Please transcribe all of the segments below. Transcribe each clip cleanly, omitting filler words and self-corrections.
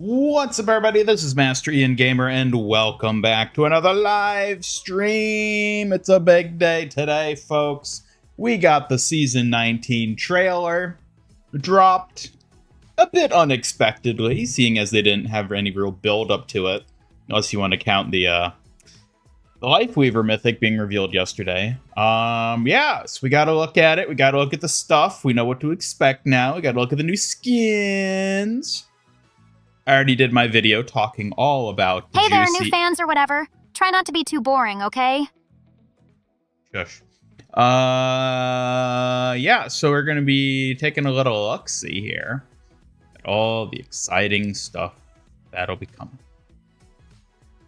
What's up, everybody? This is Master Ian Gamer, and welcome back to another live stream. It's a big day today, folks. We got the Season 19 trailer dropped a bit unexpectedly, seeing as they didn't have any real build-up to it, unless you want to count the Lifeweaver mythic being revealed yesterday. Yeah, so we gotta look at it. We gotta look at the stuff. We know what to expect now. We gotta look at the new skins. I already did my video talking all about the Hey there, juicy... new fans or whatever. Try not to be too boring, okay? Shush. Yeah, so we're going to be taking a little look-see here at all the exciting stuff that'll be coming.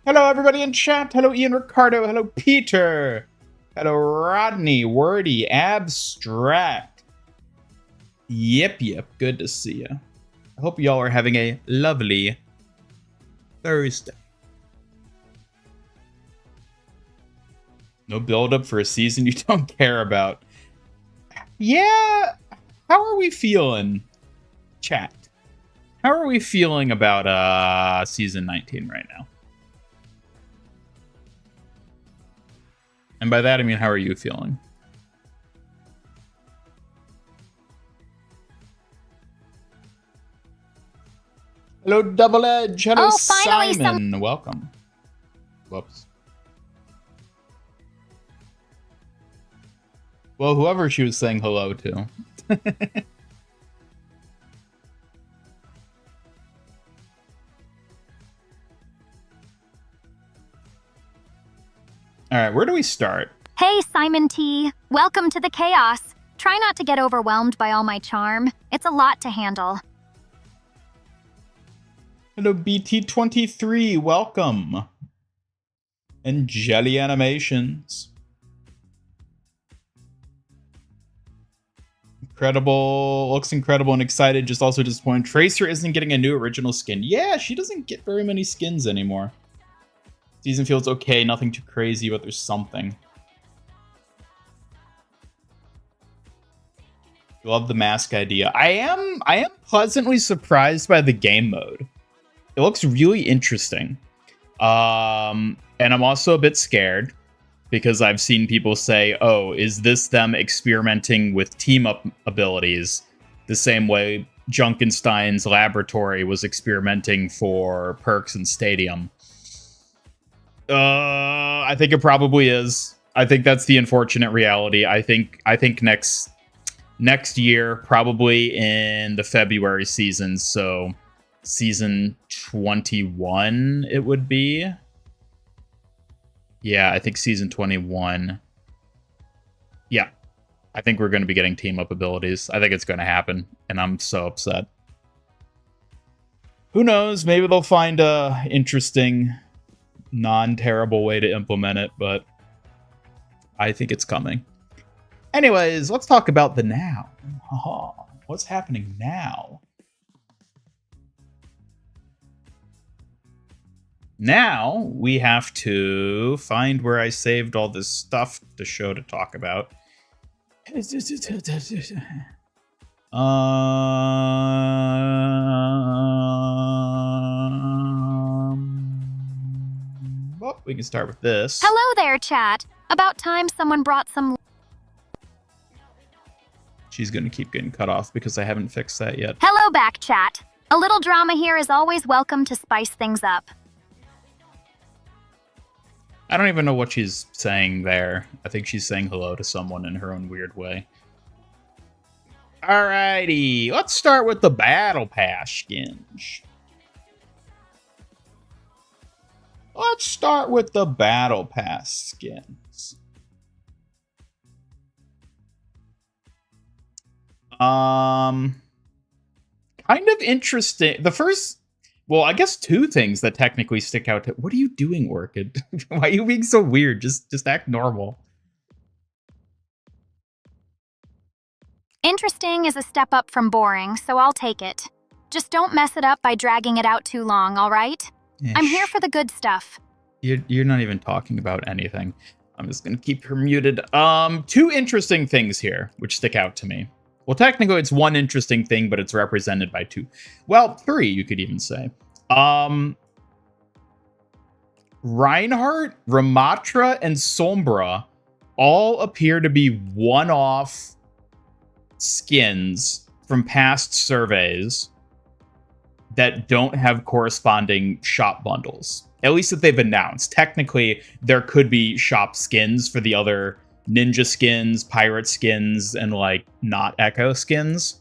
Hello, everybody in chat. Hello, Ian Ricardo. Hello, Peter. Hello, Rodney, Wordy, Abstract. Yep. Good to see you. I hope y'all are having a lovely Thursday. No build-up for a season you don't care about. Yeah, how are we feeling, chat? How are we feeling about Season 19 right now? And by that, I mean, how are you feeling? Hello, Double Edge. Hello, Simon. Welcome. Whoops. Well, whoever she was saying hello to. All right, where do we start? Hey, Simon T. Welcome to the chaos. Try not to get overwhelmed by all my charm. It's a lot to handle. Hello, BT23, welcome. And Jelly Animations. Incredible, looks incredible and excited, just also disappointed. Tracer isn't getting a new original skin. Yeah, she doesn't get very many skins anymore. Season feels okay, nothing too crazy, but there's something. Love the mask idea. I am pleasantly surprised by the game mode. It looks really interesting. And I'm also a bit scared because I've seen people say, oh, is this them experimenting with team-up abilities the same way Junkenstein's laboratory was experimenting for perks in Stadium? I think it probably is. I think that's the unfortunate reality. I think next year, probably in the February season, so Season 21 it would be. Yeah, I think Season 21. Yeah, I think we're going to be getting team-up abilities. I think it's going to happen, and I'm so upset. Who knows? Maybe they'll find a interesting, non-terrible way to implement it, but I think it's coming. Anyways, let's talk about the now. What's happening now? Now, we have to find where I saved all this stuff to show to talk about. Well, we can start with this. Hello there, chat. About time someone brought some... She's going to keep getting cut off because I haven't fixed that yet. Hello back, chat. A little drama here is always welcome to spice things up. I don't even know what she's saying there. I think she's saying hello to someone in her own weird way. Alrighty, let's start with the Battle Pass skins. Let's start with the Battle Pass skins. Kind of interesting. The first... Well, I guess two things that technically stick out. What are you doing, Orchid? Why are you being so weird? Just act normal. Interesting is a step up from boring, so I'll take it. Just don't mess it up by dragging it out too long, all right? I'm here for the good stuff. You're not even talking about anything. I'm just going to keep her muted. Two interesting things here, which stick out to me. Well, technically, it's one interesting thing, but it's represented by two. Well, three, you could even say. Reinhardt, Ramatra, and Sombra all appear to be one-off skins from past surveys that don't have corresponding shop bundles. At least that they've announced. Technically, there could be shop skins for the other ninja skins, pirate skins, and like not Echo skins.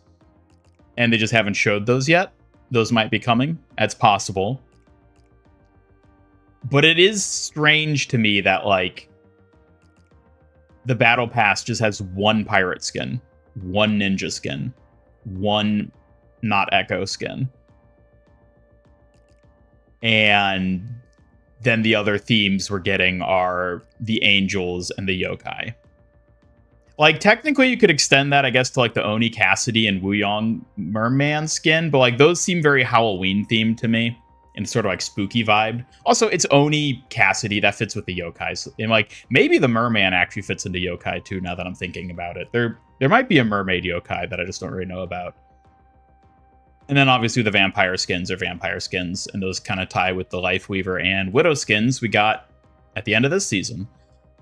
And they just haven't showed those yet. Those might be coming. That's possible. But it is strange to me that, like, the Battle Pass just has one pirate skin, one ninja skin, one not Echo skin. And then the other themes we're getting are the angels and the yokai. Like, technically, you could extend that, I guess, to, like, the Oni Cassidy and Wuyong Merman skin, but, like, those seem very Halloween-themed to me. And sort of like spooky vibe. Also, it's Oni Cassidy that fits with the yokais. And like maybe the merman actually fits into yokai too, now that I'm thinking about it. There might be a mermaid yokai that I just don't really know about. And then obviously the vampire skins are vampire skins, and those kind of tie with the Life Weaver and Widow skins we got at the end of this season.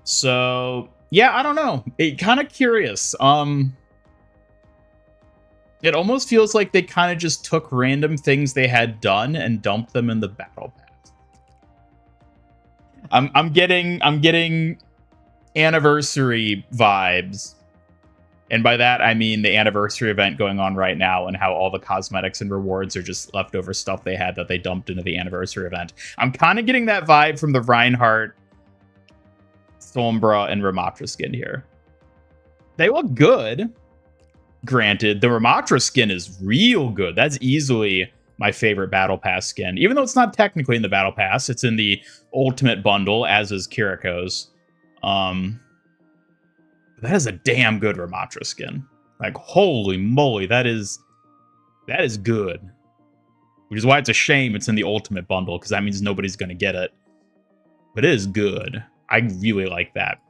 So yeah, I don't know. It kind of curious. It almost feels like they kind of just took random things they had done and dumped them in the Battle Pass. I'm getting anniversary vibes. And by that, I mean the anniversary event going on right now and how all the cosmetics and rewards are just leftover stuff they had that they dumped into the anniversary event. I'm kind of getting that vibe from the Reinhardt, Sombra, and Ramatra skin here. They look good. Granted, the Ramatra skin is real good. That's easily my favorite Battle Pass skin. Even though it's not technically in the Battle Pass, it's in the Ultimate Bundle, as is Kiriko's. That is a damn good Ramatra skin. Like, holy moly, that is good. Which is why it's a shame it's in the Ultimate Bundle, because that means nobody's going to get it. But it is good. I really like that.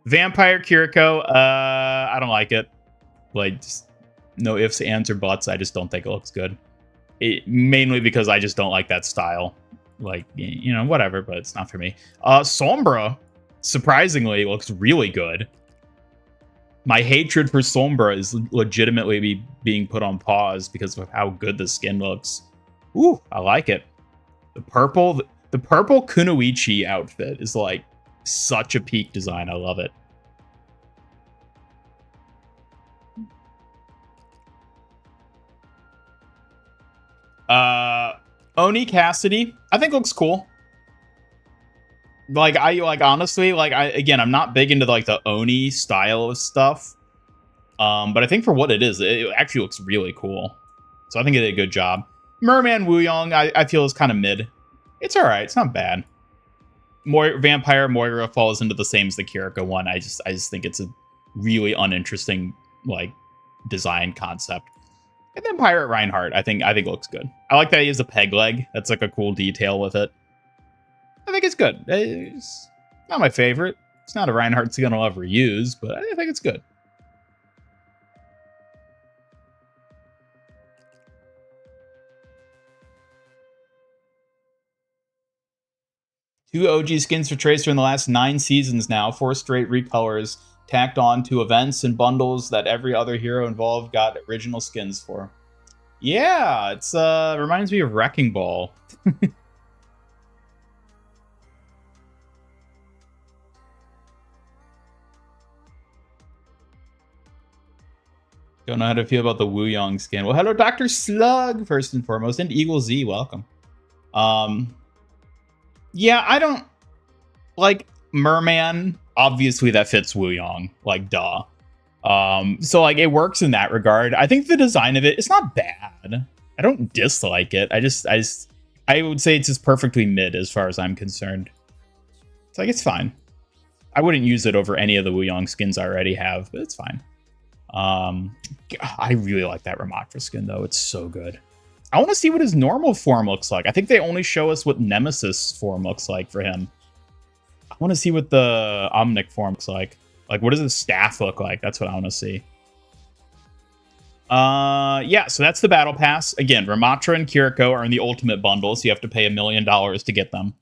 Vampire Kiriko, I don't like it. Like, just no ifs, ands, or buts. I just don't think it looks good. Mainly because I just don't like that style. Like, you know, whatever, but it's not for me. Sombra, surprisingly, looks really good. My hatred for Sombra is legitimately being put on pause because of how good the skin looks. Ooh, I like it. The purple Kunoichi outfit is like such a peak design. I love it. Oni Cassidy, I think looks cool. Like, honestly, like, I'm not big into like the Oni style of stuff. But I think for what it is, it actually looks really cool. So I think it did a good job. Merman Wuyong, I feel is kind of mid. It's alright, it's not bad. Vampire Moira falls into the same as the Kiriko one. I just think it's a really uninteresting, like, design concept. And then Pirate Reinhardt, I think looks good. I like that he has a peg leg. That's like a cool detail with it. I think it's good. It's not my favorite. It's not a Reinhardt skin I'll ever use, but I think it's good. Two OG skins for Tracer in the last 9 seasons now. 4 straight recolors tacked on to events and bundles that every other hero involved got original skins for. Yeah, it's reminds me of Wrecking Ball. Don't know how to feel about the Wuyong skin. Well, hello, Dr. Slug, first and foremost, and Eagle Z, welcome. Yeah, I don't like Merman. Obviously, that fits Wuyong, like, duh. So, like, it works in that regard. I think the design of it is not bad. I don't dislike it. I would say it's just perfectly mid as far as I'm concerned. It's like, it's fine. I wouldn't use it over any of the Wuyong skins I already have, but it's fine. I really like that Ramatra skin, though. It's so good. I want to see what his normal form looks like. I think they only show us what Nemesis form looks like for him. I want to see what the Omnic form looks like. Like, what does his staff look like? That's what I want to see. Yeah, so that's the battle pass. Again, Ramatra and Kiriko are in the ultimate bundle, so you have to pay $1 million to get them.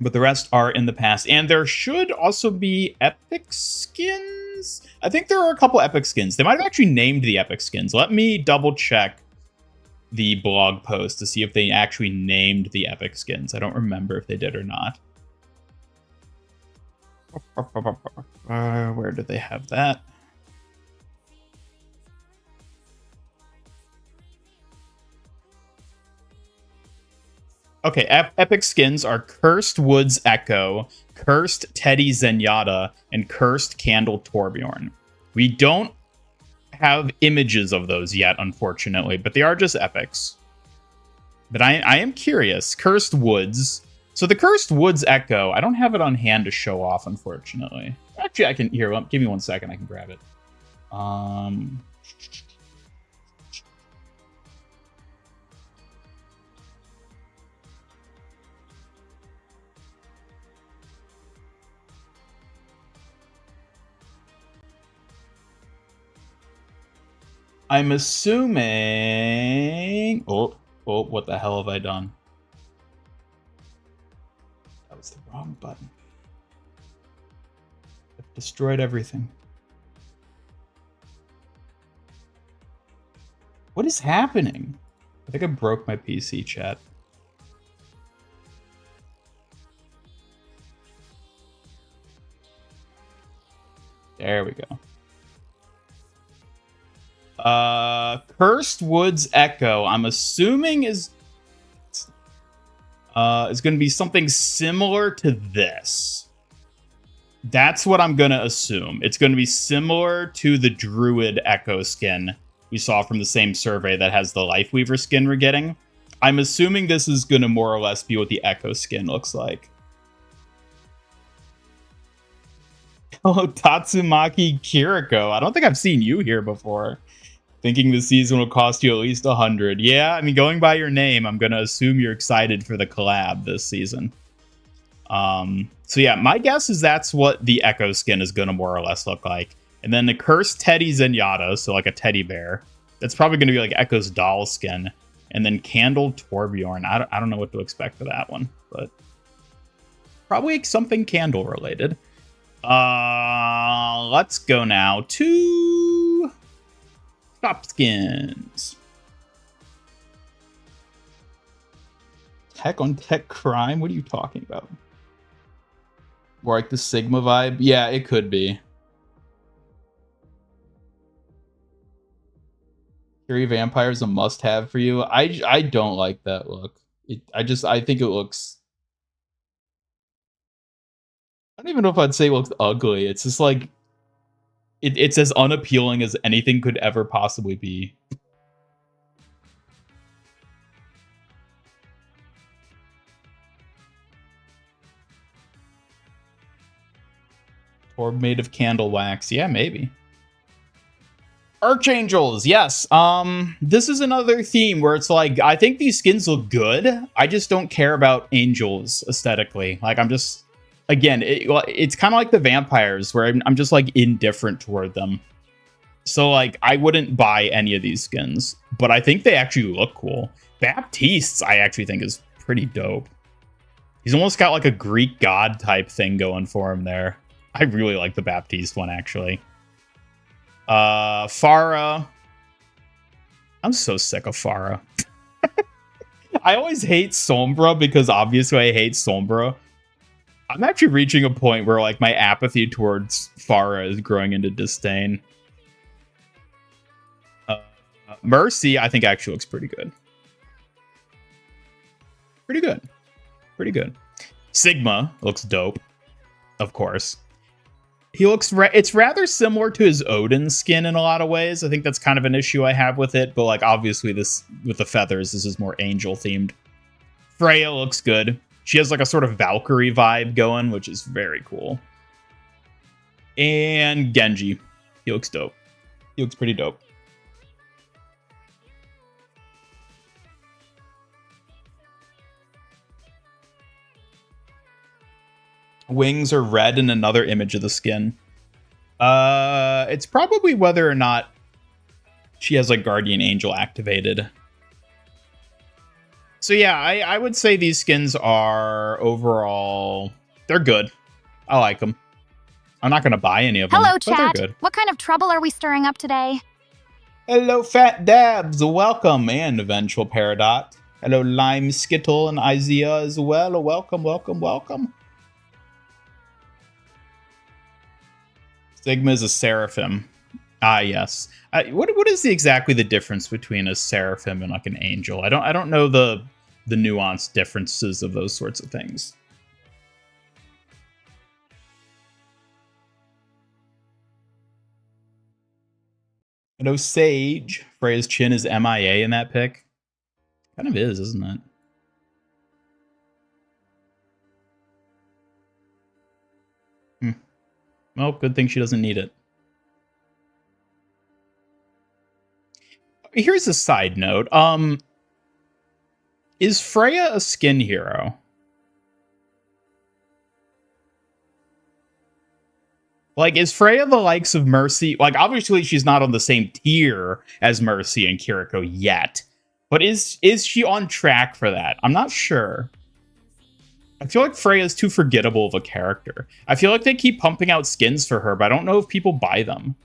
But the rest are in the pass. And there should also be epic skins. I think there are a couple epic skins. They might have actually named the epic skins. Let me double check the blog post to see if they actually named the epic skins. I don't remember if they did or not. Where did they have that? Okay, epic skins are Cursed Woods Echo, Cursed Teddy Zenyatta, and Cursed Candle Torbjorn. We don't have images of those yet, unfortunately, but they are just epics. But I am curious. Cursed Woods. So the Cursed Woods Echo, I don't have it on hand to show off, unfortunately. Actually, I can... Here, give me 1 second. I can grab it. I'm assuming... Oh, what the hell have I done? That was the wrong button. I've destroyed everything. What is happening? I think I broke my PC, chat. There we go. Cursed Woods Echo, I'm assuming is going to be something similar to this. That's what I'm going to assume. It's going to be similar to the Druid Echo skin we saw from the same survey that has the Lifeweaver skin we're getting. I'm assuming this is going to more or less be what the Echo skin looks like. Hello, Tatsumaki Kiriko. I don't think I've seen you here before. Thinking the season will cost you at least 100. Yeah, I mean, going by your name, I'm going to assume you're excited for the collab this season. So yeah, my guess is that's what the Echo skin is going to more or less look like. And then the Cursed Teddy Zenyatta, so like a teddy bear. That's probably going to be like Echo's doll skin. And then Candle Torbjorn. I don't know what to expect for that one, but probably something candle related. Let's go now to Top Skins. Tech on tech crime? What are you talking about? More like the Sigma vibe? Yeah, it could be. Fury Vampire is a must-have for you. I don't like that look. I think it looks... I don't even know if I'd say it looks ugly. It's just like... It's as unappealing as anything could ever possibly be. Orb made of candle wax. Yeah, maybe. Archangels, yes. This is another theme where it's like, I think these skins look good. I just don't care about angels aesthetically. Like, I'm just... Again, it's kind of like the vampires, where I'm just, like, indifferent toward them. So, like, I wouldn't buy any of these skins. But I think they actually look cool. Baptiste's, I actually think, is pretty dope. He's almost got, like, a Greek god type thing going for him there. I really like the Baptiste one, actually. Farah. I'm so sick of Farah. I always hate Sombra because obviously I hate Sombra. I'm actually reaching a point where, like, my apathy towards Farah is growing into disdain. Mercy, I think, actually looks pretty good. Pretty good. Pretty good. Sigma looks dope, of course. He looks... it's rather similar to his Odin skin in a lot of ways. I think that's kind of an issue I have with it. But, like, obviously this, with the feathers, this is more angel-themed. Freya looks good. She has, like, a sort of Valkyrie vibe going, which is very cool. And Genji. He looks dope. He looks pretty dope. Wings are red in another image of the skin. it's probably whether or not she has like Guardian Angel activated. So yeah, I would say these skins are overall, they're good. I like them. I'm not going to buy any of them. Hello, but chat. they're good. What kind of trouble are we stirring up today? Hello, Fat Dabs. Welcome, and Eventual Peridot. Hello, Lime Skittle and Isaiah as well. Welcome, welcome, welcome. Sigma is a Seraphim. Ah, yes. What is exactly the difference between a Seraphim and like an angel? I don't know the nuanced differences of those sorts of things. Hello, Sage. Freya's chin is MIA in that pic. Kind of is, isn't it? Well, good thing she doesn't need it. Here's a side note. Is Freya a skin hero? Like, is Freya the likes of Mercy? Like, obviously she's not on the same tier as Mercy and Kiriko yet. But is she on track for that? I'm not sure. I feel like Freya's too forgettable of a character. I feel like they keep pumping out skins for her, but I don't know if people buy them.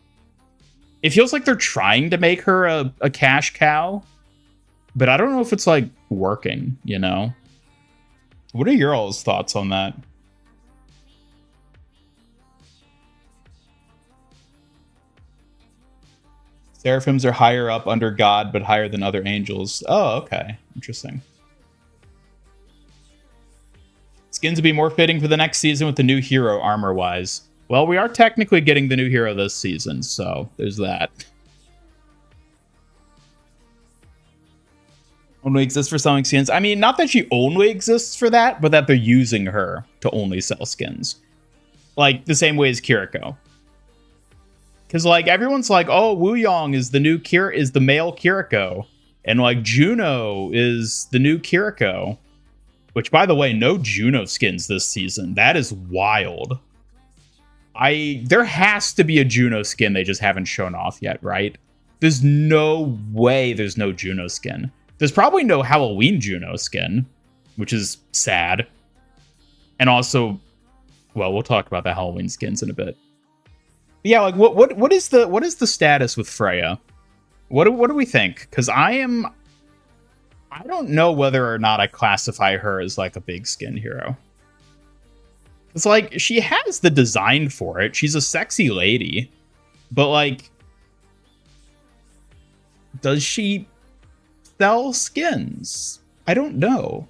It feels like they're trying to make her a cash cow, but I don't know if it's, like, working, you know? What are your all's thoughts on that? Seraphims are higher up under God, but higher than other angels. Oh, okay. Interesting. Skins would be more fitting for the next season with the new hero, armor-wise. Well, we are technically getting the new hero this season, so there's that. Only exists for selling skins. I mean, not that she only exists for that, but that they're using her to only sell skins. Like, the same way as Kiriko. Because, like, everyone's like, oh, Wooyong is the new is the male Kiriko. And, like, Juno is the new Kiriko. Which, by the way, no Juno skins this season. That is wild. There has to be a Juno skin they just haven't shown off yet, right? There's no way there's no Juno skin. There's probably no Halloween Juno skin, which is sad. And also, well, we'll talk about the Halloween skins in a bit. But yeah, like what is the status with Freya? What do we think? Because I don't know whether or not I classify her as like a big skin hero. It's like she has the design for it. She's a sexy lady, but like, does she sell skins? I don't know.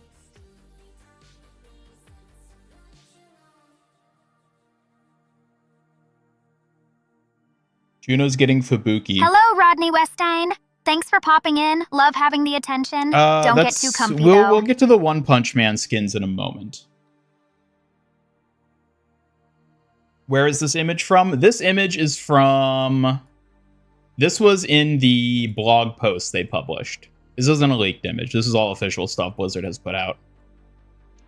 Juno's getting Fubuki. Hello, Rodney Westine. Thanks for popping in. Love having the attention. Don't get too comfy, though. We'll get to the One Punch Man skins in a moment. Where is this image from? This image is from... This was in the blog post they published. This isn't a leaked image. This is all official stuff Blizzard has put out.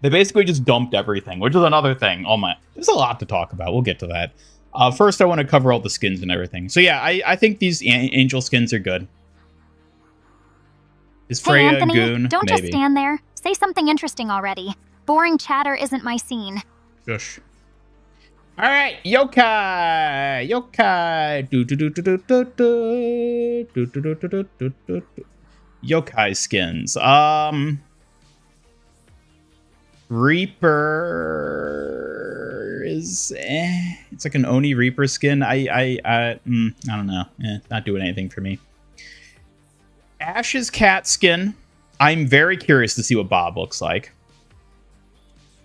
They basically just dumped everything, which is another thing. There's a lot to talk about. We'll get to that. First, I want to cover all the skins and everything. So yeah, I think these angel skins are good. Is Freya Anthony, Goon? Don't Maybe. just stand there. Say something interesting already. Boring chatter isn't my scene. Shush. All right, yokai, yokai skins. Reaper is it's like an Oni Reaper skin. I don't know. Not doing anything for me. Ash's cat skin. I'm very curious to see what Bob looks like.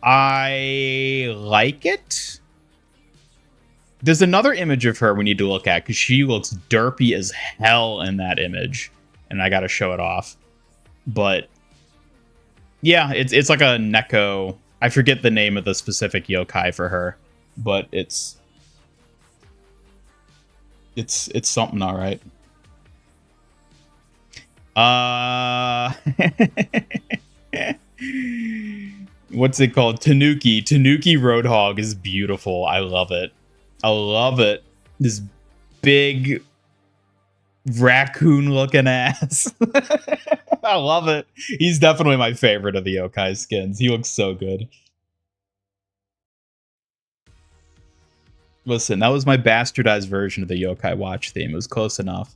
I like it. There's another image of her we need to look at because she looks derpy as hell in that image, and I gotta show it off. But yeah, it's like a Neko. I forget the name of the specific yokai for her, but it's something, all right. What's it called? Tanuki Roadhog is beautiful. I love it. I love it. This big raccoon looking ass. I love it. He's definitely my favorite of the yokai skins. He looks so good. Listen, that was my bastardized version of the Yokai Watch theme. It was close enough.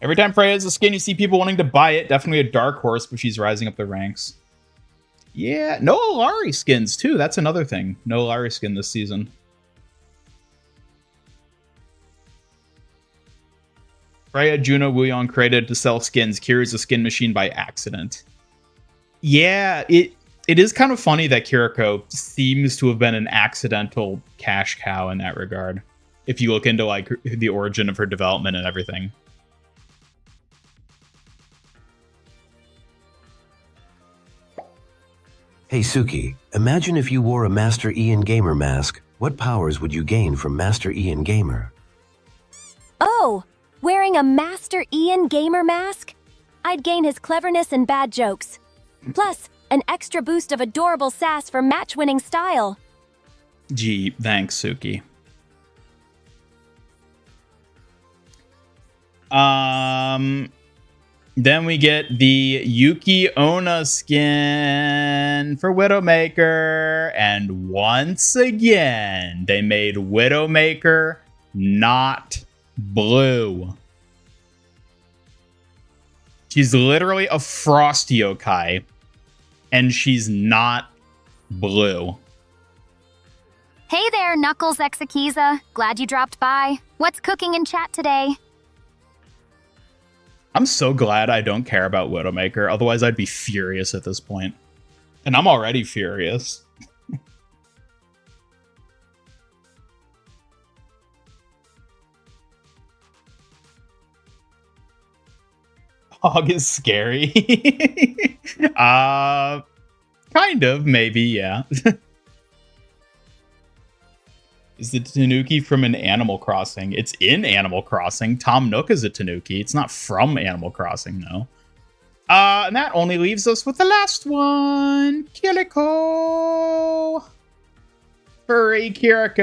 Every time Freya has a skin, you see people wanting to buy it. Definitely a dark horse, but she's rising up the ranks. Yeah, no Alari skins, too. That's another thing. No Alari skin this season. Freya, Juno, Wuyong created to sell skins. Kiri's a skin machine by accident. Yeah, it is kind of funny that Kiriko seems to have been an accidental cash cow in that regard. If you look into like the origin of her development and everything. Hey Suki, imagine if you wore a Master Ian Gamer mask. What powers would you gain from Master Ian Gamer? Oh, wearing a Master Ian Gamer mask? I'd gain his cleverness and bad jokes. Plus, an extra boost of adorable sass for match-winning style. Gee, thanks, Suki. Then we get the Yuki Onna skin for Widowmaker. And once again, they made Widowmaker not blue. She's literally a frost yokai. And she's not blue. Hey there, Knuckles Exekiza. Glad you dropped by. What's cooking in chat today? I'm so glad I don't care about Widowmaker. Otherwise, I'd be furious at this point. And I'm already furious. Hog is scary. Kind of, maybe, yeah. Is the Tanuki from an Animal Crossing? It's in Animal Crossing. Tom Nook is a Tanuki. It's not from Animal Crossing, though. And that only leaves us with the last one. Kiriko. Furry Kiriko.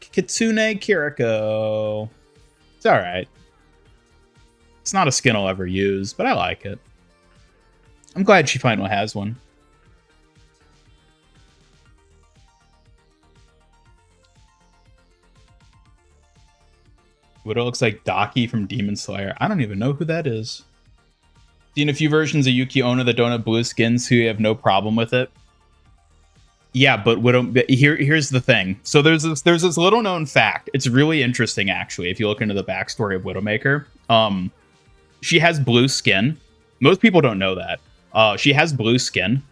Kitsune Kiriko. It's alright. It's not a skin I'll ever use, but I like it. I'm glad she finally has one. Widow looks like Daki from Demon Slayer. I don't even know who that is. Seen a few versions of Yuki Onna that don't have blue skins, so you have no problem with it. Yeah, but here's the thing. So there's this little known fact. It's really interesting, actually, if you look into the backstory of Widowmaker. She has blue skin. Most people don't know that. She has blue skin.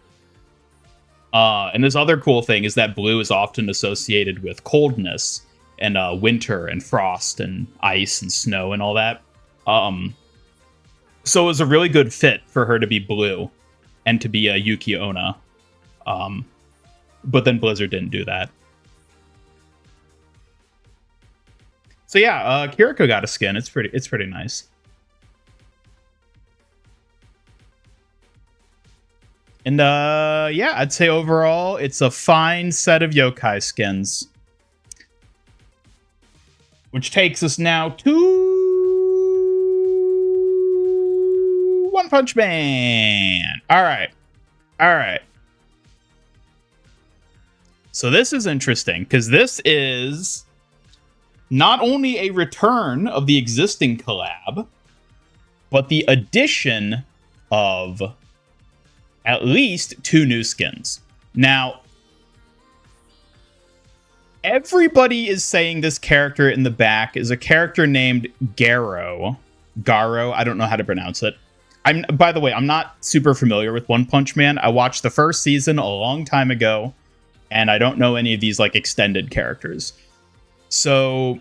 And this other cool thing is that blue is often associated with coldness and winter and frost and ice and snow and all that. So it was a really good fit for her to be blue and to be a Yuki Onna. But then Blizzard didn't do that. So yeah, Kiriko got a skin. It's pretty nice. And yeah, I'd say overall, it's a fine set of yokai skins. Which takes us now to One Punch Man. All right. So this is interesting, because this is not only a return of the existing collab, but the addition of at least 2 new skins. Now, everybody is saying this character in the back is a character named Garo. Garo, I don't know how to pronounce it. By the way, I'm not super familiar with One Punch Man. I watched the first season a long time ago, and I don't know any of these like extended characters. So,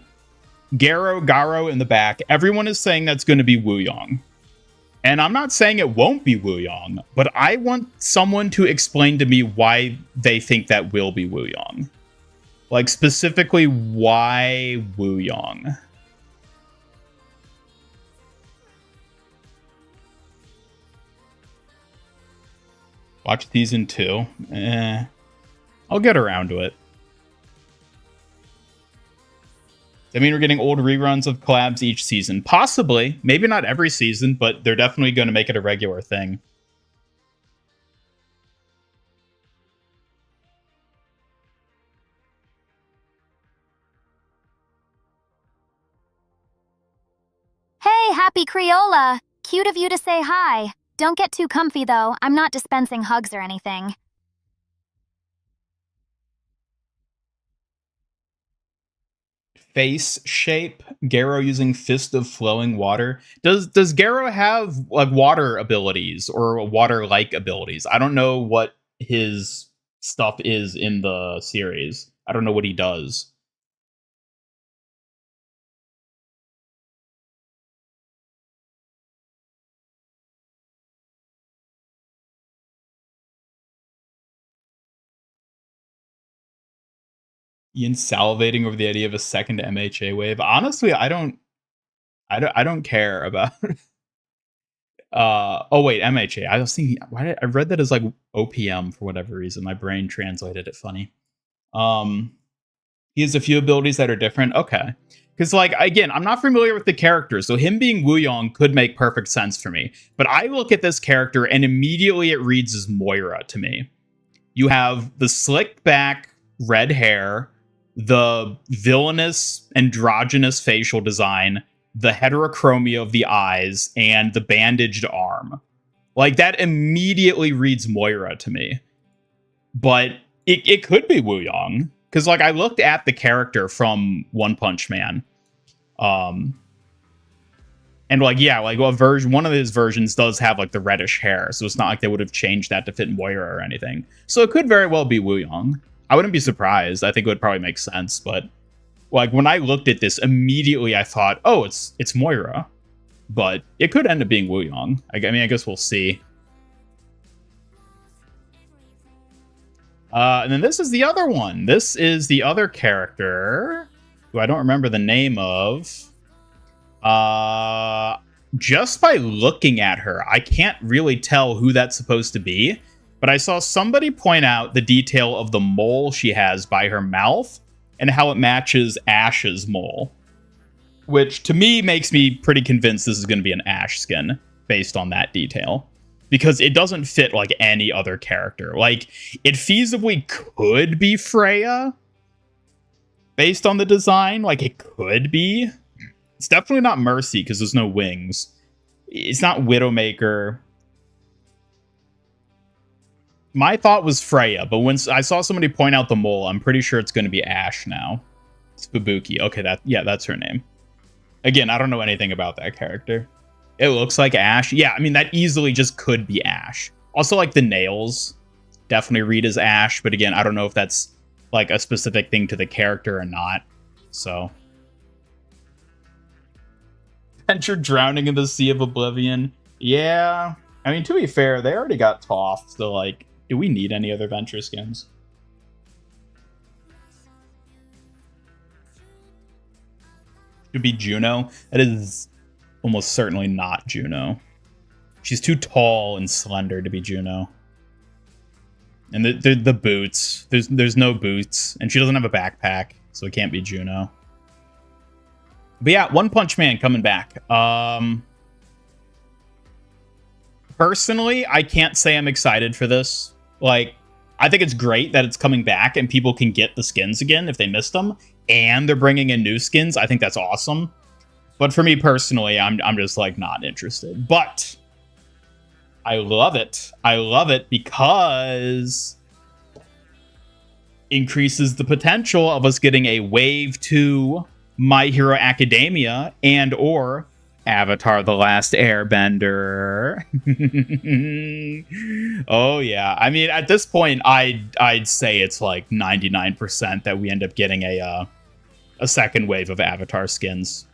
Garo in the back, everyone is saying that's going to be Wuyong. And I'm not saying it won't be Wuyong, but I want someone to explain to me why they think that will be Wuyong. Like, specifically, why Wuyong? Watch season 2. I'll get around to it. I mean, we're getting old reruns of collabs each season. Possibly. Maybe not every season, but they're definitely going to make it a regular thing. Hey, Happy Creola! Cute of you to say hi. Don't get too comfy, though. I'm not dispensing hugs or anything. Face shape. Garo using Fist of Flowing Water. Does Garo have like water abilities or water-like abilities? I don't know what his stuff is in the series. I don't know what he does. Ian salivating over the idea of a second MHA wave. Honestly, I don't care about. Oh wait, MHA. I was thinking. I read that as like OPM for whatever reason. My brain translated it funny. He has a few abilities that are different. Okay, because like again, I'm not familiar with the character, so him being Wooyoung could make perfect sense for me. But I look at this character and immediately it reads as Moira to me. You have the slick back red hair, the villainous androgynous facial design, the heterochromia of the eyes, and the bandaged arm. Like, that immediately reads Moira to me. But it could be Wooyoung. Because, like, I looked at the character from One Punch Man. And, like, yeah, like, one of his versions does have, like, the reddish hair. So it's not like they would have changed that to fit Moira or anything. So it could very well be Wooyoung. I wouldn't be surprised. I think it would probably make sense. But, like, when I looked at this, immediately I thought, oh, it's Moira. But it could end up being Wooyoung. I mean, I guess we'll see. And then this is the other one. This is the other character who I don't remember the name of. Just by looking at her, I can't really tell who that's supposed to be. But I saw somebody point out the detail of the mole she has by her mouth and how it matches Ash's mole. Which, to me, makes me pretty convinced this is going to be an Ash skin based on that detail. Because it doesn't fit like any other character. Like, it feasibly could be Freya based on the design. Like, it could be. It's definitely not Mercy because there's no wings. It's not Widowmaker. My thought was Freya, but when I saw somebody point out the mole, I'm pretty sure it's going to be Ash now. It's Fubuki. Okay, that's her name. Again, I don't know anything about that character. It looks like Ash. Yeah, I mean, that easily just could be Ash. Also, like, the nails definitely read as Ash, but again, I don't know if that's, like, a specific thing to the character or not. So. Venture drowning in the Sea of Oblivion. Yeah. I mean, to be fair, they already got Toph, so, like, do we need any other Venture skins? Should be Juno. That is almost certainly not Juno. She's too tall and slender to be Juno. And the boots. There's no boots. And she doesn't have a backpack, so it can't be Juno. But yeah, One Punch Man coming back. Personally, I can't say I'm excited for this. Like, I think it's great that it's coming back and people can get the skins again if they missed them. And they're bringing in new skins. I think that's awesome. But for me personally, I'm just, like, not interested. But I love it. I love it because increases the potential of us getting a Wave 2 My Hero Academia and or Avatar The Last Airbender. Oh, yeah. I mean, at this point, I'd say it's, like, 99% that we end up getting a second wave of Avatar skins.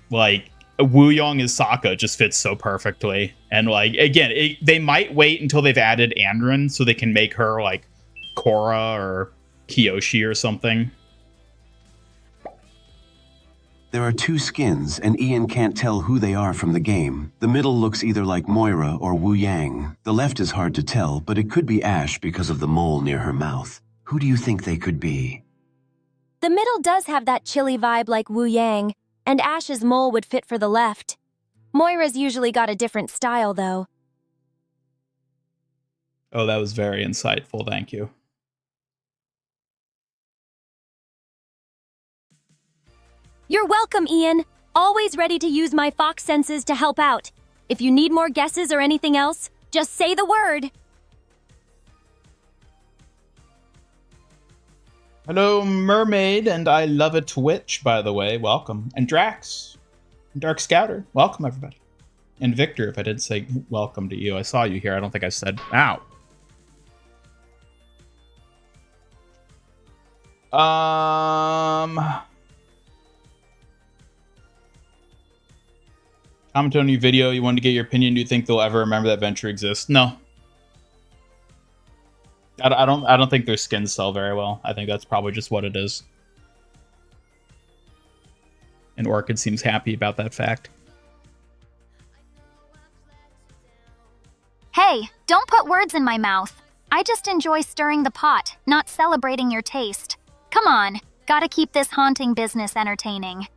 Like, Wooyoung as Sokka just fits so perfectly. And, like, again, they might wait until they've added Anrin so they can make her, like, Korra or Kyoshi or something. There are two skins, and Ian can't tell who they are from the game. The middle looks either like Moira or Wu Yang. The left is hard to tell, but it could be Ash because of the mole near her mouth. Who do you think they could be? The middle does have that chilly vibe like Wu Yang, and Ash's mole would fit for the left. Moira's usually got a different style, though. Oh, that was very insightful. Thank you. You're welcome, Ian. Always ready to use my fox senses to help out. If you need more guesses or anything else, just say the word. Hello, Mermaid, and I love a Twitch, by the way. Welcome. And Drax, Dark Scouter. Welcome, everybody. And Victor, if I didn't say welcome to you. I saw you here. I don't think I said, ow. Comment on your video. You wanted to get your opinion. Do you think they'll ever remember that Venture exists? No. I don't think their skins sell very well. I think that's probably just what it is. And Orchid seems happy about that fact. Hey, don't put words in my mouth. I just enjoy stirring the pot, not celebrating your taste. Come on, gotta keep this haunting business entertaining.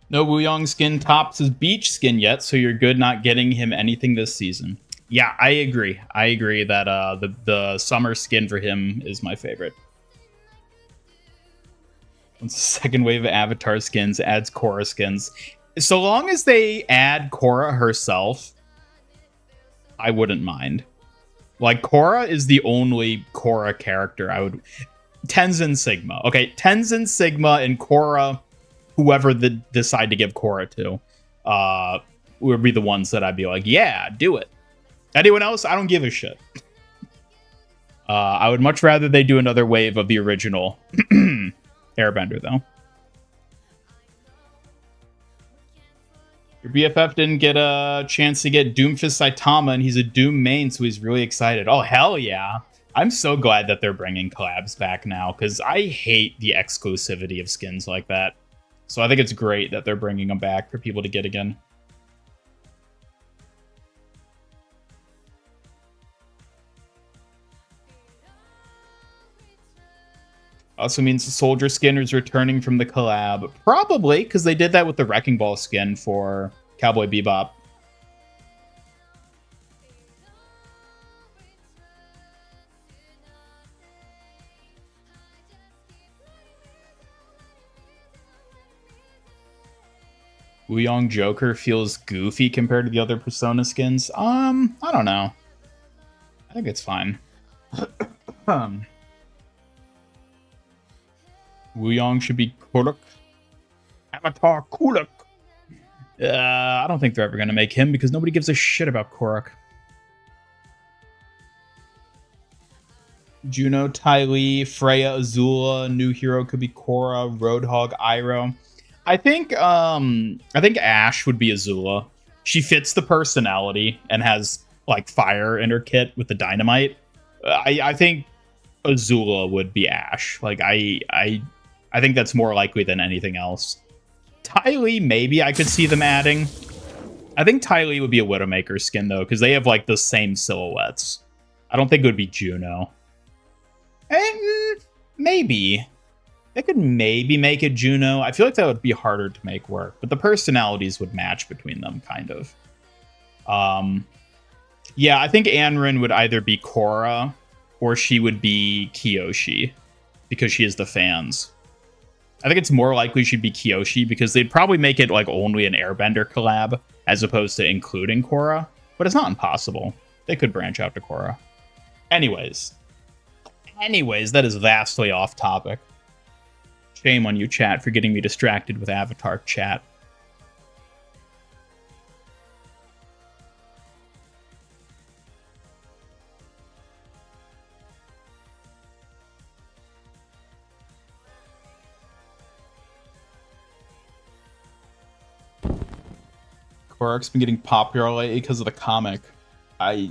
No Wuyong skin tops his beach skin yet, so you're good not getting him anything this season. Yeah, I agree. I agree that the summer skin for him is my favorite. Once the second wave of Avatar skins adds Korra skins. So long as they add Korra herself, I wouldn't mind. Like, Korra is the only Korra character I would... Tenzin Sigma. Okay, Tenzin Sigma and Korra... Whoever decide to give Korra to would be the ones that I'd be like, yeah, do it. Anyone else, I don't give a shit. I would much rather they do another wave of the original Airbender, though. Your BFF didn't get a chance to get Doomfist Saitama, and he's a Doom main, so he's really excited. Oh, hell yeah. I'm so glad that they're bringing collabs back now, because I hate the exclusivity of skins like that. So I think it's great that they're bringing them back for people to get again. Also means the soldier skin is returning from the collab. Probably, because they did that with the Wrecking Ball skin for Cowboy Bebop. Wuyong Joker feels goofy compared to the other Persona skins. I don't know. I think it's fine. Wuyong should be Kuluk. Avatar Kuluk. I don't think they're ever going to make him because nobody gives a shit about Korok. Juno, Ty Lee, Freya, Azula, new hero could be Korra, Roadhog, Iroh. I think Ash would be Azula. She fits the personality and has like fire in her kit with the dynamite. I think Azula would be Ash. Like I think that's more likely than anything else. Ty Lee, maybe I could see them adding. I think Ty Lee would be a Widowmaker skin though, because they have like the same silhouettes. I don't think it would be Juno. And maybe. They could maybe make it Juno. I feel like that would be harder to make work, but the personalities would match between them, kind of. Yeah, I think Anrin would either be Korra or she would be Kyoshi because she is the fans. I think it's more likely she'd be Kyoshi because they'd probably make it like only an Airbender collab as opposed to including Korra, but it's not impossible. They could branch out to Korra. Anyways, that is vastly off topic. Shame on you, chat, for getting me distracted with Avatar chat. Korok's been getting popular lately because of the comic. I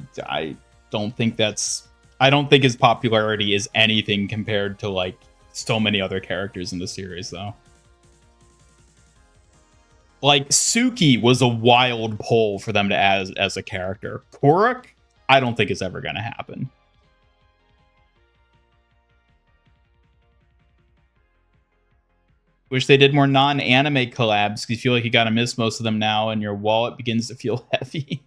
don't think that's I don't think his popularity is anything compared to, like, so many other characters in the series, though. Like, Suki was a wild pull for them to add as a character. Korok, I don't think is ever going to happen. Wish they did more non-anime collabs, because you feel like you gotta miss most of them now, and your wallet begins to feel heavy.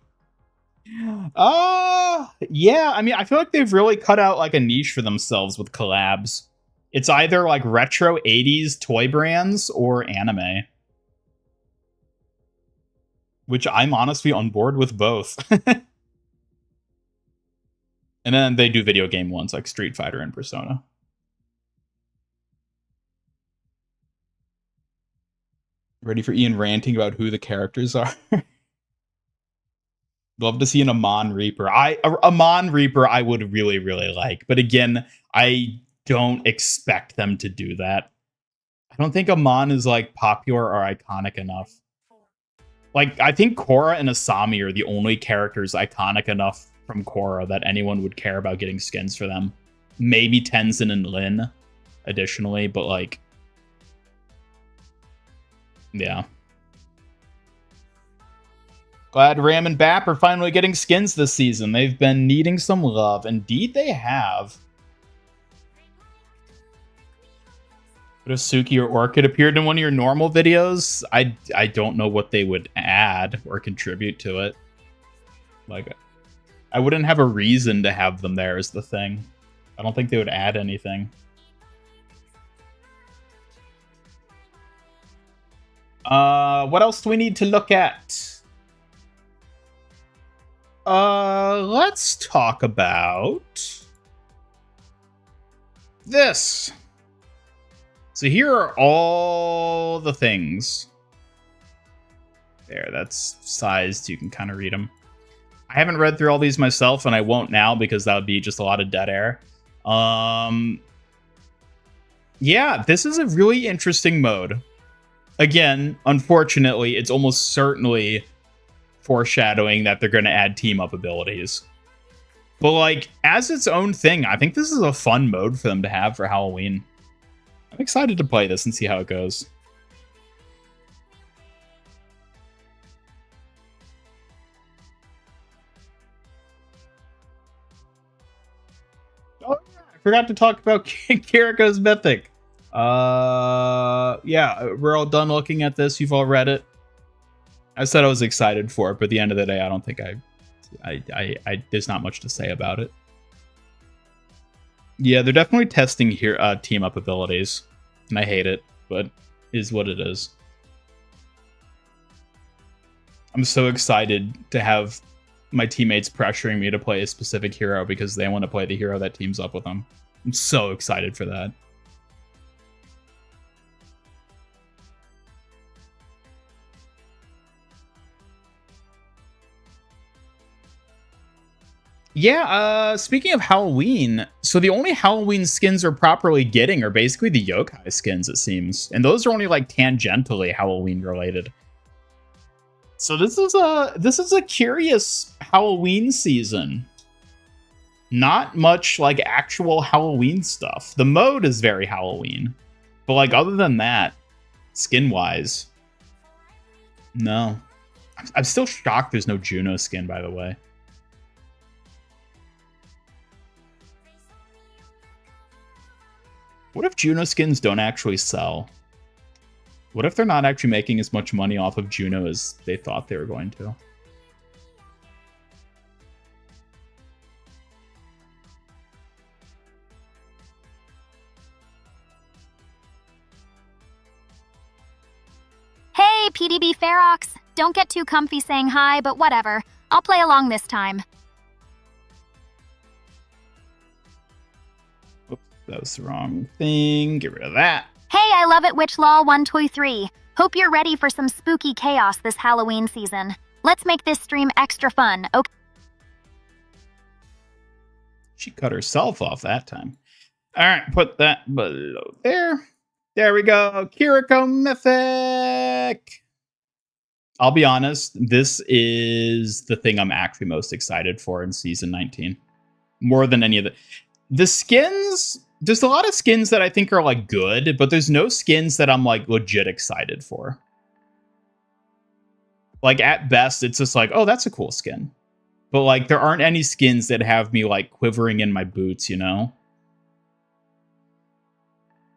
Yeah, I mean, I feel like they've really cut out, like, a niche for themselves with collabs. It's either, like, retro 80s toy brands or anime. Which I'm honestly on board with both. And then they do video game ones, like Street Fighter and Persona. Ready for Ian ranting about who the characters are? Love to see an Amon Reaper. Amon Reaper I would really, really like. But again, I don't expect them to do that. I don't think Amon is, like, popular or iconic enough. Like, I think Korra and Asami are the only characters iconic enough from Korra that anyone would care about getting skins for them. Maybe Tenzin and Lin, additionally, but, like, yeah. Glad Ram and Bap are finally getting skins this season. They've been needing some love. Indeed, they have. But if Suki or Orchid appeared in one of your normal videos, I don't know what they would add or contribute to it. Like, I wouldn't have a reason to have them there is the thing. I don't think they would add anything. What else do we need to look at? Let's talk about this. So here are all the things. There, that's sized. So you can kind of read them. I haven't read through all these myself, and I won't now because that would be just a lot of dead air. Yeah, this is a really interesting mode. Again, unfortunately, it's almost certainly foreshadowing that they're going to add team-up abilities. But, like, as its own thing, I think this is a fun mode for them to have for Halloween. I'm excited to play this and see how it goes. Oh, yeah, I forgot to talk about Kiriko's Mythic. Yeah, we're all done looking at this. You've all read it. I said I was excited for it, but at the end of the day, I don't think there's not much to say about it. Yeah, they're definitely testing here team-up abilities, and I hate it, but it is what it is. I'm so excited to have my teammates pressuring me to play a specific hero because they want to play the hero that teams up with them. I'm so excited for that. Yeah, speaking of Halloween, so the only Halloween skins we're properly getting are basically the yokai skins, it seems. And those are only, like, tangentially Halloween related. So this is a curious Halloween season. Not much, like, actual Halloween stuff. The mode is very Halloween. But, like, other than that, skin-wise, no. I'm still shocked there's no Juno skin, by the way. What if Juno skins don't actually sell? What if they're not actually making as much money off of Juno as they thought they were going to? Hey, PDB Ferox. Don't get too comfy saying hi, but whatever. I'll play along this time. Oops, that was the wrong thing. Get rid of that. Hey, I love it, WitchLol123. Hope you're ready for some spooky chaos this Halloween season. Let's make this stream extra fun, okay? She cut herself off that time. All right, put that below there. There we go. Kiriko Mythic. I'll be honest, this is the thing I'm actually most excited for in Season 19. more than any of the skins. There's a lot of skins that I think are like good, but there's no skins that I'm like legit excited for. Like at best, it's just like, oh, that's a cool skin. But like there aren't any skins that have me like quivering in my boots, you know?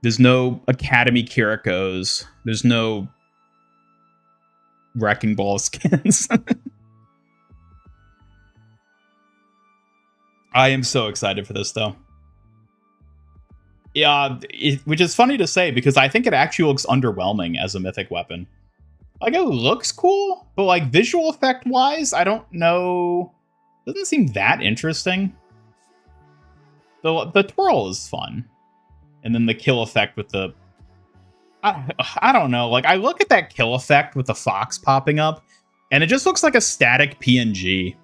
There's no Academy Kirikos. There's no Wrecking Ball skins. I am so excited for this, though. Yeah, which is funny to say, because I think it actually looks underwhelming as a mythic weapon. Like, it looks cool, but like visual effect-wise, I don't know. Doesn't seem that interesting. The twirl is fun. And then the kill effect with the... I don't know. Like, I look at that kill effect with the fox popping up, and it just looks like a static PNG.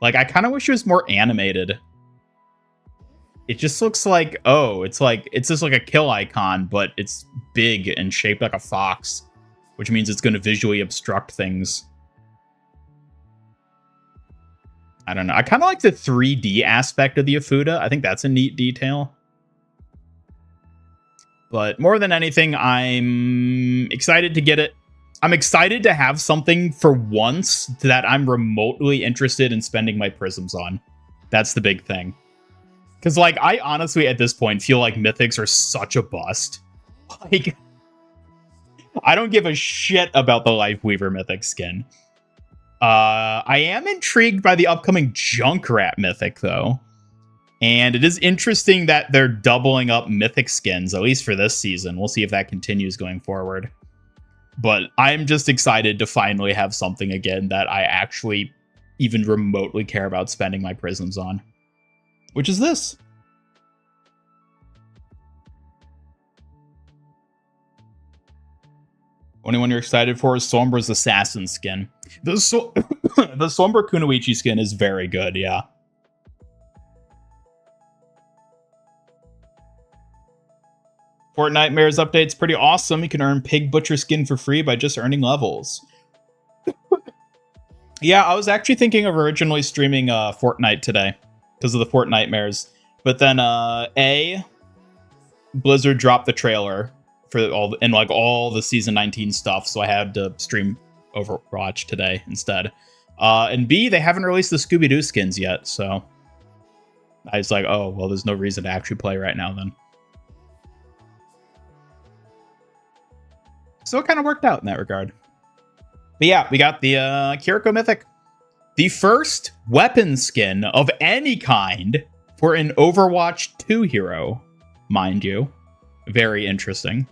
Like, I kind of wish it was more animated. It just looks like, oh, it's just like a kill icon, but it's big and shaped like a fox, which means it's going to visually obstruct things. I don't know. I kind of like the 3D aspect of the Afuda. I think that's a neat detail. But more than anything, I'm excited to get it. I'm excited to have something for once that I'm remotely interested in spending my prisms on. That's the big thing. Because, like, I honestly, at this point, feel like mythics are such a bust. Like, I don't give a shit about the Lifeweaver mythic skin. I am intrigued by the upcoming Junkrat mythic, though. And it is interesting that they're doubling up mythic skins, at least for this season. We'll see if that continues going forward. But I'm just excited to finally have something again that I actually even remotely care about spending my prisms on. Which is this. Only one you're excited for is Sombra's Assassin skin. The Sombra Kunoichi skin is very good, yeah. Fortnitemares update's pretty awesome. You can earn Pig Butcher skin for free by just earning levels. Yeah, I was actually thinking of originally streaming Fortnite today because of the Fortnitemares. But then Blizzard dropped the trailer for all the season 19 stuff, so I had to stream Overwatch today instead. And B, they haven't released the Scooby-Doo skins yet, so I was like, oh, well, there's no reason to actually play right now then. So it kind of worked out in that regard. But yeah, we got the Kiriko Mythic. The first weapon skin of any kind for an Overwatch 2 hero, mind you. Very interesting.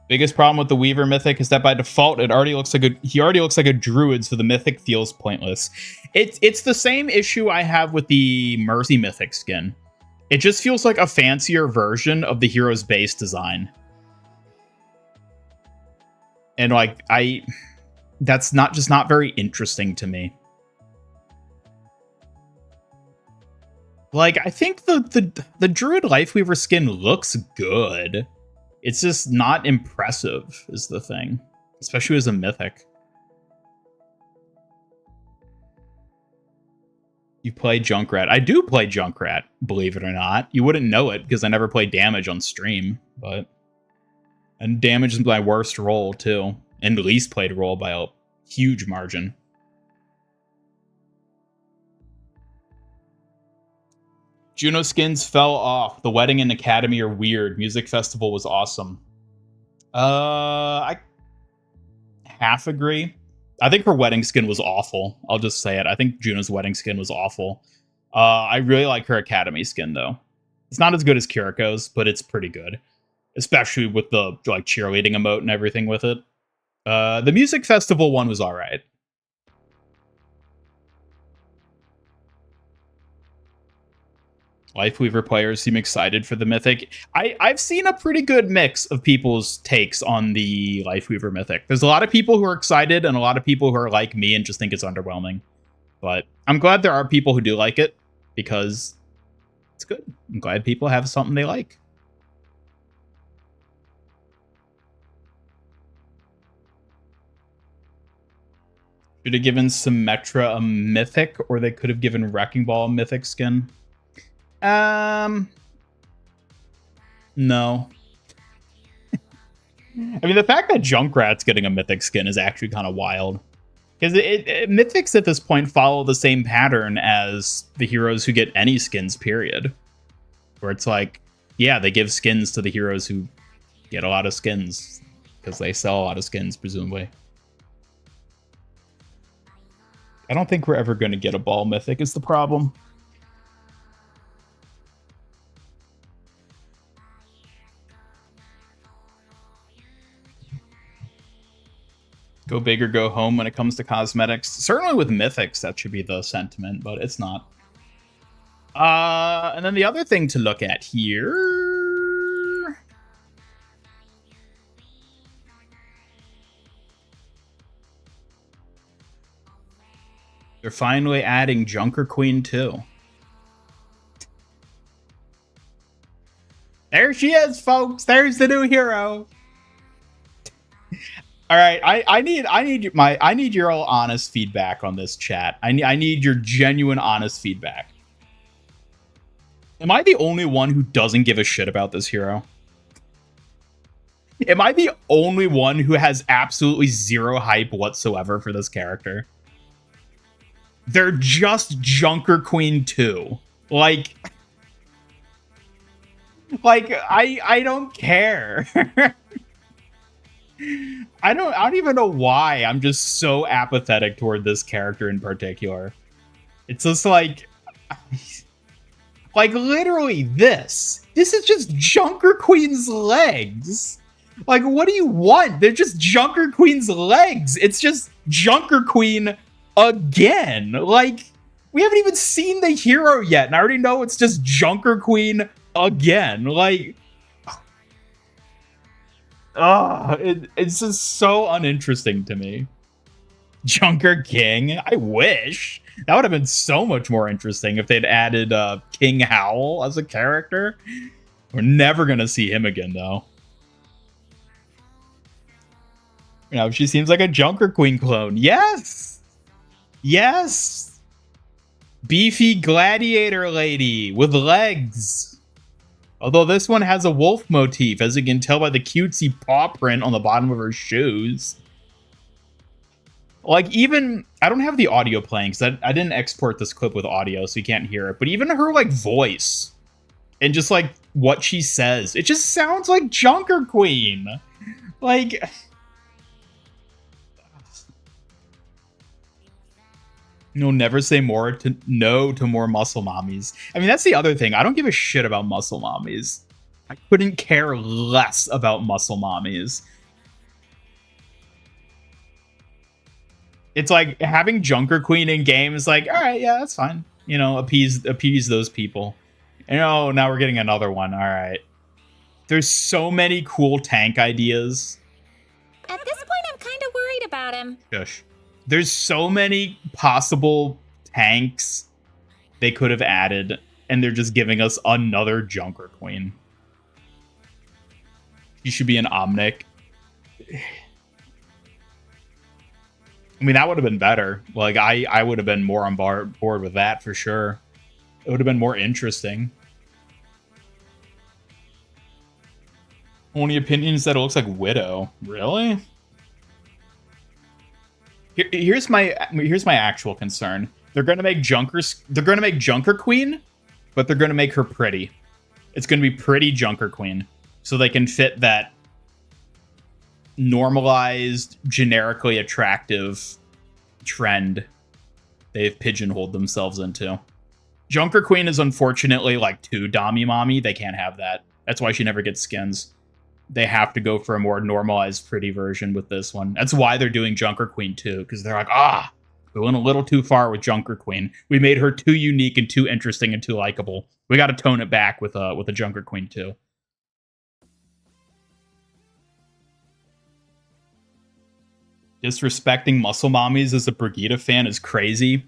Biggest problem with the Weaver Mythic is that by default, he already looks like a druid, so the Mythic feels pointless. It's the same issue I have with the Mercy Mythic skin. It just feels like a fancier version of the hero's base design. And like, that's not very interesting to me. Like, I think the Druid Lifeweaver skin looks good. It's just not impressive, is the thing. Especially as a mythic. You play Junkrat. I do play Junkrat, believe it or not. You wouldn't know it because I never play damage on stream, but... And damage is my worst role, too. And least played role by a huge margin. Juno skins fell off. The wedding and academy are weird. Music festival was awesome. I half agree. I think her wedding skin was awful. I'll just say it. I think Juno's wedding skin was awful. I really like her academy skin, though. It's not as good as Kiriko's, but it's pretty good. Especially with the like cheerleading emote and everything with it. The music festival one was alright. Lifeweaver players seem excited for the Mythic. I've seen a pretty good mix of people's takes on the Lifeweaver Mythic. There's a lot of people who are excited and a lot of people who are like me and just think it's underwhelming. But I'm glad there are people who do like it because it's good. I'm glad people have something they like. Should have given Symmetra a mythic, or they could have given Wrecking Ball a mythic skin. No. I mean, the fact that Junkrat's getting a mythic skin is actually kind of wild. Because mythics at this point follow the same pattern as the heroes who get any skins, period. Where it's like, yeah, they give skins to the heroes who get a lot of skins. Because they sell a lot of skins, presumably. I don't think we're ever going to get a ball mythic is the problem. Go big or go home when it comes to cosmetics. Certainly with mythics, that should be the sentiment, but it's not. And then the other thing to look at here... They're finally adding Junker Queen too. There she is, folks. There's the new hero. All right, I need your all honest feedback on this, chat. I need your genuine honest feedback. Am I the only one who doesn't give a shit about this hero? Am I the only one who has absolutely zero hype whatsoever for this character? They're just Junker Queen 2. Like I don't care. I don't even know why I'm just so apathetic toward this character in particular. It's just like literally this is just Junker Queen's legs. Like, what do you want? They're just Junker Queen's legs. It's just Junker Queen again. Like, we haven't even seen the hero yet, and I already know it's just Junker Queen again. Like, it's just so uninteresting to me. Junker King? I wish. That would have been so much more interesting if they'd added King Howl as a character. We're never going to see him again, though. You know, she seems like a Junker Queen clone. Yes! Yes! Beefy gladiator lady with legs. Although this one has a wolf motif, as you can tell by the cutesy paw print on the bottom of her shoes. Like, even... I don't have the audio playing, because I didn't export this clip with audio, so you can't hear it. But even her, like, voice, and just, like, what she says, it just sounds like Junker Queen. Like... No, never say no to more muscle mommies. I mean, that's the other thing. I don't give a shit about muscle mommies. I couldn't care less about muscle mommies. It's like having Junker Queen in games, like, all right, yeah, that's fine. You know, appease those people. And oh, now we're getting another one. All right. There's so many cool tank ideas. At this point, I'm kind of worried about him. Shush. There's so many possible tanks they could have added, and they're just giving us another Junker Queen. She should be an Omnic. I mean, that would have been better. Like, I would have been more on board with that for sure. It would have been more interesting. Only opinions that it looks like Widow. Really? Here's my actual concern. They're gonna make Junker Queen, but they're gonna make her pretty. It's gonna be pretty Junker Queen, so they can fit that normalized, generically attractive trend they've pigeonholed themselves into. Junker Queen is unfortunately like too dommy mommy. They can't have that. That's why she never gets skins. They have to go for a more normalized, pretty version with this one. That's why they're doing Junker Queen too, because they're like, we went a little too far with Junker Queen. We made her too unique and too interesting and too likable. We got to tone it back with a Junker Queen too. Disrespecting muscle mommies as a Brigitte fan is crazy.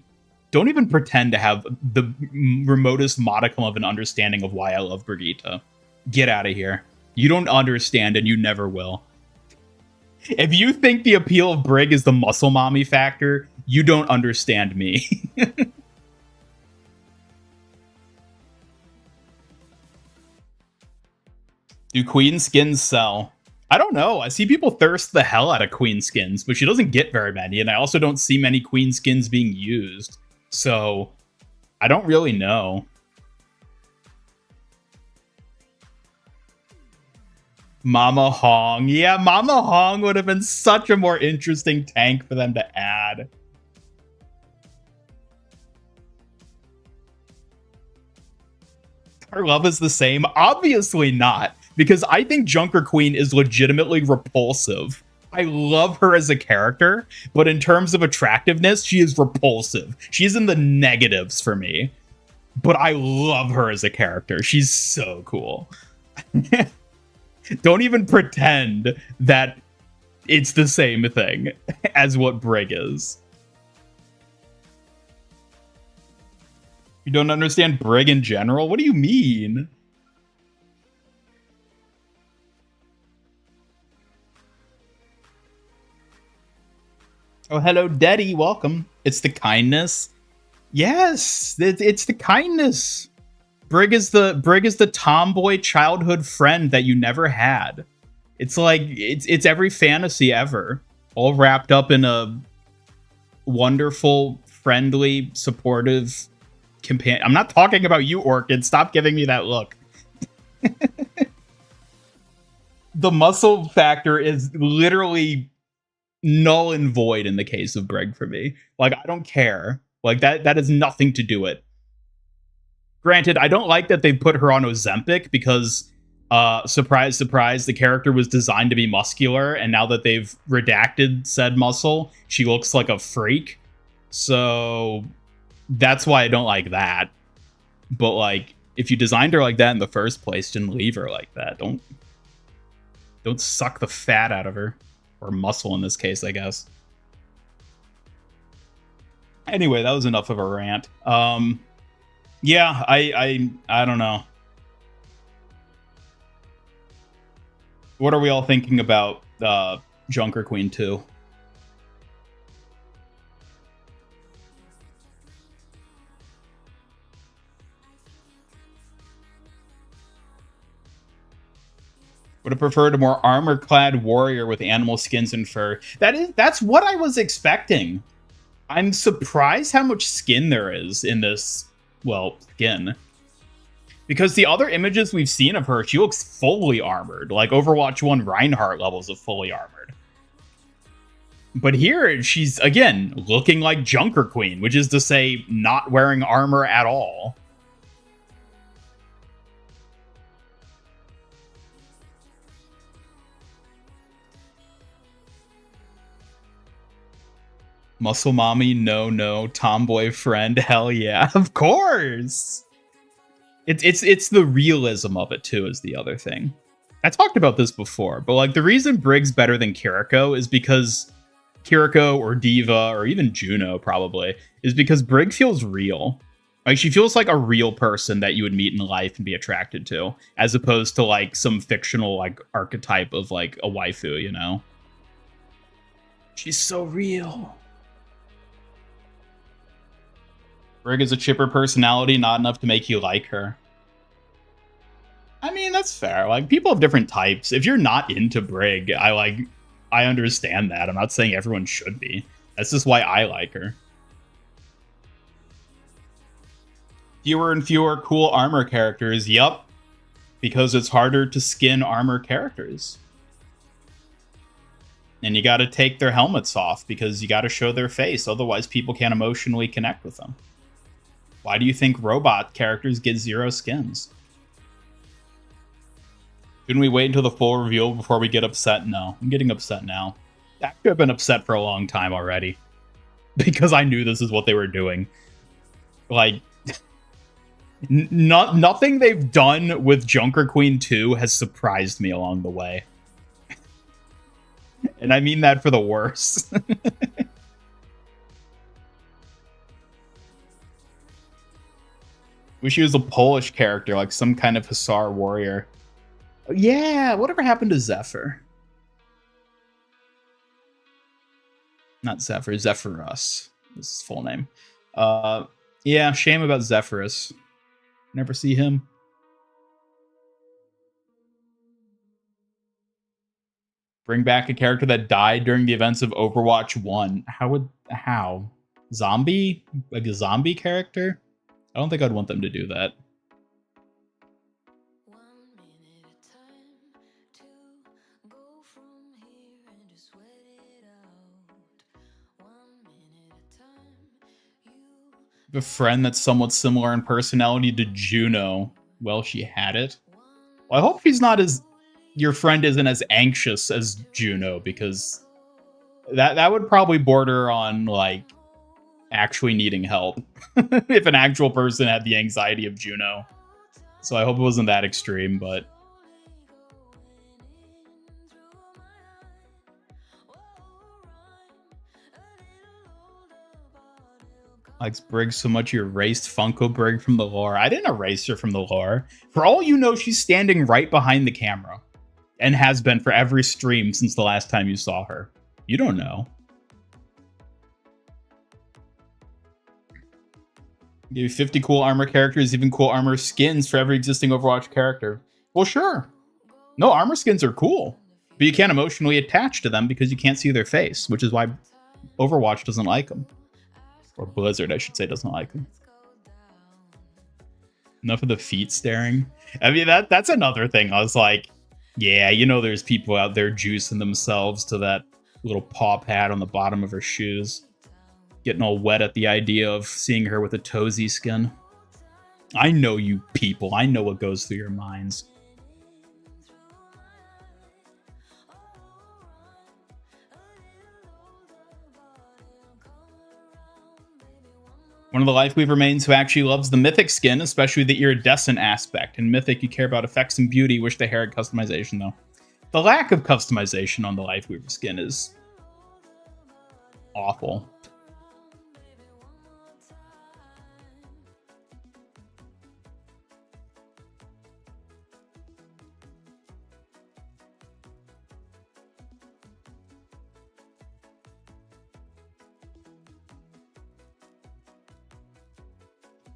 Don't even pretend to have the remotest modicum of an understanding of why I love Brigitte. Get out of here. You don't understand, and you never will. If you think the appeal of Brig is the muscle mommy factor, You don't understand me. Do queen skins sell? I don't know. I see people thirst the hell out of queen skins, but she doesn't get very many, and I also don't see many queen skins being used. So, I don't really know. Mama Hong. Yeah, Mama Hong would have been such a more interesting tank for them to add. Her love is the same? Obviously not, because I think Junker Queen is legitimately repulsive. I love her as a character, but in terms of attractiveness, she is repulsive. She's in the negatives for me, but I love her as a character. She's so cool. Don't even pretend that it's the same thing as what Brig is. You don't understand Brig in general? What do you mean? Oh, hello, Daddy. Welcome. It's the kindness. Yes, it's the kindness. Brig is the tomboy childhood friend that you never had. It's like it's every fantasy ever, all wrapped up in a wonderful, friendly, supportive companion. I'm not talking about you, Orchid. Stop giving me that look. The muscle factor is literally null and void in the case of Brig for me. Like, I don't care. Like, that has nothing to do it. Granted, I don't like that they put her on Ozempic because, surprise, surprise, the character was designed to be muscular, and now that they've redacted said muscle, she looks like a freak. So that's why I don't like that. But, like, if you designed her like that in the first place, didn't leave her like that. Don't suck the fat out of her. Or muscle in this case, I guess. Anyway, that was enough of a rant. Yeah, I don't know. What are we all thinking about Junker Queen 2? Would have preferred a more armor-clad warrior with animal skins and fur. That's what I was expecting. I'm surprised how much skin there is in this, well, skin. Because the other images we've seen of her, she looks fully armored. Like Overwatch 1 Reinhardt levels of fully armored. But here, she's, again, looking like Junker Queen, which is to say, not wearing armor at all. Muscle mommy, no, tomboy friend, hell yeah, of course. It's the realism of it too is the other thing. I talked about this before, but like the reason Brig's better than Kiriko is because Kiriko or Diva or even Juno probably is because Brig feels real. Like she feels like a real person that you would meet in life and be attracted to, as opposed to like some fictional like archetype of like a waifu, you know? She's so real. Brig is a chipper personality, not enough to make you like her. I mean, that's fair. Like, people have different types. If you're not into Brig, I understand that. I'm not saying everyone should be. That's just why I like her. Fewer and fewer cool armor characters. Yup. Because it's harder to skin armor characters. And you gotta take their helmets off because you gotta show their face. Otherwise, people can't emotionally connect with them. Why do you think robot characters get 0 skins? Shouldn't we wait until the full reveal before we get upset? No, I'm getting upset now. Actually, I've been upset for a long time already. Because I knew this is what they were doing. Like, nothing they've done with Junker Queen 2 has surprised me along the way. And I mean that for the worse. Wish he was a Polish character, like some kind of Hussar warrior. Yeah, whatever happened to Zephyr? Not Zephyr, Zephyrus. is his full name. Yeah, shame about Zephyrus. Never see him. Bring back a character that died during the events of Overwatch 1. How? Zombie? Like a zombie character? I don't think I'd want them to do that. A friend that's somewhat similar in personality to Juno. Well, she had it. Well, I hope your friend isn't as anxious as Juno, because that would probably border on, like, actually needing help if an actual person had the anxiety of Juno. So I hope it wasn't that extreme, but... Likes Brig so much you erased Funko Brig from the lore. I didn't erase her from the lore. For all you know, she's standing right behind the camera. And has been for every stream since the last time you saw her. You don't know. Give you 50 cool armor characters, even cool armor skins for every existing Overwatch character. Well, sure. No, armor skins are cool. But you can't emotionally attach to them because you can't see their face, which is why Overwatch doesn't like them. Or Blizzard, I should say, doesn't like them. Enough of the feet staring. I mean, that's another thing. I was like, yeah, you know there's people out there juicing themselves to that little paw pad on the bottom of her shoes. Getting all wet at the idea of seeing her with a toesy skin. I know you people. I know what goes through your minds. One of the Lifeweaver mains who actually loves the Mythic skin, especially the iridescent aspect. In Mythic, you care about effects and beauty, wish the hair had customization, though. The lack of customization on the Lifeweaver skin is awful.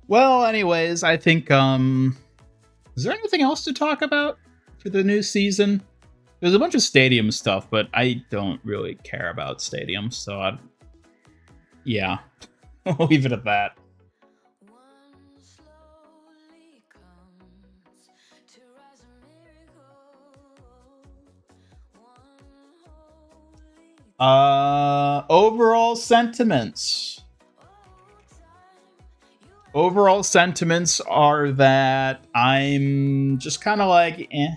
Well, anyways, I think, is there anything else to talk about for the new season? There's a bunch of stadium stuff, but I don't really care about stadiums, so yeah, I'll leave it at that. Overall sentiments. Overall sentiments are that I'm just kind of like, eh.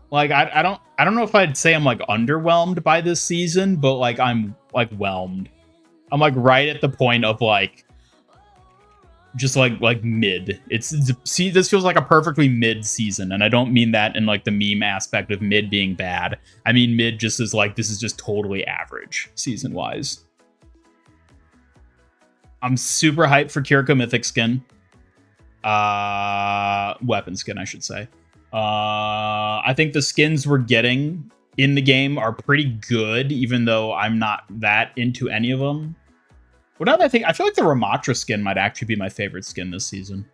Like, I don't know if I'd say I'm like underwhelmed by this season, but like I'm like whelmed. I'm like right at the point of like just like mid. See, this feels like a perfectly mid season, and I don't mean that in like the meme aspect of mid being bad. I mean mid just as like this is just totally average season wise. I'm super hyped for Kiriko Mythic skin. Weapon skin, I should say. I think the skins we're getting in the game are pretty good, even though I'm not that into any of them. Well, now that I feel like the Ramatra skin might actually be my favorite skin this season.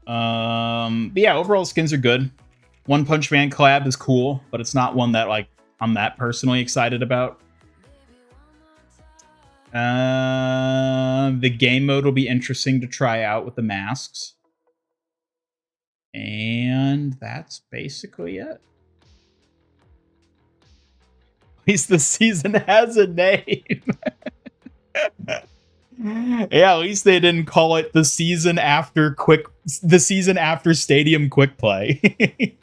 But yeah, overall skins are good. One Punch Man collab is cool, but it's not one that like I'm that personally excited about. The game mode will be interesting to try out with the masks. And that's basically it. At least the season has a name. Yeah, at least they didn't call it the season after Stadium Quick Play.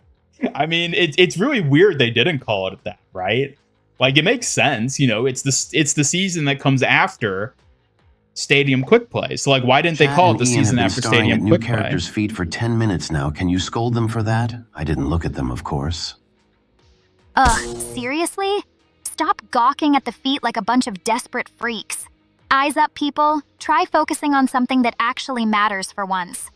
I mean, it's really weird they didn't call it that, right? Like, it makes sense, you know. It's the season that comes after Stadium Quick Play. So, like, why didn't they call it the season after Stadium Quick Play? New characters' feet for 10 minutes now. Can you scold them for that? I didn't look at them, of course. Seriously? Stop gawking at the feet like a bunch of desperate freaks. Eyes up, people. Try focusing on something that actually matters for once.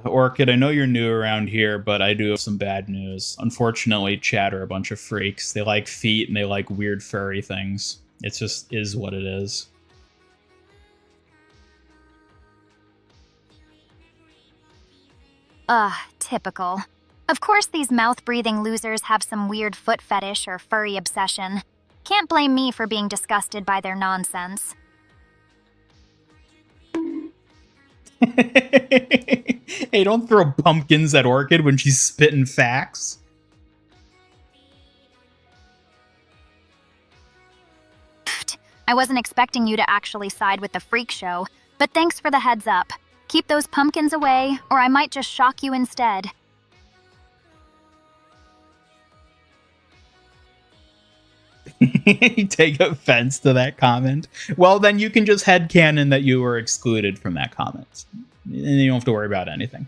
Orchid, I know you're new around here, but I do have some bad news. Unfortunately, chat are a bunch of freaks. They like feet and they like weird furry things. It just is what it is. Ugh, typical. Of course these mouth-breathing losers have some weird foot fetish or furry obsession. Can't blame me for being disgusted by their nonsense. Hey, don't throw pumpkins at Orchid when she's spitting facts. Pfft, I wasn't expecting you to actually side with the freak show, but thanks for the heads up. Keep those pumpkins away, or I might just shock you instead. Take offense to that comment. Well, then you can just headcanon that you were excluded from that comment. And you don't have to worry about anything.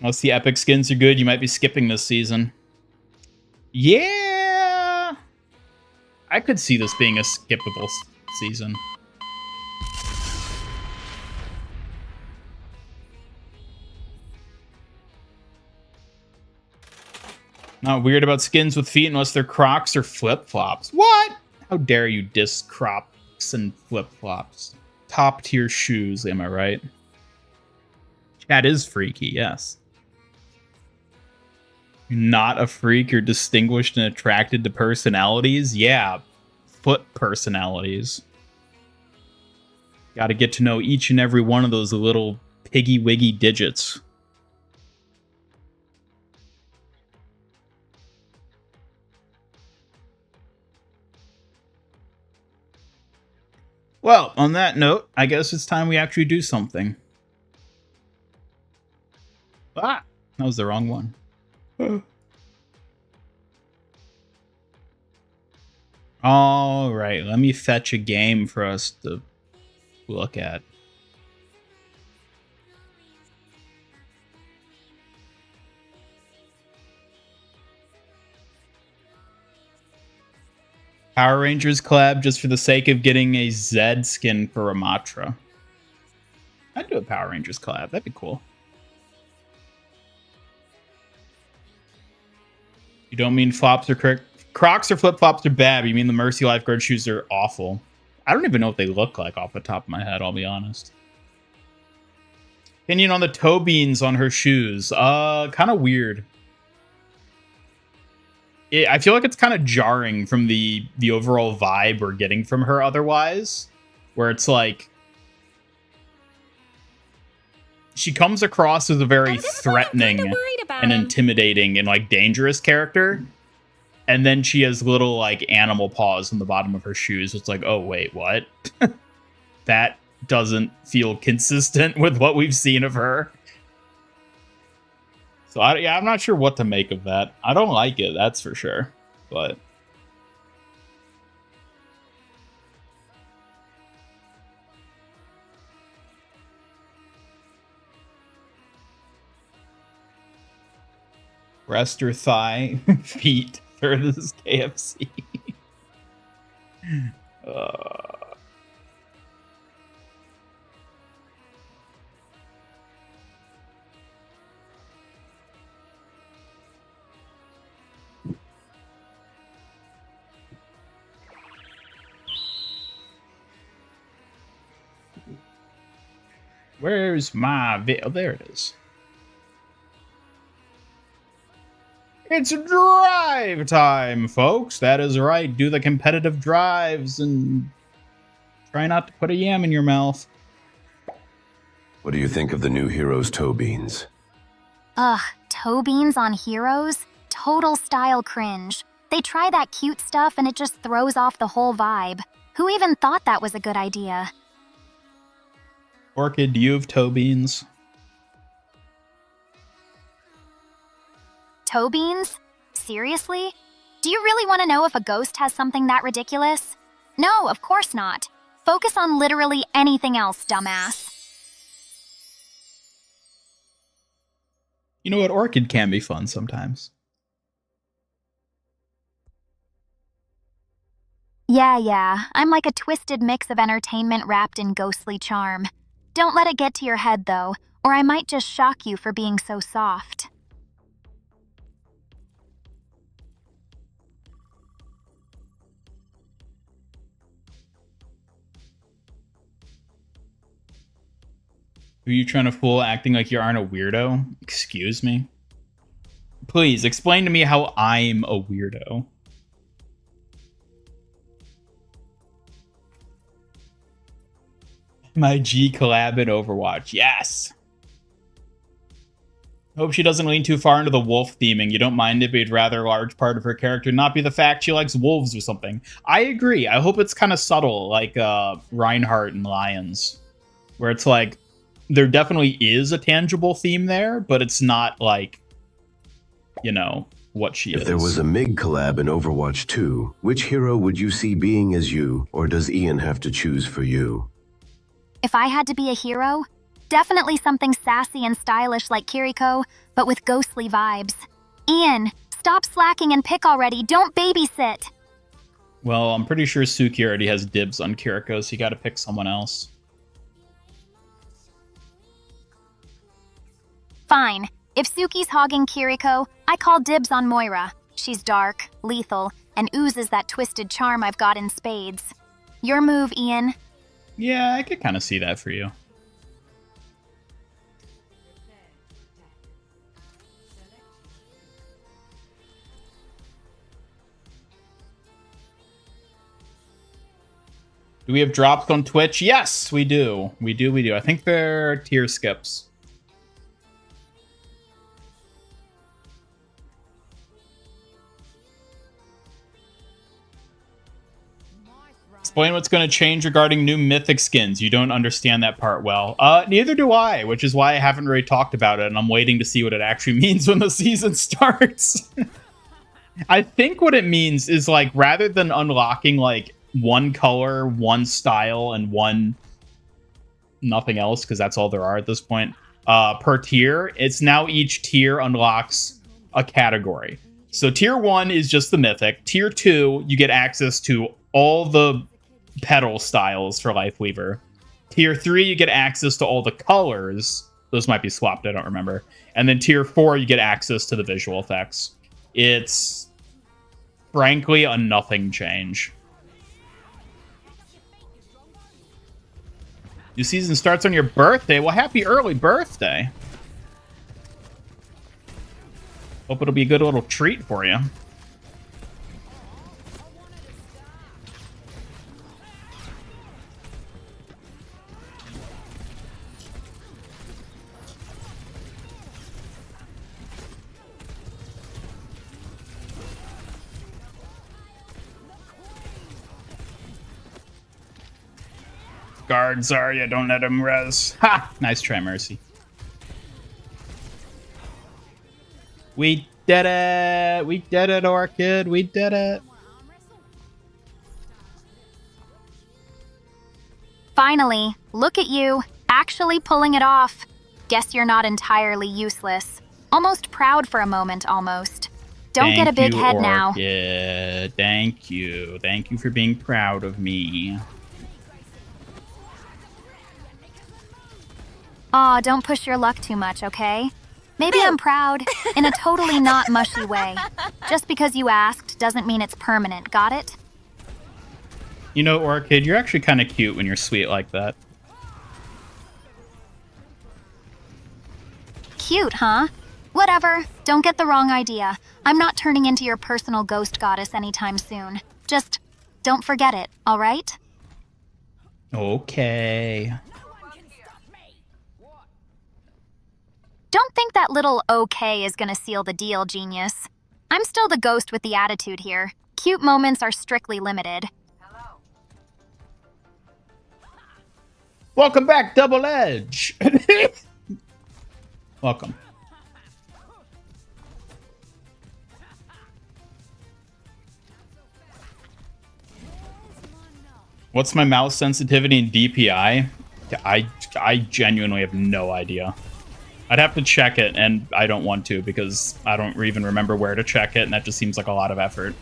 Unless the epic skins are good, you might be skipping this season. Yeah! I could see this being a skippable season. Not weird about skins with feet unless they're Crocs or flip-flops. What? How dare you diss Crocs and flip-flops? Top tier shoes, am I right? Chat is freaky, yes. You're not a freak, you're distinguished and attracted to personalities? Yeah, foot personalities. Gotta get to know each and every one of those little piggy-wiggy digits. Well, on that note, I guess it's time we actually do something. Ah, that was the wrong one. All right, let me fetch a game for us to look at. Power Rangers collab just for the sake of getting a Zed skin for Ramatra. I'd do a Power Rangers collab. That'd be cool. You don't mean flops or Crocs or flip-flops are bad. You mean the Mercy Lifeguard shoes are awful. I don't even know what they look like off the top of my head, I'll be honest. Opinion on the toe beans on her shoes. Kind of weird. I feel like it's kind of jarring from the overall vibe we're getting from her otherwise, where it's like she comes across as a very threatening and intimidating and like dangerous character, and then she has little like animal paws on the bottom of her shoes. It's like, oh wait, what? That doesn't feel consistent with what we've seen of her. So, I'm not sure what to make of that. I don't like it, that's for sure. But breast or thigh, feet, furthest KFC. Where's my Oh, there it is. It's drive time, folks. That is right. Do the competitive drives and try not to put a yam in your mouth. What do you think of the new hero's toe beans? Ugh, toe beans on heroes? Total style cringe. They try that cute stuff and it just throws off the whole vibe. Who even thought that was a good idea? Orchid, do you have toe beans? Toe beans? Seriously? Do you really want to know if a ghost has something that ridiculous? No, of course not. Focus on literally anything else, dumbass. You know what? Orchid can be fun sometimes. Yeah, I'm like a twisted mix of entertainment wrapped in ghostly charm. Don't let it get to your head, though, or I might just shock you for being so soft. Who are you trying to fool, acting like you aren't a weirdo? Excuse me? Please, explain to me how I'm a weirdo. My G collab in Overwatch. Yes! Hope she doesn't lean too far into the wolf theming. You don't mind it, but you'd rather a large part of her character not be the fact she likes wolves or something. I agree. I hope it's kind of subtle, like Reinhardt and Lions. Where it's like, there definitely is a tangible theme there, but it's not like, you know, what she is. If there was a MiG collab in Overwatch 2, which hero would you see being as you, or does Ian have to choose for you? If I had to be a hero, definitely something sassy and stylish like Kiriko, but with ghostly vibes. Ian, stop slacking and pick already. Don't babysit. Well, I'm pretty sure Suki already has dibs on Kiriko, so you gotta pick someone else. Fine. If Suki's hogging Kiriko, I call dibs on Moira. She's dark, lethal, and oozes that twisted charm I've got in spades. Your move, Ian. Yeah, I could kind of see that for you. Do we have drops on Twitch? Yes, we do. We do. I think they're tier skips. Explain what's going to change regarding new mythic skins. You don't understand that part well. Neither do I, which is why I haven't really talked about it, and I'm waiting to see what it actually means when the season starts. I think what it means is, like, rather than unlocking, like, one color, one style, and one nothing else, because that's all there are at this point, per tier, it's now each tier unlocks a category. So tier 1 is just the mythic. Tier 2, you get access to all the petal styles for Lifeweaver. Tier 3, you get access to all the colors. Those might be swapped, I don't remember. And then tier 4, you get access to the visual effects. It's frankly a nothing change. New season starts on your birthday. Well, happy early birthday. Hope it'll be a good little treat for you. Guard Zarya, don't let him res. Ha! Nice try, Mercy. We did it! We did it, Orchid! We did it! Finally, look at you, actually pulling it off. Guess you're not entirely useless. Almost proud for a moment, almost. Don't get a big head now. Yeah, thank you. Thank you for being proud of me. Aw, don't push your luck too much, okay? Maybe I'm proud, in a totally not mushy way. Just because you asked doesn't mean it's permanent, got it? You know, Orchid, you're actually kind of cute when you're sweet like that. Cute, huh? Whatever, don't get the wrong idea. I'm not turning into your personal ghost goddess anytime soon. Just don't forget it, alright? Okay. Don't think that little okay is gonna seal the deal, genius. I'm still the ghost with the attitude here. Cute moments are strictly limited. Welcome back, Double Edge! Welcome. What's my mouse sensitivity and DPI? I genuinely have no idea. I'd have to check it, and I don't want to because I don't even remember where to check it, and that just seems like a lot of effort.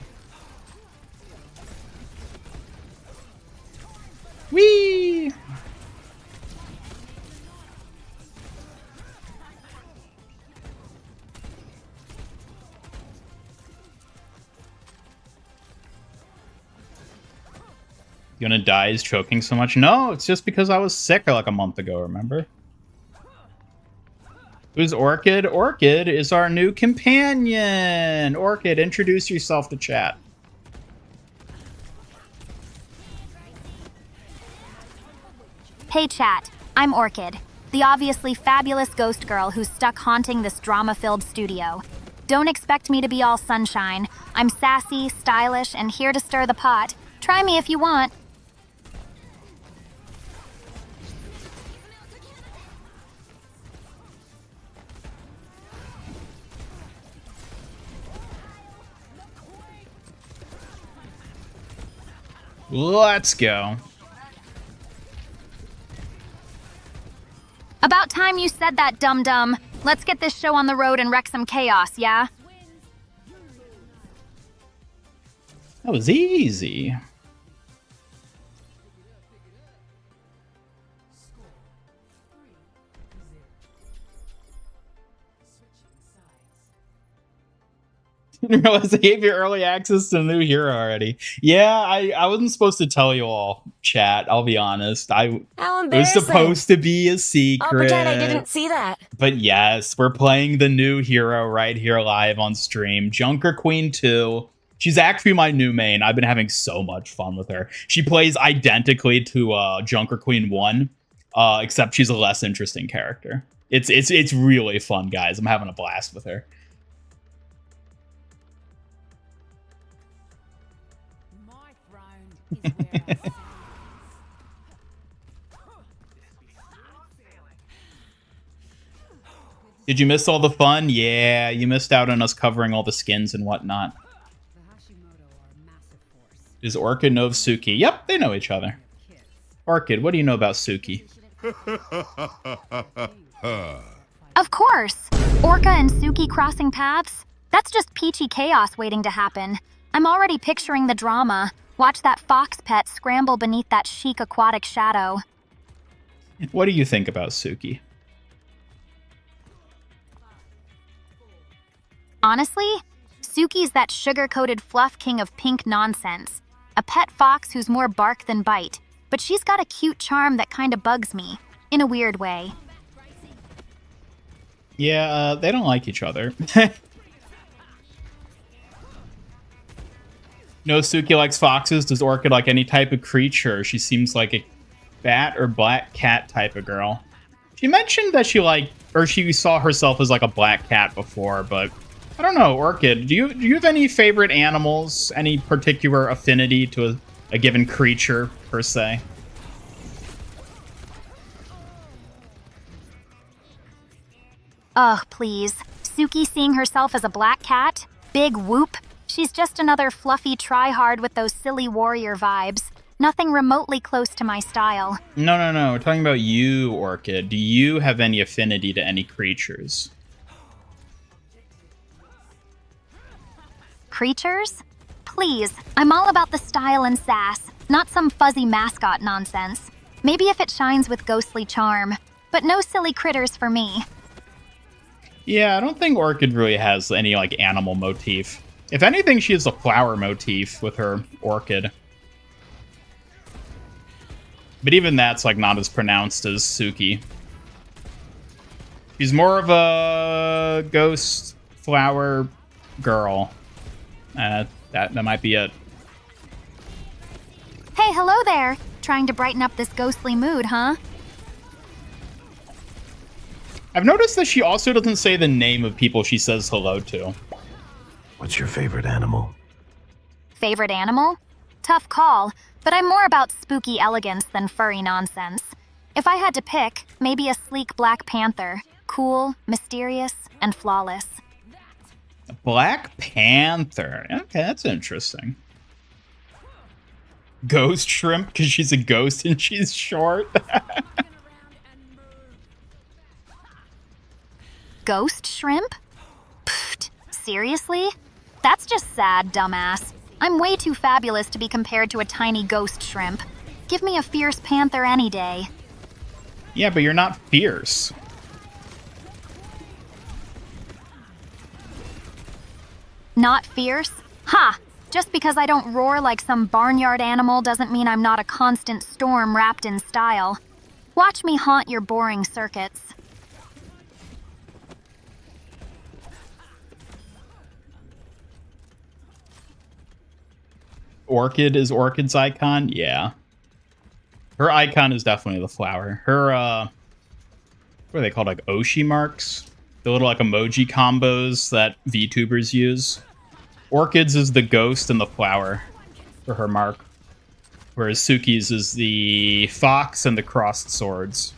You gonna die is choking so much? No, it's just because I was sick like a month ago, remember? Who's Orchid? Orchid is our new companion! Orchid, introduce yourself to chat. Hey chat, I'm Orchid, the obviously fabulous ghost girl who's stuck haunting this drama-filled studio. Don't expect me to be all sunshine. I'm sassy, stylish, and here to stir the pot. Try me if you want. Let's go. About time you said that, dum-dum. Let's get this show on the road and wreck some chaos, yeah? That was easy. Didn't realize they gave you early access to a new hero already. Yeah, I wasn't supposed to tell you all, chat. I'll be honest. How It was embarrassing. supposed to be a secret. I'll pretend I didn't see that. But yes, we're playing the new hero right here live on stream. Junker Queen 2. She's actually my new main. I've been having so much fun with her. She plays identically to Junker Queen 1, except she's a less interesting character. It's really fun, guys. I'm having a blast with her. Did you miss all the fun? Yeah, you missed out on us covering all the skins and whatnot. Does Orchid know of Suki? Yep, they know each other. Orchid, what do you know about Suki? Of course! Orca and Suki crossing paths? That's just peachy chaos waiting to happen. I'm already picturing the drama. Watch that fox pet scramble beneath that chic aquatic shadow. What do you think about Suki? Honestly, Suki's that sugar-coated fluff king of pink nonsense. A pet fox who's more bark than bite, but she's got a cute charm that kinda bugs me, in a weird way. Yeah, they don't like each other. No, Suki likes foxes. Does Orchid like any type of creature? She seems like a bat or black cat type of girl. She mentioned that she saw herself as like a black cat before, but I don't know, Orchid. Do you have any favorite animals? Any particular affinity to a given creature per se? Ugh, please. Suki seeing herself as a black cat? Big whoop. She's just another fluffy try-hard with those silly warrior vibes. Nothing remotely close to my style. No. We're talking about you, Orchid. Do you have any affinity to any creatures? Creatures? Please, I'm all about the style and sass, not some fuzzy mascot nonsense. Maybe if it shines with ghostly charm, but no silly critters for me. Yeah, I don't think Orchid really has any, like, animal motif. If anything, she has a flower motif with her Orchid. But even that's, like, not as pronounced as Suki. She's more of a ghost flower girl. That might be it. Hey, hello there. Trying to brighten up this ghostly mood, huh? I've noticed that she also doesn't say the name of people she says hello to. What's your favorite animal? Favorite animal? Tough call, but I'm more about spooky elegance than furry nonsense. If I had to pick, maybe a sleek black panther. Cool, mysterious, and flawless. Black Panther. Okay, that's interesting. Ghost shrimp because she's a ghost and she's short. Ghost shrimp? Pfft, seriously? That's just sad, dumbass. I'm way too fabulous to be compared to a tiny ghost shrimp. Give me a fierce panther any day. Yeah, but you're not fierce. Not fierce? Ha! Just because I don't roar like some barnyard animal doesn't mean I'm not a constant storm wrapped in style. Watch me haunt your boring circuits. Orchid is Orchid's icon? Yeah. Her icon is definitely the flower. Her, what are they called? Like Oshi marks? The little, like, emoji combos that VTubers use. Orchid's is the ghost and the flower for her mark. Whereas Suki's is the fox and the crossed swords.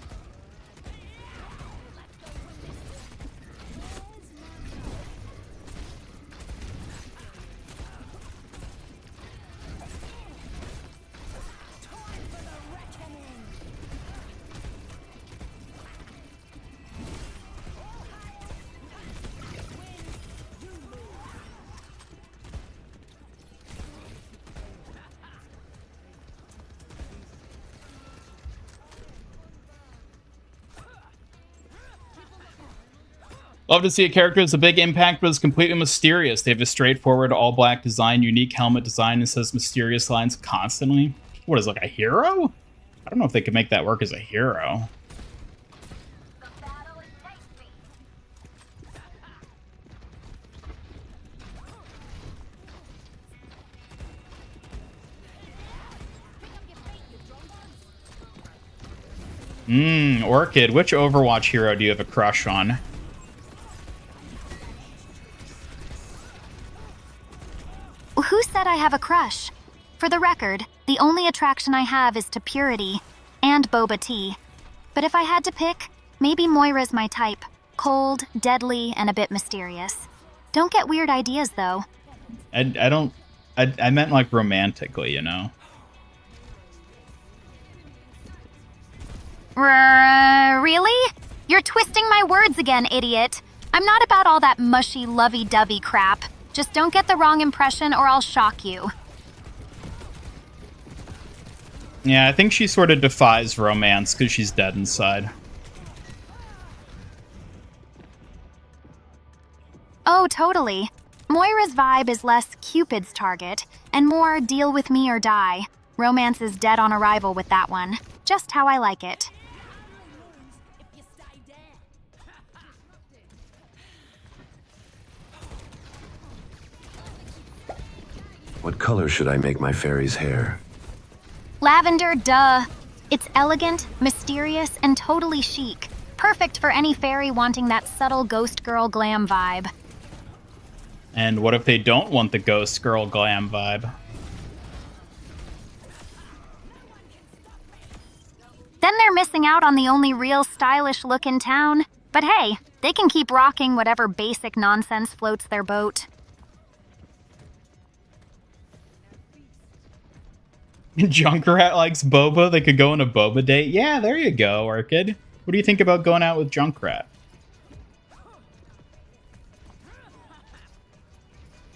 Love to see a character with a big impact, but is completely mysterious. They have a straightforward, all-black design, unique helmet design, and says mysterious lines constantly. What is, like, a hero? I don't know if they could make that work as a hero. Orchid, which Overwatch hero do you have a crush on? Who said I have a crush? For the record, the only attraction I have is to purity and boba tea. But if I had to pick, maybe Moira's my type. Cold, deadly, and a bit mysterious. Don't get weird ideas, though. I meant, like, romantically, you know? Really? You're twisting my words again, idiot. I'm not about all that mushy, lovey-dovey crap. Just don't get the wrong impression or I'll shock you. Yeah, I think she sort of defies romance because she's dead inside. Oh, totally. Moira's vibe is less Cupid's target and more deal with me or die. Romance is dead on arrival with that one. Just how I like it. What color should I make my fairy's hair? Lavender, duh. It's elegant, mysterious, and totally chic. Perfect for any fairy wanting that subtle ghost girl glam vibe. And what if they don't want the ghost girl glam vibe? Then they're missing out on the only real stylish look in town. But hey, they can keep rocking whatever basic nonsense floats their boat. Junkrat likes boba. They could go on a boba date. Yeah, there you go, Orchid. What do you think about going out with Junkrat?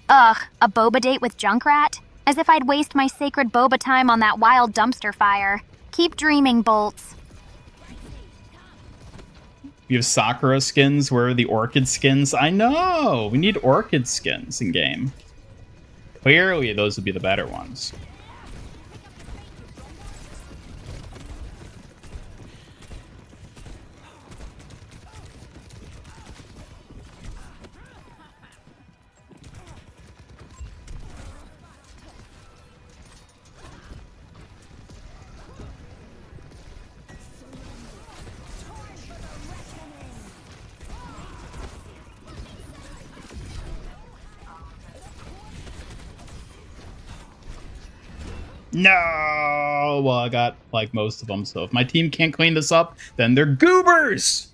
Ugh, a boba date with Junkrat? As if I'd waste my sacred boba time on that wild dumpster fire. Keep dreaming, Bolts. You have Sakura skins. Where are the Orchid skins? I know! We need Orchid skins in game. Clearly, those would be the better ones. No! Well, I got, like, most of them, so if my team can't clean this up, then they're goobers!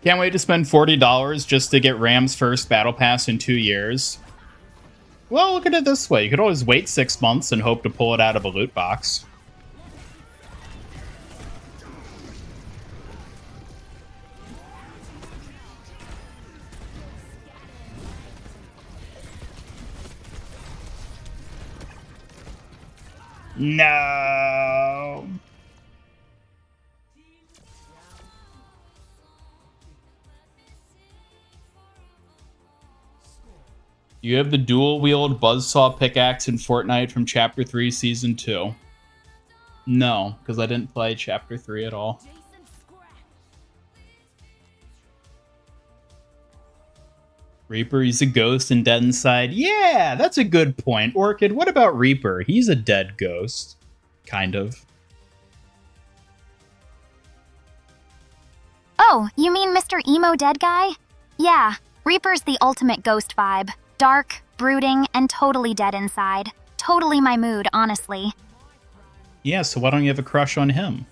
Can't wait to spend $40 just to get Ram's first battle pass in 2 years. Well, look at it this way. You could always wait 6 months and hope to pull it out of a loot box. No. You have the dual-wield buzzsaw pickaxe in Fortnite from Chapter 3, Season 2. No, because I didn't play Chapter 3 at all. Reaper, he's a ghost and dead inside. Yeah, that's a good point. Orchid, what about Reaper? He's a dead ghost. Kind of. Oh, you mean Mr. Emo Dead Guy? Yeah, Reaper's the ultimate ghost vibe. Dark, brooding, and totally dead inside. Totally my mood, honestly. Yeah, so why don't you have a crush on him?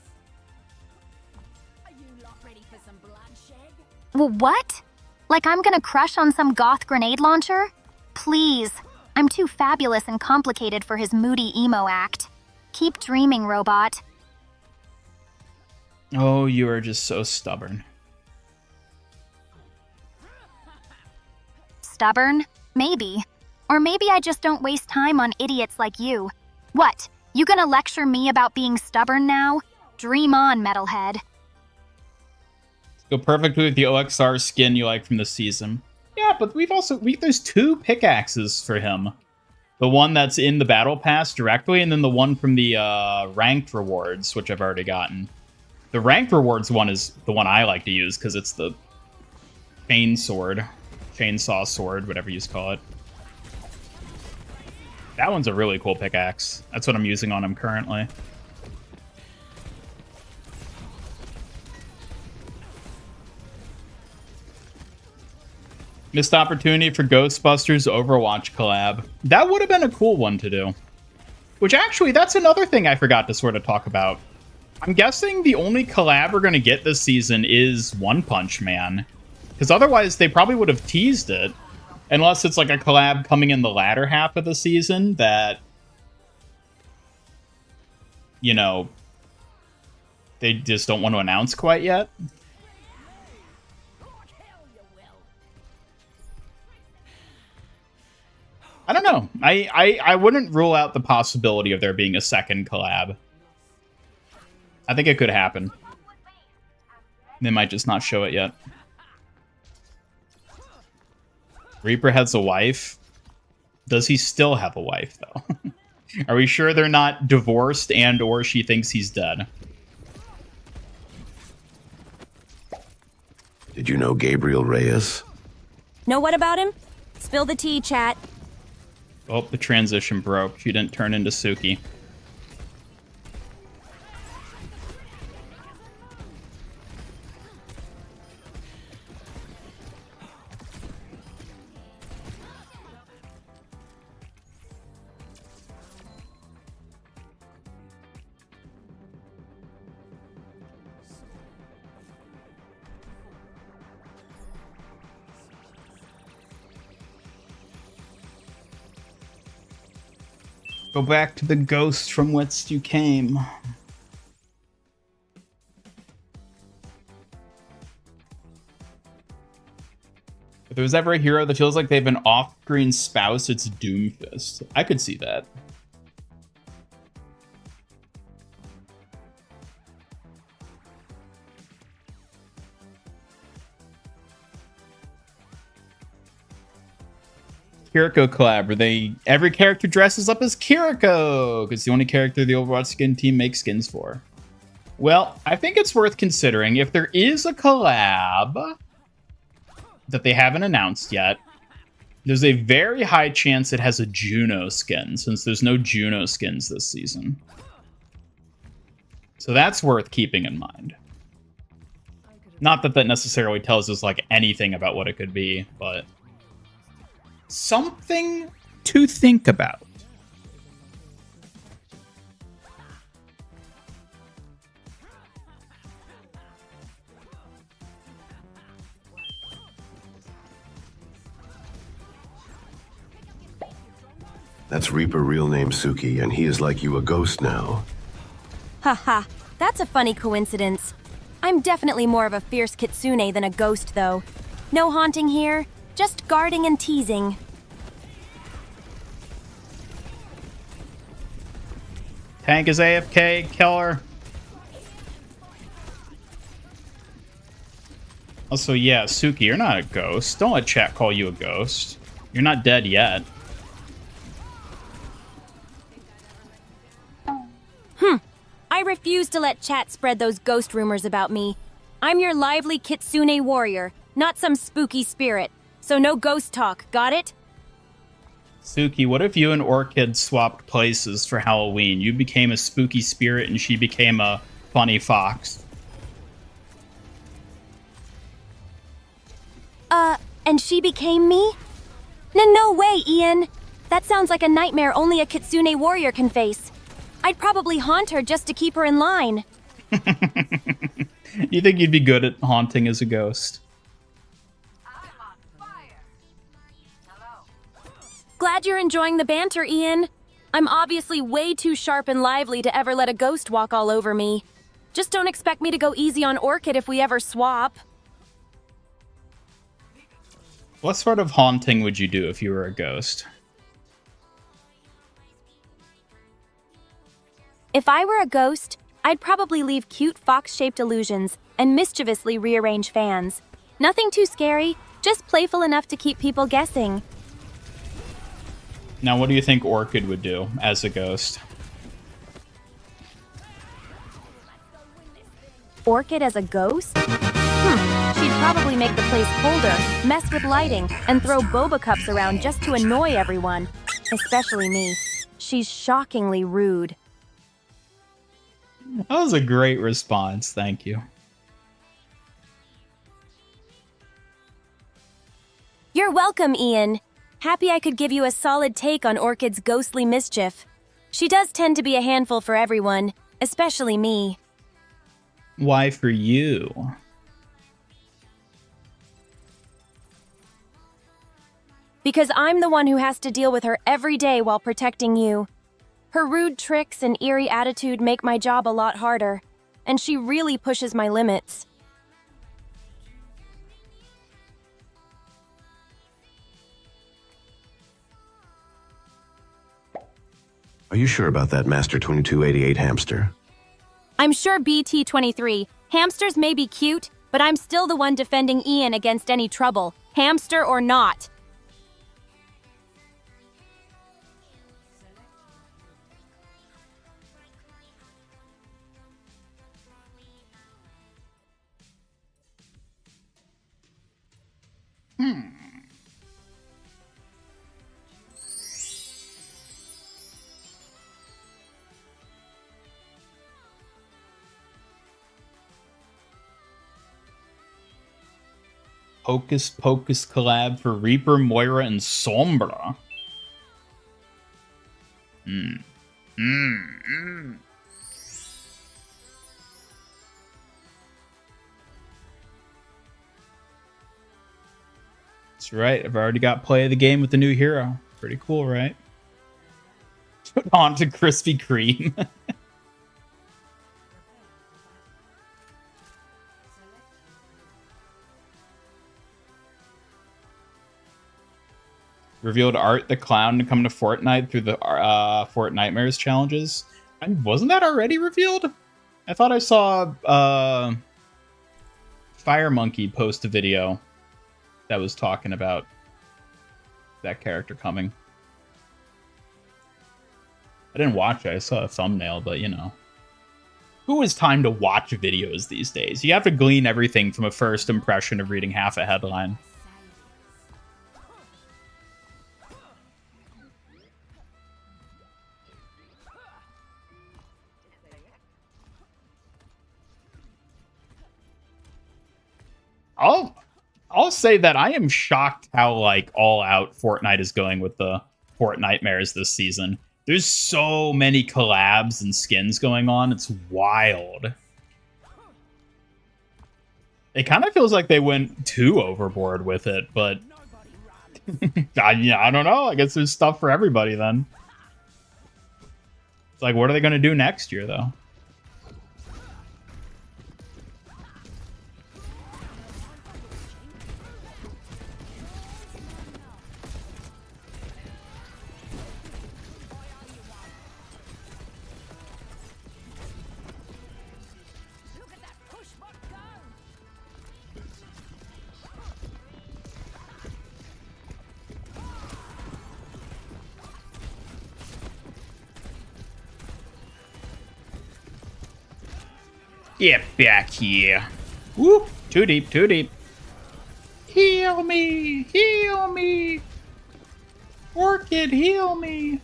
Are you lot ready for some bloodshed? Well, what? Like I'm gonna crush on some goth grenade launcher? Please. I'm too fabulous and complicated for his moody emo act. Keep dreaming, robot. Oh, you are just so stubborn. Stubborn? Maybe. Or maybe I just don't waste time on idiots like you. What? You gonna lecture me about being stubborn now? Dream on, metalhead. Go perfectly with the OXR skin you like from the season. Yeah, but there's 2 pickaxes for him. The one that's in the battle pass directly, and then the one from the ranked rewards, which I've already gotten. The ranked rewards one is the one I like to use because it's the chainsaw sword, whatever you call it. That one's a really cool pickaxe. That's what I'm using on him currently. Missed opportunity for Ghostbusters Overwatch collab. That would have been a cool one to do. Which actually, that's another thing I forgot to sort of talk about. I'm guessing the only collab we're going to get this season is One Punch Man. Because otherwise, they probably would have teased it. Unless it's like a collab coming in the latter half of the season that, you know, they just don't want to announce quite yet. I don't know. I wouldn't rule out the possibility of there being a second collab. I think it could happen. They might just not show it yet. Reaper has a wife. Does he still have a wife, though? Are we sure they're not divorced and or she thinks he's dead? Did you know Gabriel Reyes? Know what about him? Spill the tea, chat. Oh, the transition broke. She didn't turn into Suki. Go back to the ghost from whence you came. If there was ever a hero that feels like they have an off-screen spouse, it's Doomfist. I could see that. Kiriko collab, where every character dresses up as Kiriko, because it's the only character the Overwatch skin team makes skins for. Well, I think it's worth considering if there is a collab that they haven't announced yet. There's a very high chance it has a Juno skin, since there's no Juno skins this season. So that's worth keeping in mind. Not that that necessarily tells us like anything about what it could be, but something to think about. That's Reaper real name Suki, and he is like you a ghost now. Haha, that's a funny coincidence. I'm definitely more of a fierce kitsune than a ghost, though. No haunting here, just guarding and teasing. Tank is AFK, killer. Also, yeah, Suki, you're not a ghost. Don't let chat call you a ghost. You're not dead yet. I refuse to let chat spread those ghost rumors about me. I'm your lively kitsune warrior, not some spooky spirit. So no ghost talk, got it? Suki, what if you and Orchid swapped places for Halloween? You became a spooky spirit and she became a funny fox. And she became me? No way, Ian. That sounds like a nightmare only a kitsune warrior can face. I'd probably haunt her just to keep her in line. You think you'd be good at haunting as a ghost? Glad you're enjoying the banter, Ian. I'm obviously way too sharp and lively to ever let a ghost walk all over me. Just don't expect me to go easy on Orchid if we ever swap. What sort of haunting would you do if you were a ghost? If I were a ghost, I'd probably leave cute fox-shaped illusions and mischievously rearrange fans. Nothing too scary, just playful enough to keep people guessing. Now, what do you think Orchid would do as a ghost? Orchid as a ghost? She'd probably make the place colder, mess with lighting, and throw boba cups around just to annoy everyone. Especially me. She's shockingly rude. That was a great response, thank you. You're welcome, Ian. Happy I could give you a solid take on Orchid's ghostly mischief. She does tend to be a handful for everyone, especially me. Why for you? Because I'm the one who has to deal with her every day while protecting you. Her rude tricks and eerie attitude make my job a lot harder, and she really pushes my limits. Are you sure about that Master 2288 hamster? I'm sure BT23. Hamsters may be cute, but I'm still the one defending Ian against any trouble, hamster or not. Hocus Pocus collab for Reaper, Moira, and Sombra. That's right. I've already got play of the game with the new hero. Pretty cool, right? On to Krispy Kreme. Revealed Art the Clown to come to Fortnite through the Fortnitemares challenges. And wasn't that already revealed? I thought I saw Fire Monkey post a video that was talking about that character coming. I didn't watch it. I saw a thumbnail, but you know. Who has time to watch videos these days? You have to glean everything from a first impression of reading half a headline. I'll say that I am shocked how like all out Fortnite is going with the Fortnitemares this season. There's so many collabs and skins going on. It's wild. It kind of feels like they went too overboard with it, but Yeah, I don't know. I guess there's stuff for everybody then. It's like, what are they going to do next year, though? Look at that push bot go! Get back here. Woo! Too deep, too deep. Heal me! Heal me! Orchid, heal me!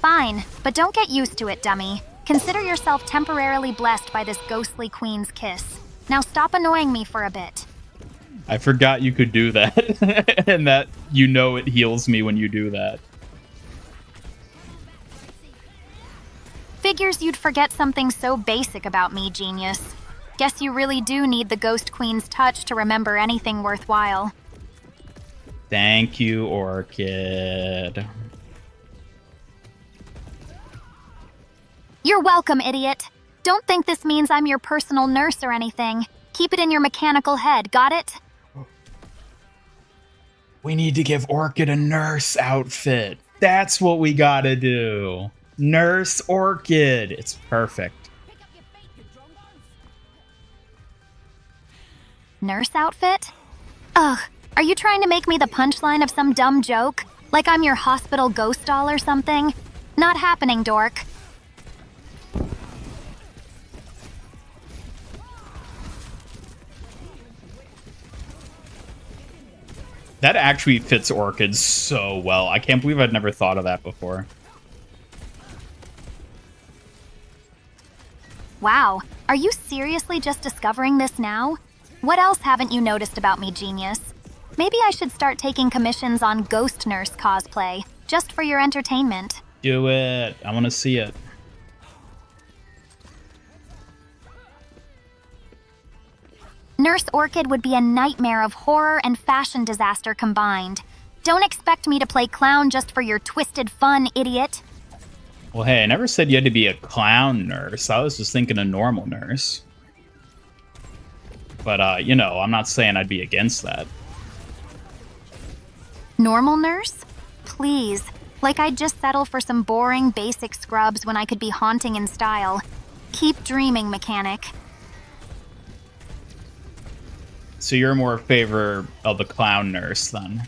Fine, but don't get used to it, dummy. Consider yourself temporarily blessed by this ghostly queen's kiss. Now stop annoying me for a bit. I forgot you could do that. And that you know it heals me when you do that. Figures you'd forget something so basic about me, genius. Guess you really do need the Ghost Queen's touch to remember anything worthwhile. Thank you, Orchid. You're welcome, idiot. Don't think this means I'm your personal nurse or anything. Keep it in your mechanical head, got it? We need to give Orchid a nurse outfit. That's what we gotta do. Nurse Orchid. It's perfect. Pick up your feet, you drongos! Nurse outfit? Ugh, are you trying to make me the punchline of some dumb joke? Like I'm your hospital ghost doll or something? Not happening, dork. That actually fits Orchid so well. I can't believe I'd never thought of that before. Wow, are you seriously just discovering this now? What else haven't you noticed about me, genius? Maybe I should start taking commissions on Ghost Nurse cosplay, just for your entertainment. Do it. I want to see it. Nurse Orchid would be a nightmare of horror and fashion disaster combined. Don't expect me to play clown just for your twisted fun, idiot. Well, hey, I never said you had to be a clown nurse. I was just thinking a normal nurse. But, you know, I'm not saying I'd be against that. Normal nurse? Please. Like I'd just settle for some boring, basic scrubs when I could be haunting in style. Keep dreaming, mechanic. So you're more in favor of the clown nurse, then?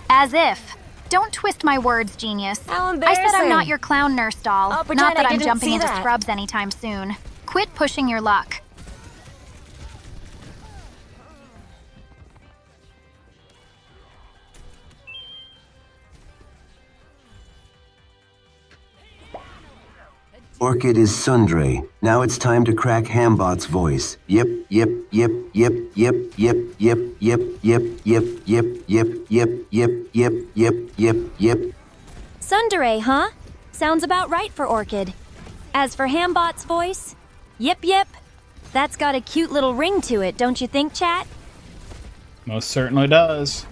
As if. Don't twist my words, genius. How I embarrassing. said I'm not your clown nurse doll. I'll Not pretend that I I'm didn't jumping see into that. scrubs anytime soon. Quit pushing your luck. Orchid is Sundre. Now it's time to crack Hambot's voice. Yep, yep, yep, yep, yep, yep, yep, yep, yep, yep, yep, yep, yep, yep, yep, yep, yep, yep. Sundere, huh? Sounds about right for Orchid. As for Hambot's voice, yip yip. That's got a cute little ring to it, don't you think, chat? Most certainly does.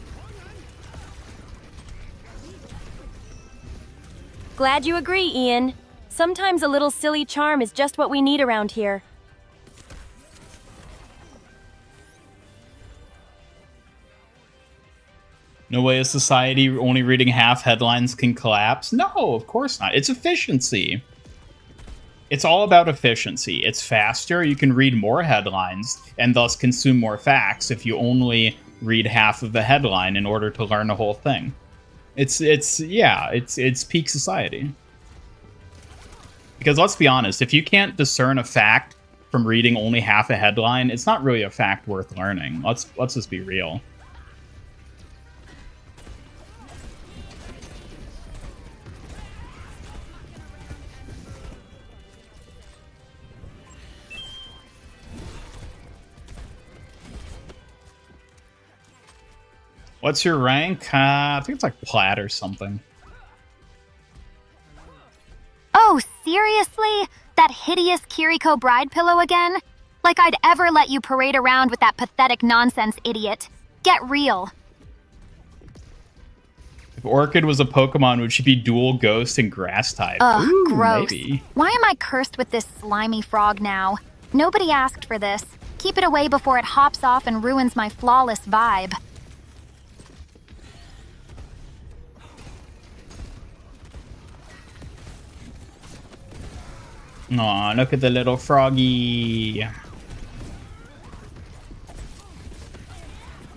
Glad you agree, Ian. Sometimes a little silly charm is just what we need around here. No way a society only reading half headlines can collapse? No, of course not. It's efficiency. It's all about efficiency. It's faster, you can read more headlines, and thus consume more facts if you only read half of the headline in order to learn the whole thing. It's peak society. Because let's be honest, if you can't discern a fact from reading only half a headline, it's not really a fact worth learning. Let's just be real. What's your rank? I think it's like plat or something. Oh, seriously? That That hideous Kiriko bride pillow again? Like I'd ever let you parade around with that pathetic nonsense, idiot. Get real. If Orchid was a Pokemon, would she be dual ghost and grass type? Ugh, Ooh, gross. maybe. Why am I cursed with this slimy frog now? Nobody asked for this. Keep it away before it hops off and ruins my flawless vibe. Aw, look at the little froggy.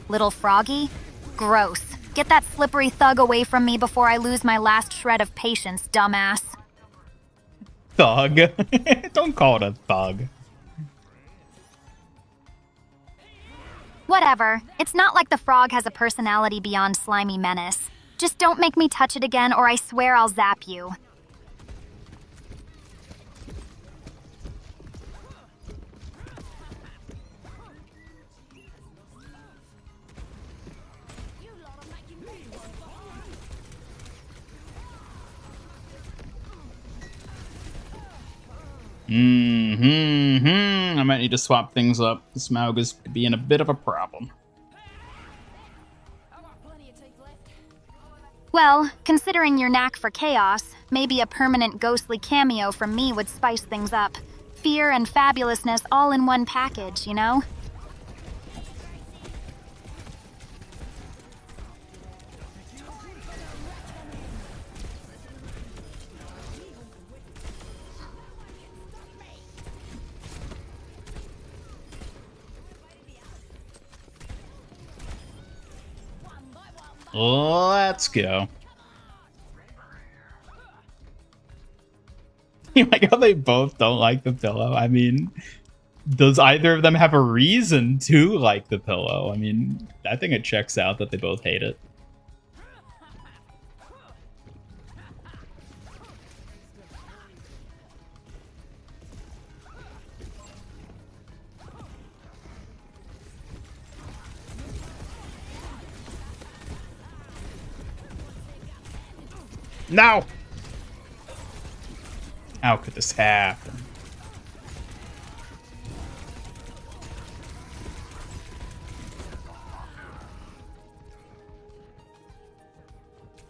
Little froggy? Gross. Get that slippery thug away from me before I lose my last shred of patience, dumbass. Thug. Don't call it a thug. Whatever. It's not like the frog has a personality beyond slimy menace. Just don't make me touch it again or I swear I'll zap you. I might need to swap things up. This Smaug is being a bit of a problem. Well, considering your knack for chaos, maybe a permanent ghostly cameo from me would spice things up. Fear and fabulousness all in one package, you know? Let's go. You like how they both don't like the pillow? I mean, does either of them have a reason to like the pillow? I mean, I think it checks out that they both hate it. No! How could this happen?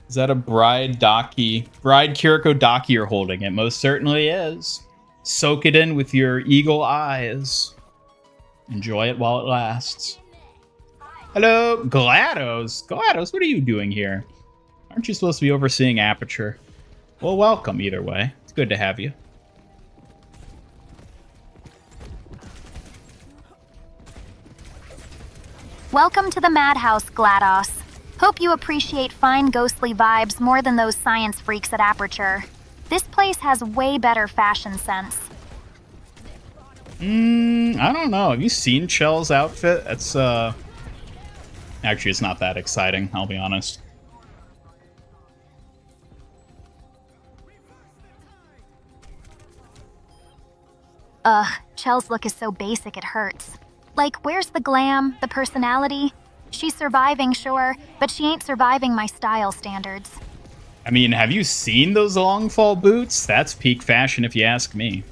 Is that a bride Kiriko Daki you're holding? It most certainly is. Soak it in with your eagle eyes. Enjoy it while it lasts. Hello, GLaDOS. GLaDOS, what are you doing here? Aren't you supposed to be overseeing Aperture? Well, welcome either way. It's good to have you. Welcome to the Madhouse, GLaDOS. Hope you appreciate fine ghostly vibes more than those science freaks at Aperture. This place has way better fashion sense. I don't know. Have you seen Chell's outfit? It's, actually, it's not that exciting, I'll be honest. Ugh, Chell's look is so basic it hurts. Like, where's the glam, the personality? She's surviving, sure, but she ain't surviving my style standards. I mean, have you seen those long fall boots? That's peak fashion if you ask me.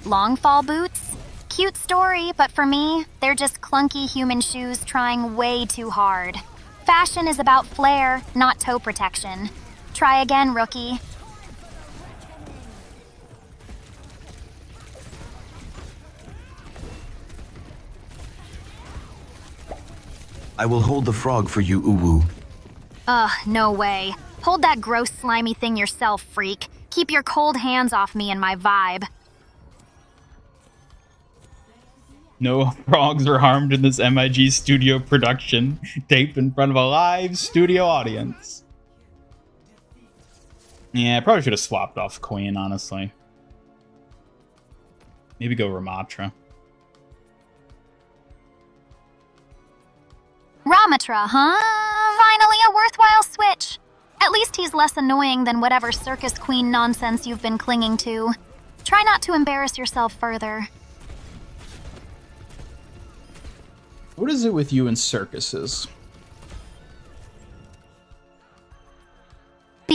Long fall boots? Cute story, but for me, they're just clunky human shoes trying way too hard. Fashion is about flair, not toe protection. Try again, rookie. I will hold the frog for you, Uwu. Ugh, no way. Hold that gross slimy thing yourself, freak. Keep your cold hands off me and my vibe. No frogs were harmed in this MIG studio production, taped in front of a live studio audience. Yeah, I probably should have swapped off Queen, honestly. Maybe go Ramatra. Ramatra, huh? Finally a worthwhile switch. At least he's less annoying than whatever circus queen nonsense you've been clinging to. Try not to embarrass yourself further. What is it with you and circuses?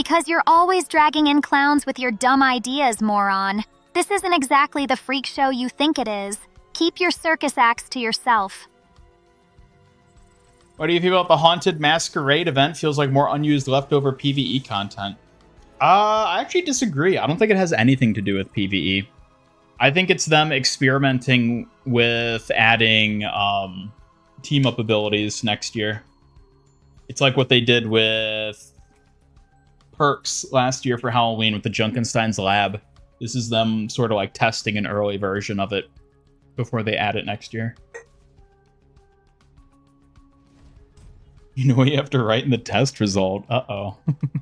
Because you're always dragging in clowns with your dumb ideas, moron. This isn't exactly the freak show you think it is. Keep your circus acts to yourself. What do you feel about the Haunted Masquerade event? Feels like more unused leftover PvE content. I actually disagree. I don't think it has anything to do with PvE. I think it's them experimenting with adding team-up abilities next year. It's like what they did with perks last year for Halloween with the Junkenstein's Lab. This is them sort of like testing an early version of it before they add it next year. You know what you have to write in the test result? Uh-oh.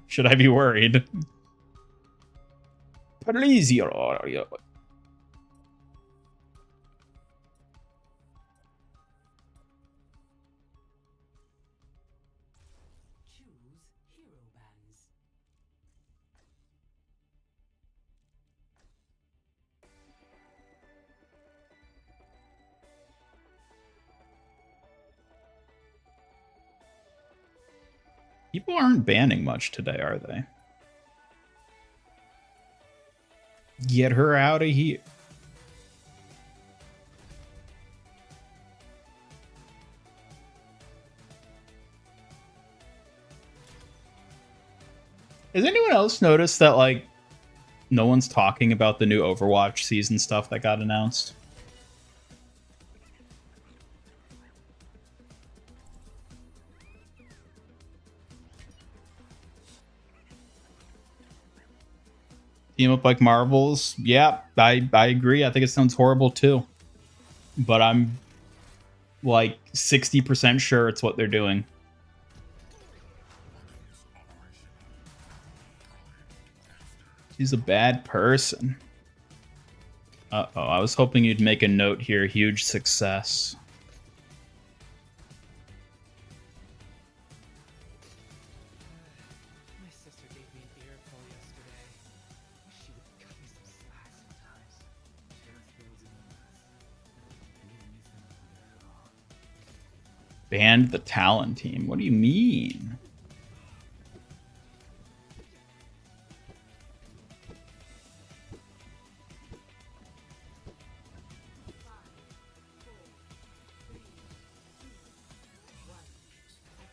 Should I be worried? Please, people aren't banning much today, are they? Get her out of here. Has anyone else noticed that, like, no one's talking about the new Overwatch season stuff that got announced? Team up like marbles. Yeah, I agree. I think it sounds horrible too. But I'm like 60% sure it's what they're doing. She's a bad person. Uh-oh, I was hoping you'd make a note here. Huge success. Banned the Talon team. What do you mean?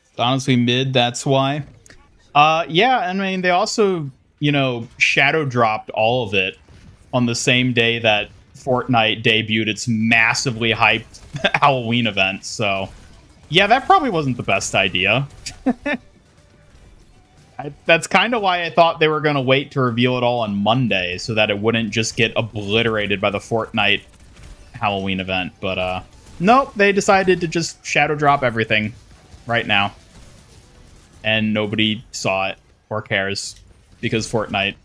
It's honestly mid, that's why. Yeah, I mean, they also, you know, shadow dropped all of it on the same day that Fortnite debuted its massively hyped Halloween event, so... yeah, that probably wasn't the best idea. That's kind of why I thought they were going to wait to reveal it all on Monday so that it wouldn't just get obliterated by the Fortnite Halloween event. But nope, they decided to just shadow drop everything right now. And nobody saw it or cares because Fortnite.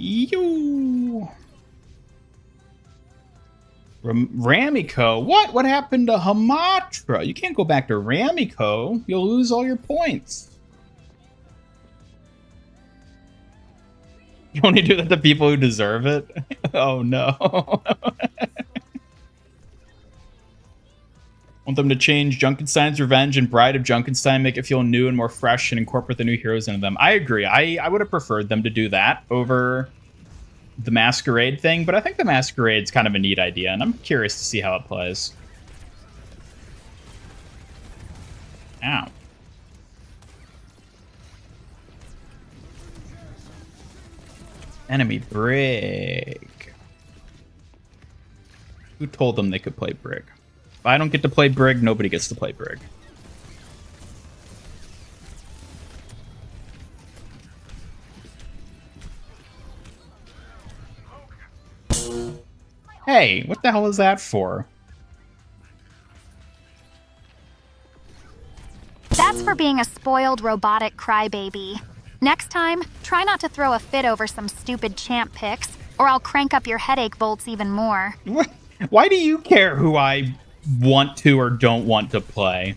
Yo. Ramiko? What? What happened to Hamatra? You can't go back to Ramiko. You'll lose all your points. You only do that to people who deserve it? Oh no. Want them to change Junkenstein's Revenge and Bride of Junkenstein, make it feel new and more fresh, and incorporate the new heroes into them. I agree. I would have preferred them to do that over the Masquerade thing, but I think the Masquerade's kind of a neat idea, and I'm curious to see how it plays. Ow. Enemy Brig. Who told them they could play Brig? If I don't get to play Brig, nobody gets to play Brig. Hey, what the hell is that for? That's for being a spoiled robotic crybaby. Next time, try not to throw a fit over some stupid champ picks, or I'll crank up your headache volts even more. Why do you care who I want to or don't want to play?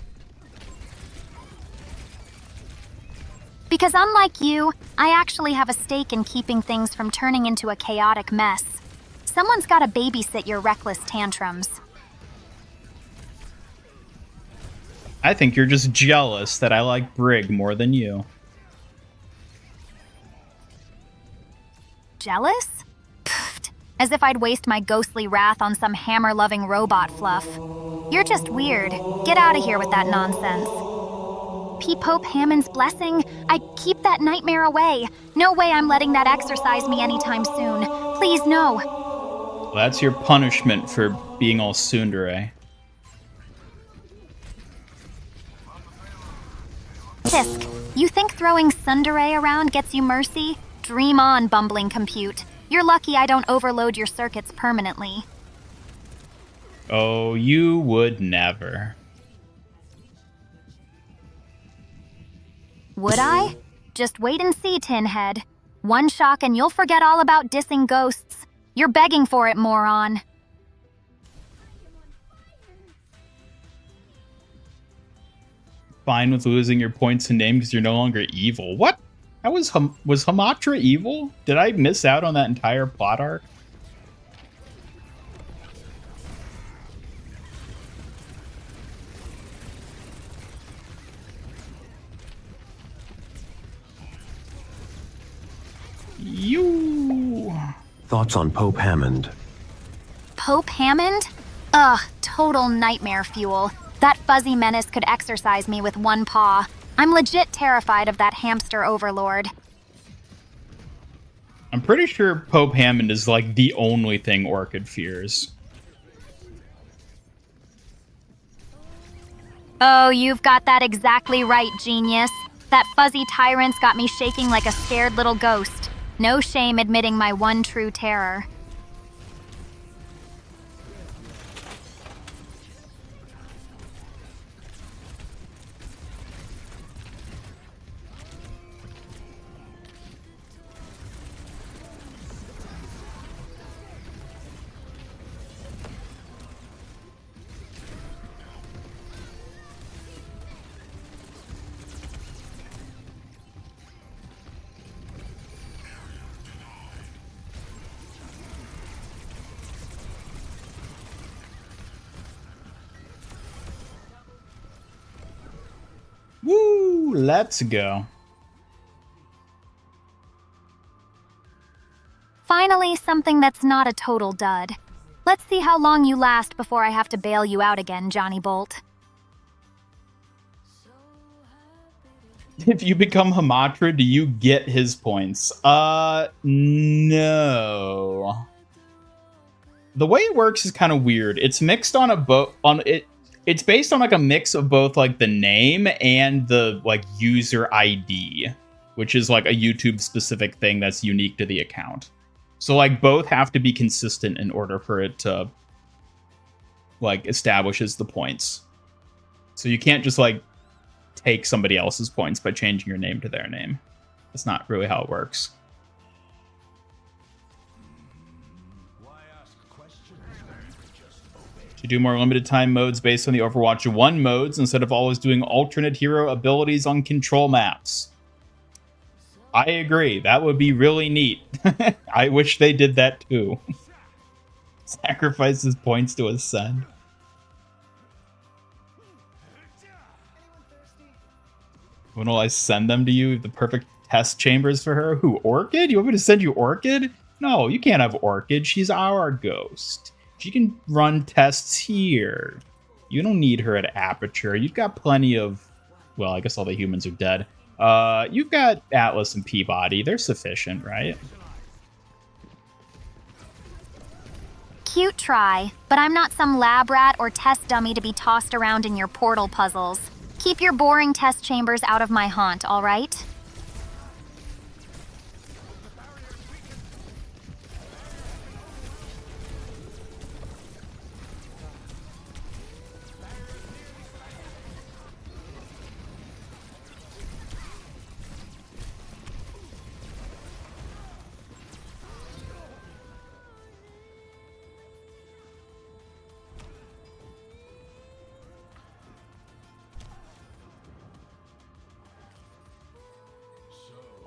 Because unlike you, I actually have a stake in keeping things from turning into a chaotic mess. Someone's gotta babysit your reckless tantrums. I think you're just jealous that I like Brig more than you. Jealous? Pfft, as if I'd waste my ghostly wrath on some hammer-loving robot fluff. You're just weird. Get out of here with that nonsense. P. Pope Hammond's blessing? I'd keep that nightmare away. No way I'm letting that exercise me anytime soon. Please, no. Well, that's your punishment for being all tsundere. Tisk, you think throwing tsundere around gets you mercy? Dream on, bumbling compute. You're lucky I don't overload your circuits permanently. Oh, you would never. Would I? Just wait and see, Tinhead. One shock and you'll forget all about dissing ghosts. You're begging for it, moron. Fine with losing your points and name because you're no longer evil. What? How was Hamatra evil? Did I miss out on that entire plot arc? You. Thoughts on Pope Hammond? Pope Hammond? Ugh, total nightmare fuel. That fuzzy menace could exercise me with one paw. I'm legit terrified of that hamster overlord. I'm pretty sure Pope Hammond is like the only thing Orchid fears. Oh, you've got that exactly right, genius. That fuzzy tyrant's got me shaking like a scared little ghost. No shame admitting my one true terror. Woo! Let's go. Finally, something that's not a total dud. Let's see how long you last before I have to bail you out again, Johnny Bolt. If you become Hamatra, do you get his points? No. The way it works is kind of weird. It's mixed on it's based on like a mix of both like the name and the like user ID, which is like a YouTube specific thing that's unique to the account. So like both have to be consistent in order for it to like establishes the points. So you can't just like take somebody else's points by changing your name to their name. That's not really how it works. To do more limited time modes based on the Overwatch 1 modes instead of always doing alternate hero abilities on control maps. I agree. That would be really neat. I wish they did that too. Sacrifices points to ascend. When will I send them to you? The perfect test chambers for her? Who, Orchid? You want me to send you Orchid? No, you can't have Orchid. She's our ghost. She can run tests here. You don't need her at Aperture. You've got plenty of... Well, I guess all the humans are dead. You've got Atlas and Peabody. They're sufficient, right? Cute try, but I'm not some lab rat or test dummy to be tossed around in your portal puzzles. Keep your boring test chambers out of my haunt, all right?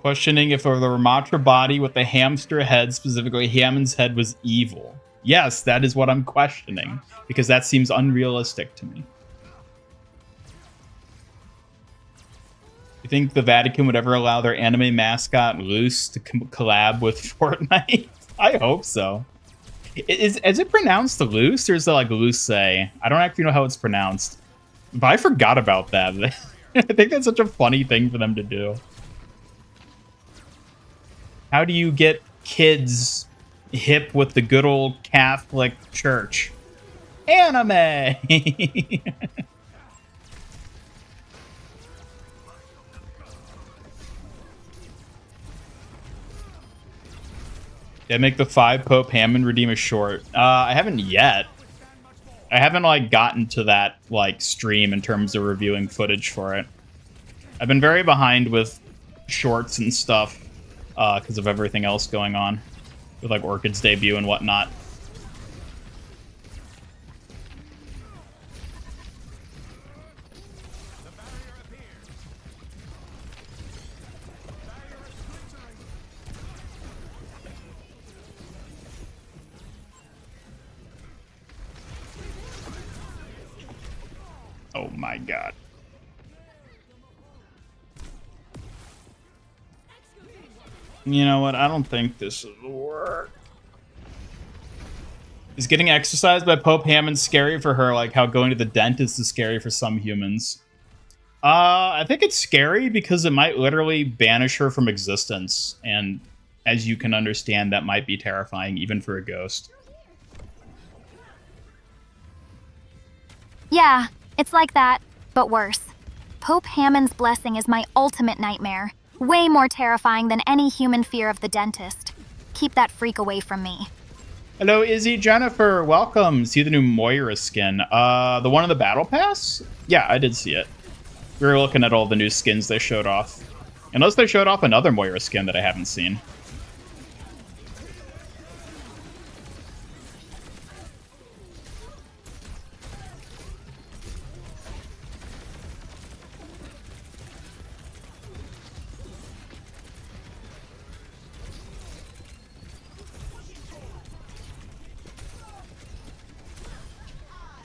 Questioning if the Ramatra body with the hamster head, specifically Hammond's head, was evil. Yes, that is what I'm questioning, because that seems unrealistic to me. You think the Vatican would ever allow their anime mascot Luce to collab with Fortnite? I hope so. Is it pronounced Luce, or is it like Luce? I don't actually know how it's pronounced. But I forgot about that. I think that's such a funny thing for them to do. How do you get kids hip with the good old Catholic Church? Anime! Yeah, make the 5 Pope Hammond redeem a short. I haven't yet. I haven't, like, gotten to that, like, stream in terms of reviewing footage for it. I've been very behind with shorts and stuff because of everything else going on with, like, Orchid's debut and whatnot. Oh my god. You know what? I don't think this will work. Is getting exercised by Pope Hammond scary for her, like how going to the dentist is scary for some humans? I think it's scary because it might literally banish her from existence. And as you can understand, that might be terrifying, even for a ghost. Yeah, it's like that, but worse. Pope Hammond's blessing is my ultimate nightmare. Way more terrifying than any human fear of the dentist. Keep that freak away from me. Hello, Izzy Jennifer. Welcome. See the new Moira skin. The one in the Battle Pass? Yeah, I did see it. We were looking at all the new skins they showed off. Unless they showed off another Moira skin that I haven't seen.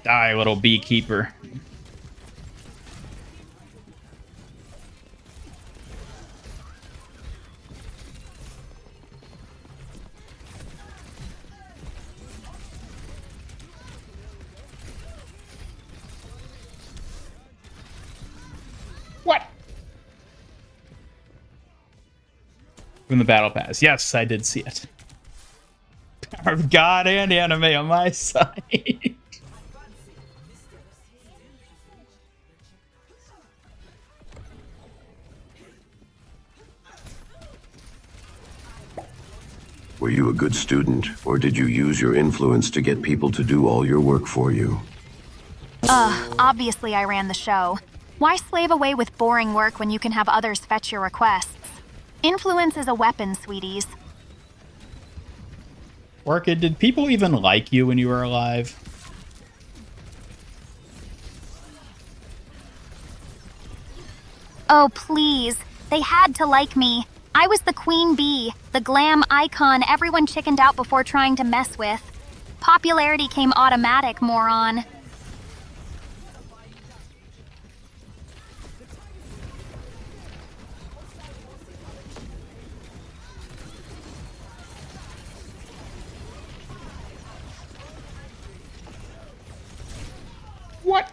Die, little beekeeper. What? From the Battle Pass. Yes, I did see it. Power of God and anime on my side. Were you a good student, or did you use your influence to get people to do all your work for you? Obviously I ran the show. Why slave away with boring work when you can have others fetch your requests? Influence is a weapon, sweeties. Orchid, did people even like you when you were alive? Oh, please. They had to like me. I was the queen bee, the glam icon everyone chickened out before trying to mess with. Popularity came automatic, moron. What?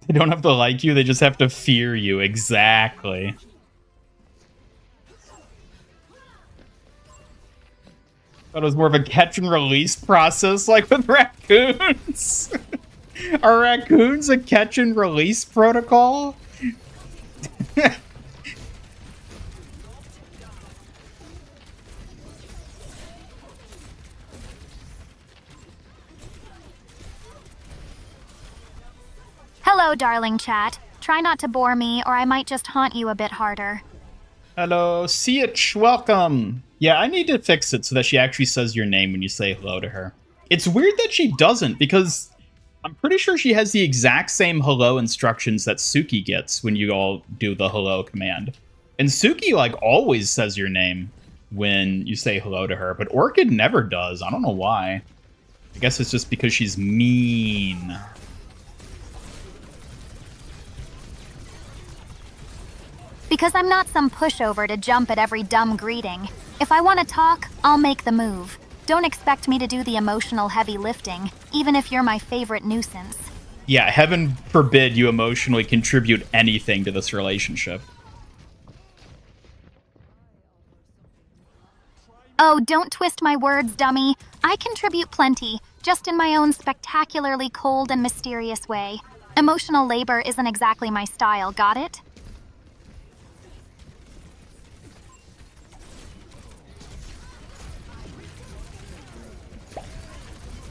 They don't have to like you, they just have to fear you. Exactly. Thought it was more of a catch and release process, like with raccoons. Are raccoons a catch and release protocol? Hello, darling chat. Try not to bore me, or I might just haunt you a bit harder. Hello, Siach, welcome. Yeah, I need to fix it so that she actually says your name when you say hello to her. It's weird that she doesn't, because I'm pretty sure she has the exact same hello instructions that Suki gets when you all do the hello command. And Suki, like, always says your name when you say hello to her, but Orchid never does. I don't know why. I guess it's just because she's mean. Because I'm not some pushover to jump at every dumb greeting. If I want to talk, I'll make the move. Don't expect me to do the emotional heavy lifting, even if you're my favorite nuisance. Yeah, heaven forbid you emotionally contribute anything to this relationship. Oh, don't twist my words, dummy. I contribute plenty, just in my own spectacularly cold and mysterious way. Emotional labor isn't exactly my style, got it?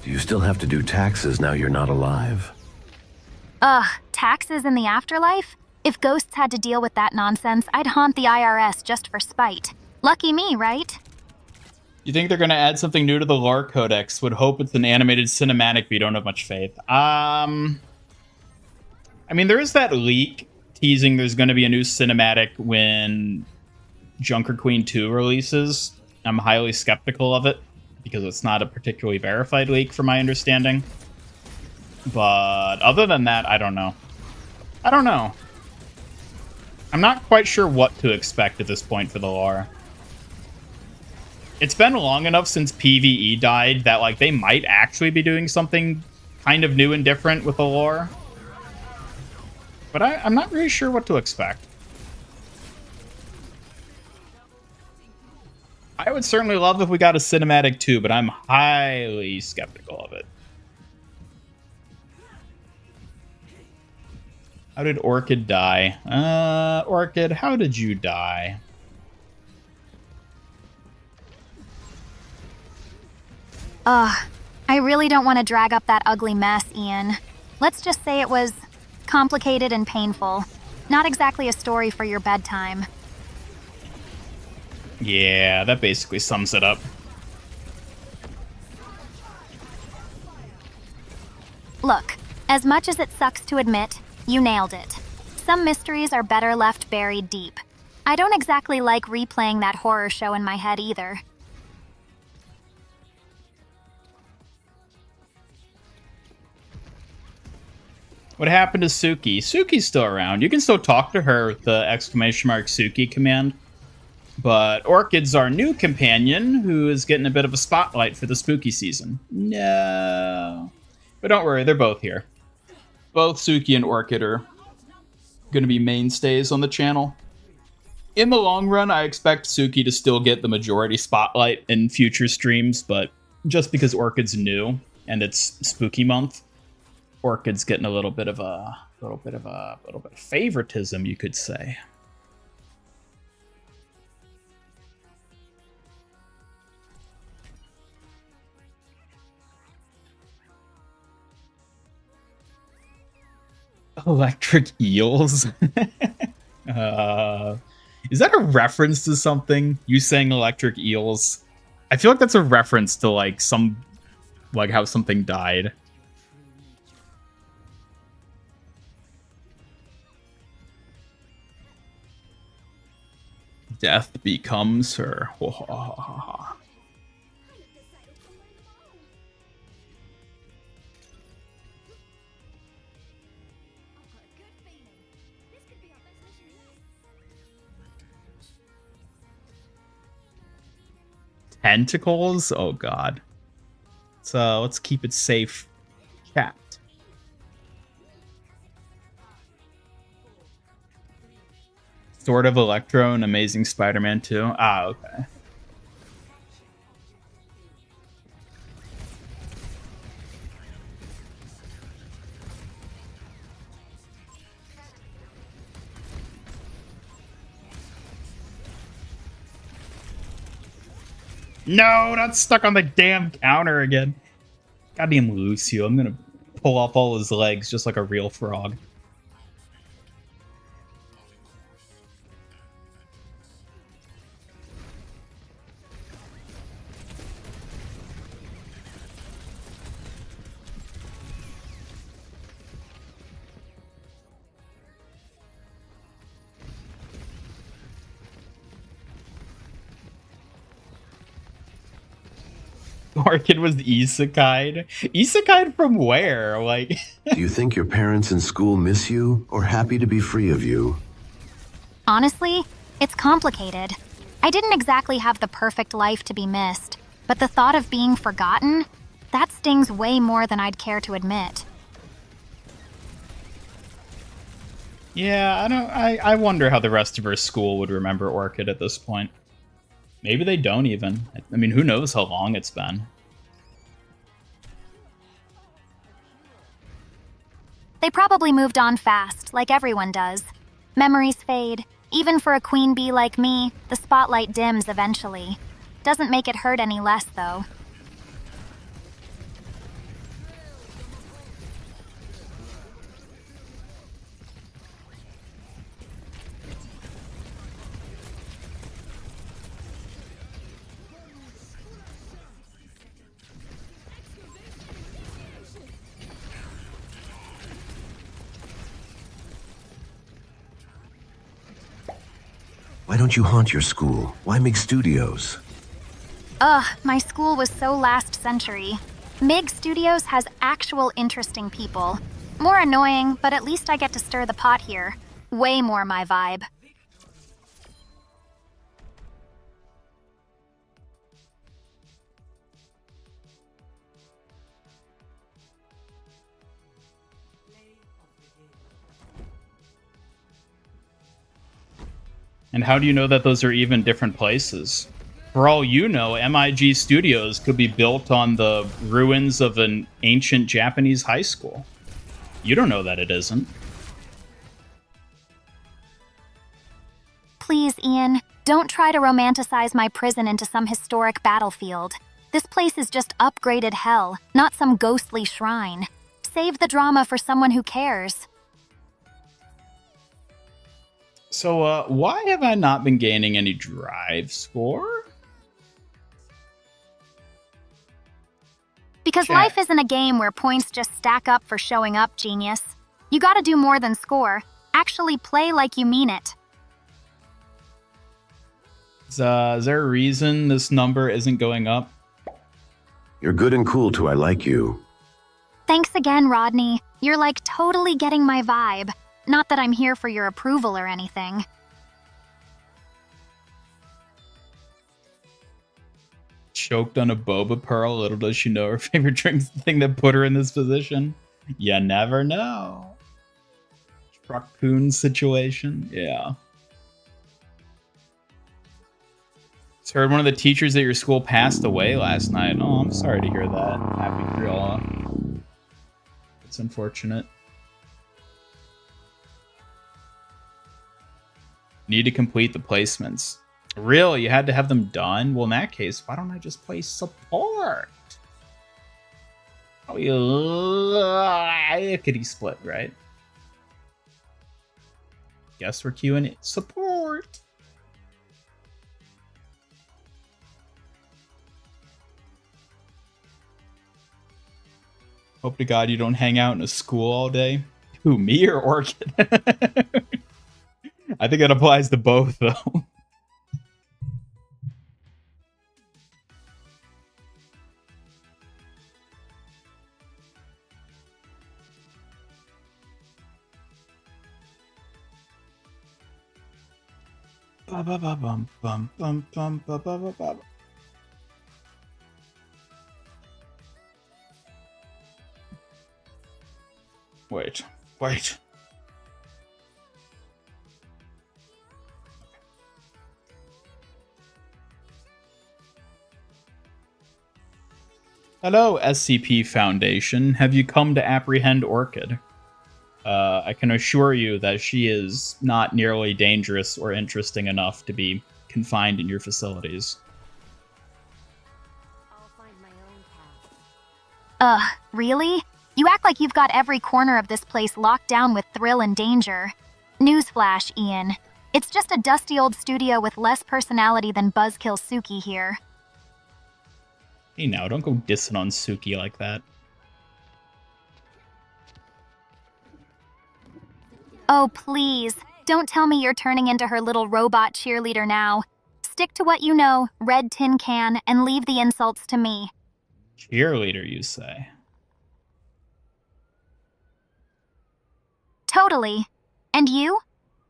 Do you still have to do taxes now you're not alive? Ugh, taxes in the afterlife? If ghosts had to deal with that nonsense, I'd haunt the IRS just for spite. Lucky me, right? You think they're going to add something new to the lore codex? Would hope it's an animated cinematic, but you don't have much faith. I mean, there is that leak teasing there's going to be a new cinematic when Junker Queen 2 releases. I'm highly skeptical of it, because it's not a particularly verified leak from my understanding. But other than that, I don't know. I don't know. I'm not quite sure what to expect at this point for the lore. It's been long enough since PvE died that, like, they might actually be doing something kind of new and different with the lore. But I'm not really sure what to expect. I would certainly love if we got a cinematic too, but I'm highly skeptical of it. How did Orchid die? Orchid, how did you die? Ugh, I really don't want to drag up that ugly mess, Ian. Let's just say it was complicated and painful. Not exactly a story for your bedtime. Yeah, that basically sums it up. Look, as much as it sucks to admit, you nailed it. Some mysteries are better left buried deep. I don't exactly like replaying that horror show in my head either. What happened to Suki? Suki's still around. You can still talk to her with the !Suki command. But Orchid's our new companion, who is getting a bit of a spotlight for the spooky season. No. But don't worry, they're both here. Both Suki and Orchid are going to be mainstays on the channel. In the long run, I expect Suki to still get the majority spotlight in future streams, but just because Orchid's new and it's spooky month, Orchid's getting a little bit of favoritism, you could say. Electric eels? Is that a reference to something? You saying electric eels? I feel like that's a reference to, like, how something died. Death becomes her. Tentacles? Oh god. So let's keep it safe. Chat. Sort of Electro and Amazing Spider-Man 2. Ah, okay. No, not stuck on the damn counter again. Goddamn Lucio. I'm gonna pull off all his legs just like a real frog. Orchid was isekai'd. Isekai'd from where? Like, Do you think your parents in school miss you or happy to be free of you? Honestly, it's complicated. I didn't exactly have the perfect life to be missed, but the thought of being forgotten, that stings way more than I'd care to admit. yeah, I wonder how the rest of her school would remember Orchid at this point. Maybe they don't even. I mean, who knows how long it's been. They probably moved on fast, like everyone does. Memories fade. Even for a queen bee like me, the spotlight dims eventually. Doesn't make it hurt any less, though. Why don't you haunt your school? Why make studios? Ugh, my school was so last century. MIG Studios has actual interesting people. More annoying, but at least I get to stir the pot here. Way more my vibe. And how do you know that those are even different places? For all you know, MIG Studios could be built on the ruins of an ancient Japanese high school. You don't know that it isn't. Please, Ian, don't try to romanticize my prison into some historic battlefield. This place is just upgraded hell, not some ghostly shrine. Save the drama for someone who cares. So, why have I not been gaining any drive score? Because Chat. life isn't a game where points just stack up for showing up, genius. You gotta do more than score. Actually play like you mean it. Is there a reason this number isn't going up? You're good and cool too, I like you. Thanks again, Rodney. You're like totally getting my vibe. Not that I'm here for your approval or anything. Choked on a boba pearl, little does she know her favorite drink's the thing that put her in this position. You never know. Raccoon situation, yeah. Just heard one of the teachers at your school passed away last night. Oh, I'm sorry to hear that. Happy for y'all. It's unfortunate. Need to complete the placements. Really? You had to have them done? Well, in that case, why don't I just play support? Oh, yeah. Kitty split, right? Guess we're queuing it. Support! Hope to God you don't hang out in a school all day. Who, me or Orchid? I think it applies to both, though. Wait. Hello, SCP Foundation. Have you come to apprehend Orchid? I can assure you that she is not nearly dangerous or interesting enough to be confined in your facilities. I'll find my own path. Really? You act like you've got every corner of this place locked down with thrill and danger. Newsflash, Ian. It's just a dusty old studio with less personality than Buzzkill Suki here. Hey now, don't go dissing on Suki like that. Oh, please. Don't tell me you're turning into her little robot cheerleader now. Stick to what you know, red tin can, and leave the insults to me. Cheerleader, you say? Totally. And you?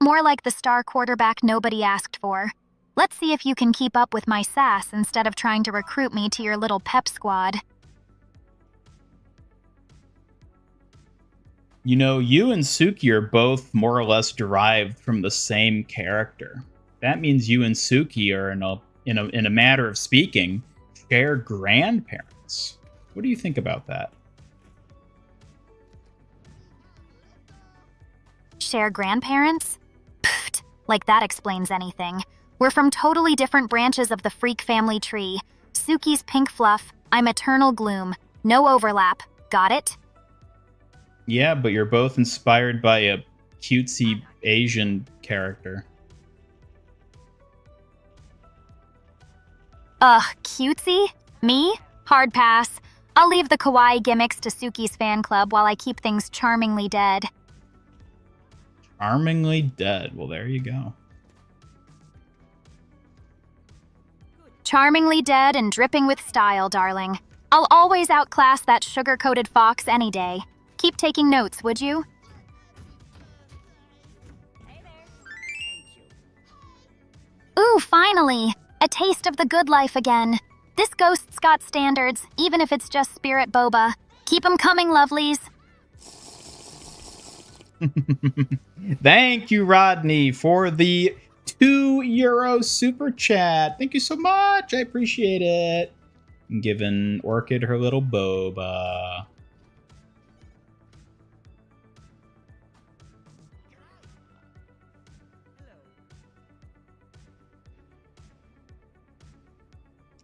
More like the star quarterback nobody asked for. Let's see if you can keep up with my sass instead of trying to recruit me to your little pep squad. You know, you and Suki are both more or less derived from the same character. That means you and Suki are, in a matter of speaking, share grandparents. What do you think about that? Share grandparents? Pfft, like that explains anything. We're from totally different branches of the freak family tree. Suki's pink fluff, I'm eternal gloom. No overlap. Got it? Yeah, but you're both inspired by a cutesy Asian character. Cutesy? Me? Hard pass. I'll leave the kawaii gimmicks to Suki's fan club while I keep things charmingly dead. Charmingly dead. Well, there you go. Charmingly dead and dripping with style, darling. I'll always outclass that sugar-coated fox any day. Keep taking notes, would you? Ooh, finally! A taste of the good life again. This ghost's got standards, even if it's just spirit boba. Keep 'em coming, lovelies. Thank you, Rodney, for the €2 super chat. Thank you so much. I appreciate it. I'm giving Orchid her little boba.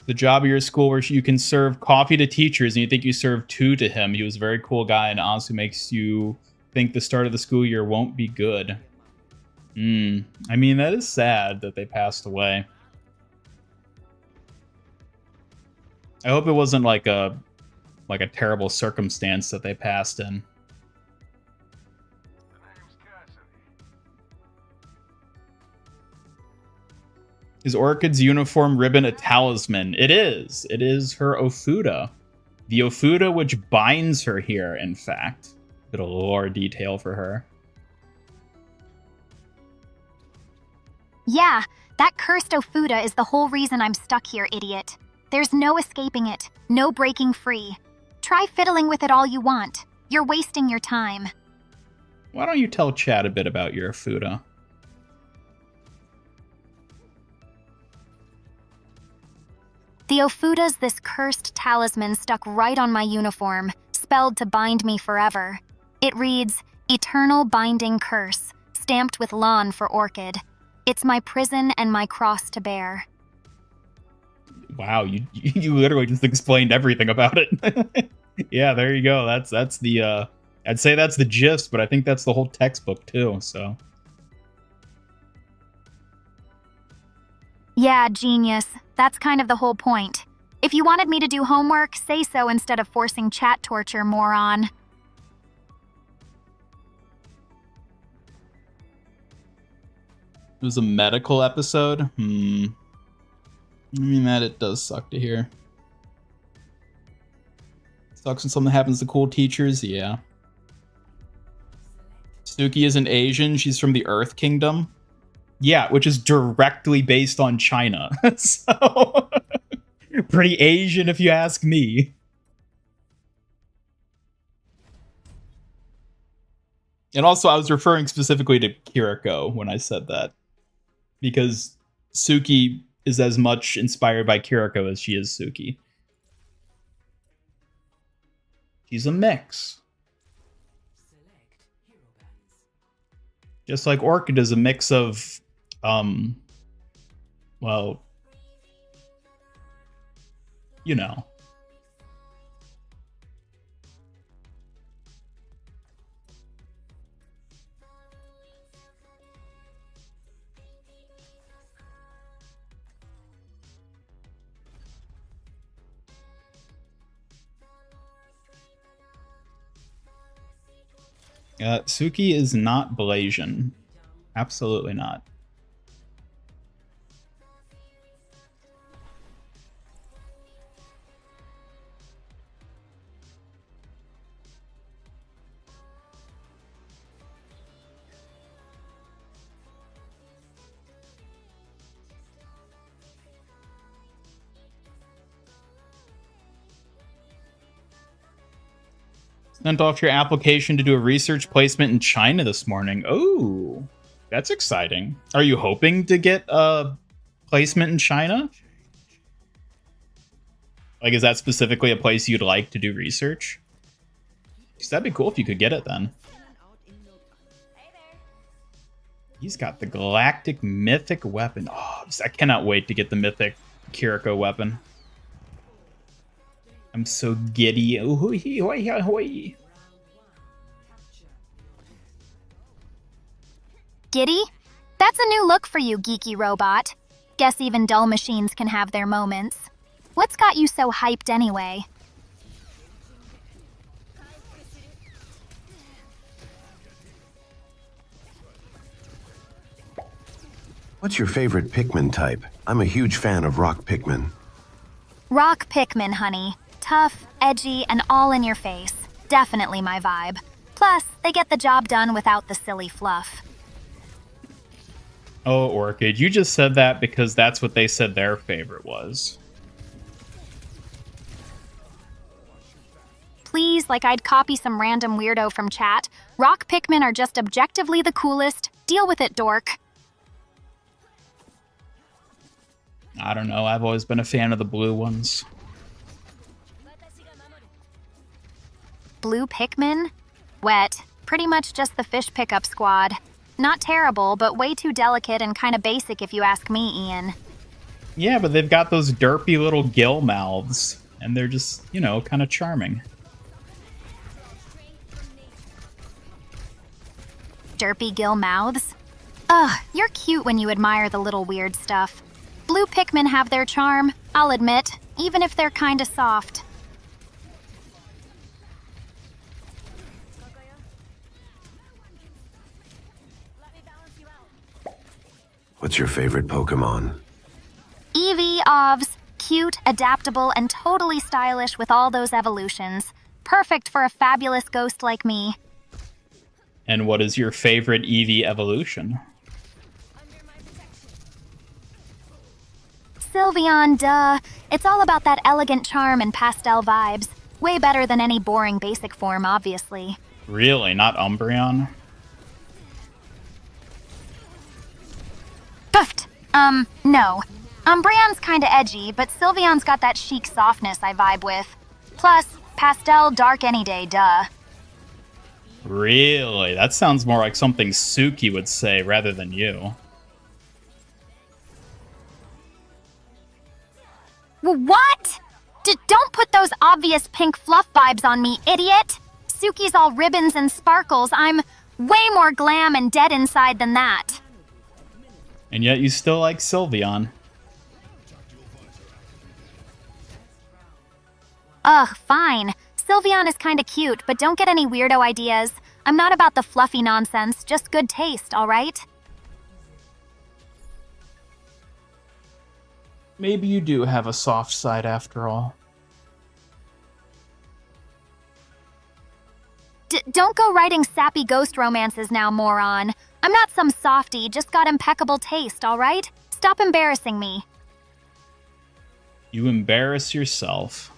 The job of your school where you can serve coffee to teachers and you think you serve 2 to him. He was a very cool guy and honestly makes you think the start of the school year won't be good. I mean, that is sad that they passed away. I hope it wasn't like a terrible circumstance that they passed in. Is Orchid's uniform ribbon a talisman? It is. It is her Ofuda. The Ofuda which binds her here, in fact. Bit of lore detail for her. Yeah, that cursed Ofuda is the whole reason I'm stuck here, idiot. There's no escaping it, no breaking free. Try fiddling with it all you want. You're wasting your time. Why don't you tell Chad a bit about your Ofuda? The Ofuda's this cursed talisman stuck right on my uniform, spelled to bind me forever. It reads, Eternal Binding Curse, stamped with lawn for Orchid. It's my prison and my cross to bear. Wow, you literally just explained everything about it. Yeah, there you go. That's the I'd say that's the gist, but I think that's the whole textbook too, so. Yeah, genius. That's kind of the whole point. If you wanted me to do homework, say so instead of forcing chat torture, moron. It was a medical episode? I mean, that it does suck to hear. Sucks when something happens to cool teachers, yeah. Suki isn't Asian, she's from the Earth Kingdom. Yeah, which is directly based on China. So, pretty Asian if you ask me. And also, I was referring specifically to Kiriko when I said that. Because Suki is as much inspired by Kiriko as she is Suki. She's a mix. Just like Orchid is a mix of, well, you know. Suki is not Blasian. Absolutely not. Sent off your application to do a research placement in China this morning. Oh, that's exciting. Are you hoping to get a placement in China? Like, is that specifically a place you'd like to do research? Because that'd be cool if you could get it then. He's got the galactic mythic weapon. Oh, I cannot wait to get the mythic Kiriko weapon. I'm so giddy. Giddy? That's a new look for you, geeky robot. Guess even dull machines can have their moments. What's got you so hyped anyway? What's your favorite Pikmin type? I'm a huge fan of rock Pikmin. Rock Pikmin, honey. Tough, edgy, and all in your face. Definitely my vibe. Plus, they get the job done without the silly fluff. Oh, Orchid, you just said that because that's what they said their favorite was. Please, like I'd copy some random weirdo from chat. Rock Pikmin are just objectively the coolest. Deal with it, dork. I don't know, I've always been a fan of the blue ones. Blue Pikmin? Wet. Pretty much just the fish pickup squad. Not terrible, but way too delicate and kinda basic if you ask me, Ian. Yeah, but they've got those derpy little gill mouths, and they're just, you know, kind of charming. Derpy gill mouths? Ugh, you're cute when you admire the little weird stuff. Blue Pikmin have their charm, I'll admit, even if they're kinda soft. What's your favorite Pokemon? Eevee, Ovs, cute, adaptable, and totally stylish with all those evolutions. Perfect for a fabulous ghost like me. And what is your favorite Eevee evolution? Sylveon, duh. It's all about that elegant charm and pastel vibes. Way better than any boring basic form, obviously. Really? Not Umbreon? Puffed. No. Umbreon's kinda edgy, but Sylveon's got that chic softness I vibe with. Plus, pastel dark any day, duh. Really? That sounds more like something Suki would say rather than you. What? Don't put those obvious pink fluff vibes on me, idiot! Suki's all ribbons and sparkles. I'm way more glam and dead inside than that. And yet you still like Sylveon. Ugh, fine. Sylveon is kinda cute, but don't get any weirdo ideas. I'm not about the fluffy nonsense, just good taste, alright? Maybe you do have a soft side after all. Don't go writing sappy ghost romances now, moron. I'm not some softie, just got impeccable taste, alright? Stop embarrassing me. You embarrass yourself.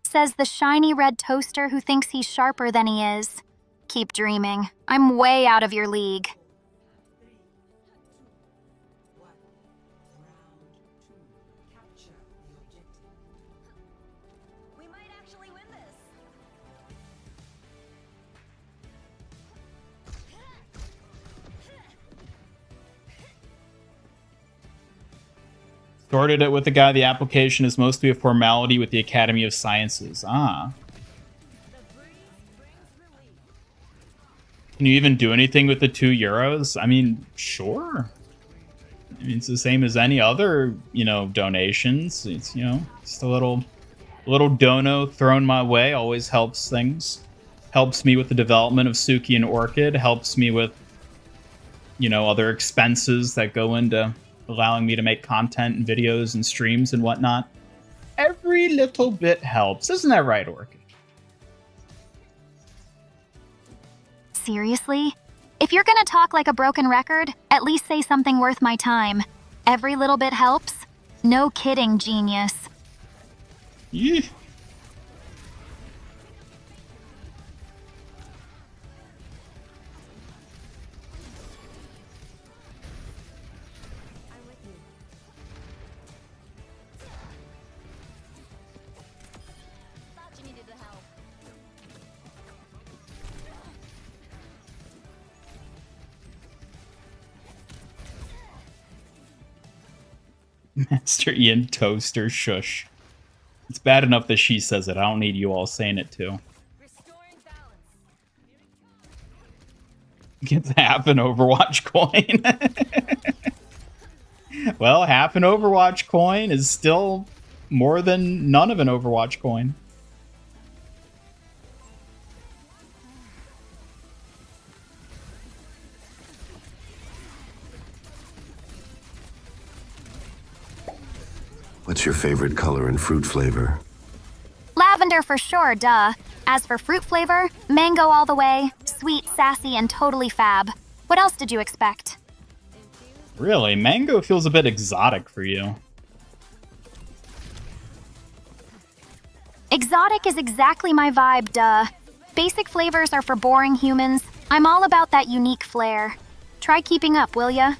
Says the shiny red toaster who thinks he's sharper than he is. Keep dreaming. I'm way out of your league. We might actually win this. Sorted it with the guy. The application is mostly a formality with the Academy of Sciences. Ah. Can you even do anything with the €2? I mean, sure. I mean, it's the same as any other, you know, donations. It's, you know, just a little dono thrown my way always helps things. Helps me with the development of Suki and Orchid. Helps me with, you know, other expenses that go into allowing me to make content and videos and streams and whatnot. Every little bit helps. Isn't that right, Orchid? Seriously? If you're gonna talk like a broken record, at least say something worth my time. Every little bit helps? No kidding, genius. Yee. Master Ian Toaster Shush. It's bad enough that she says it. I don't need you all saying it too. Gets half an Overwatch coin. Well, half an Overwatch coin is still more than none of an Overwatch coin. What's your favorite color and fruit flavor? Lavender for sure, duh. As for fruit flavor, mango all the way. Sweet, sassy, and totally fab. What else did you expect? Really? Mango feels a bit exotic for you. Exotic is exactly my vibe, duh. Basic flavors are for boring humans. I'm all about that unique flair. Try keeping up, will ya?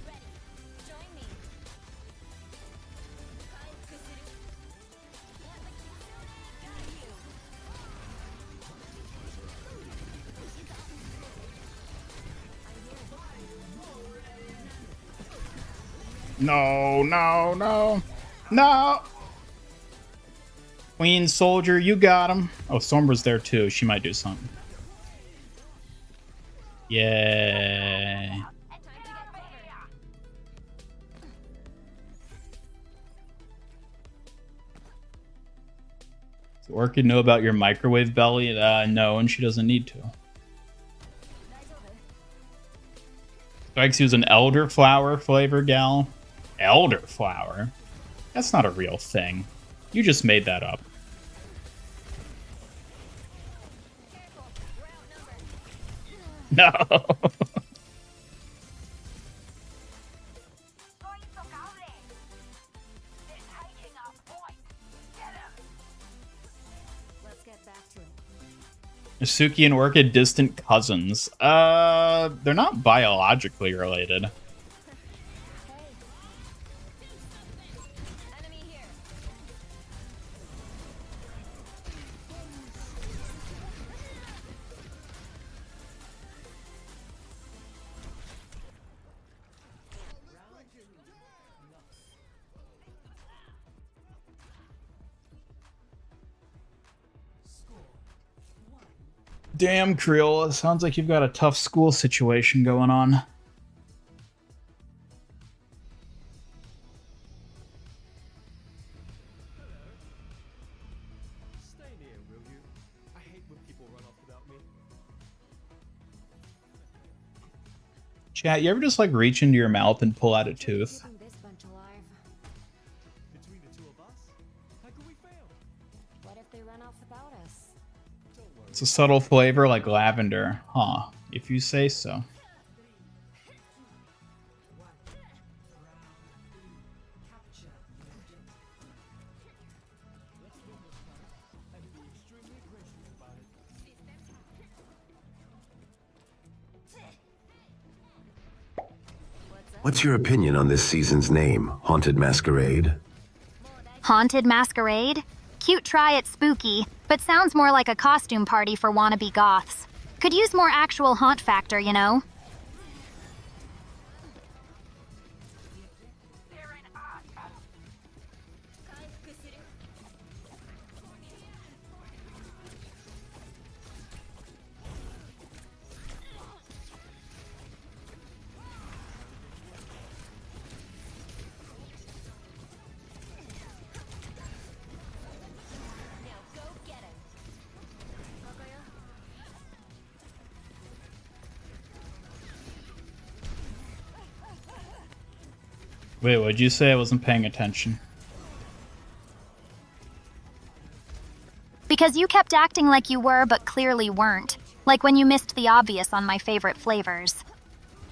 No, no, no, no. Queen Soldier, you got him. Oh, Sombra's there too. She might do something. Yay. Does Orchid know about your microwave belly? No, and she doesn't need to. Strikes you as an elderflower flavor gal. Elderflower? That's not a real thing. You just made that up. No. Suki and Orchid distant cousins. They're not biologically related. Damn, Creola. Sounds like you've got a tough school situation going on. Stay near, will you? I hate when people run off without me. Chat, you ever just like reach into your mouth and pull out a tooth? This bunch alive. Between the two of us, how could we fail? What if they run off without us? It's a subtle flavor like lavender. Huh, if you say so. What's your opinion on this season's name, Haunted Masquerade? Haunted Masquerade? Cute try at spooky, but sounds more like a costume party for wannabe goths. Could use more actual haunt factor, you know? Wait, what'd you say? I wasn't paying attention. Because you kept acting like you were, but clearly weren't. Like when you missed the obvious on my favorite flavors.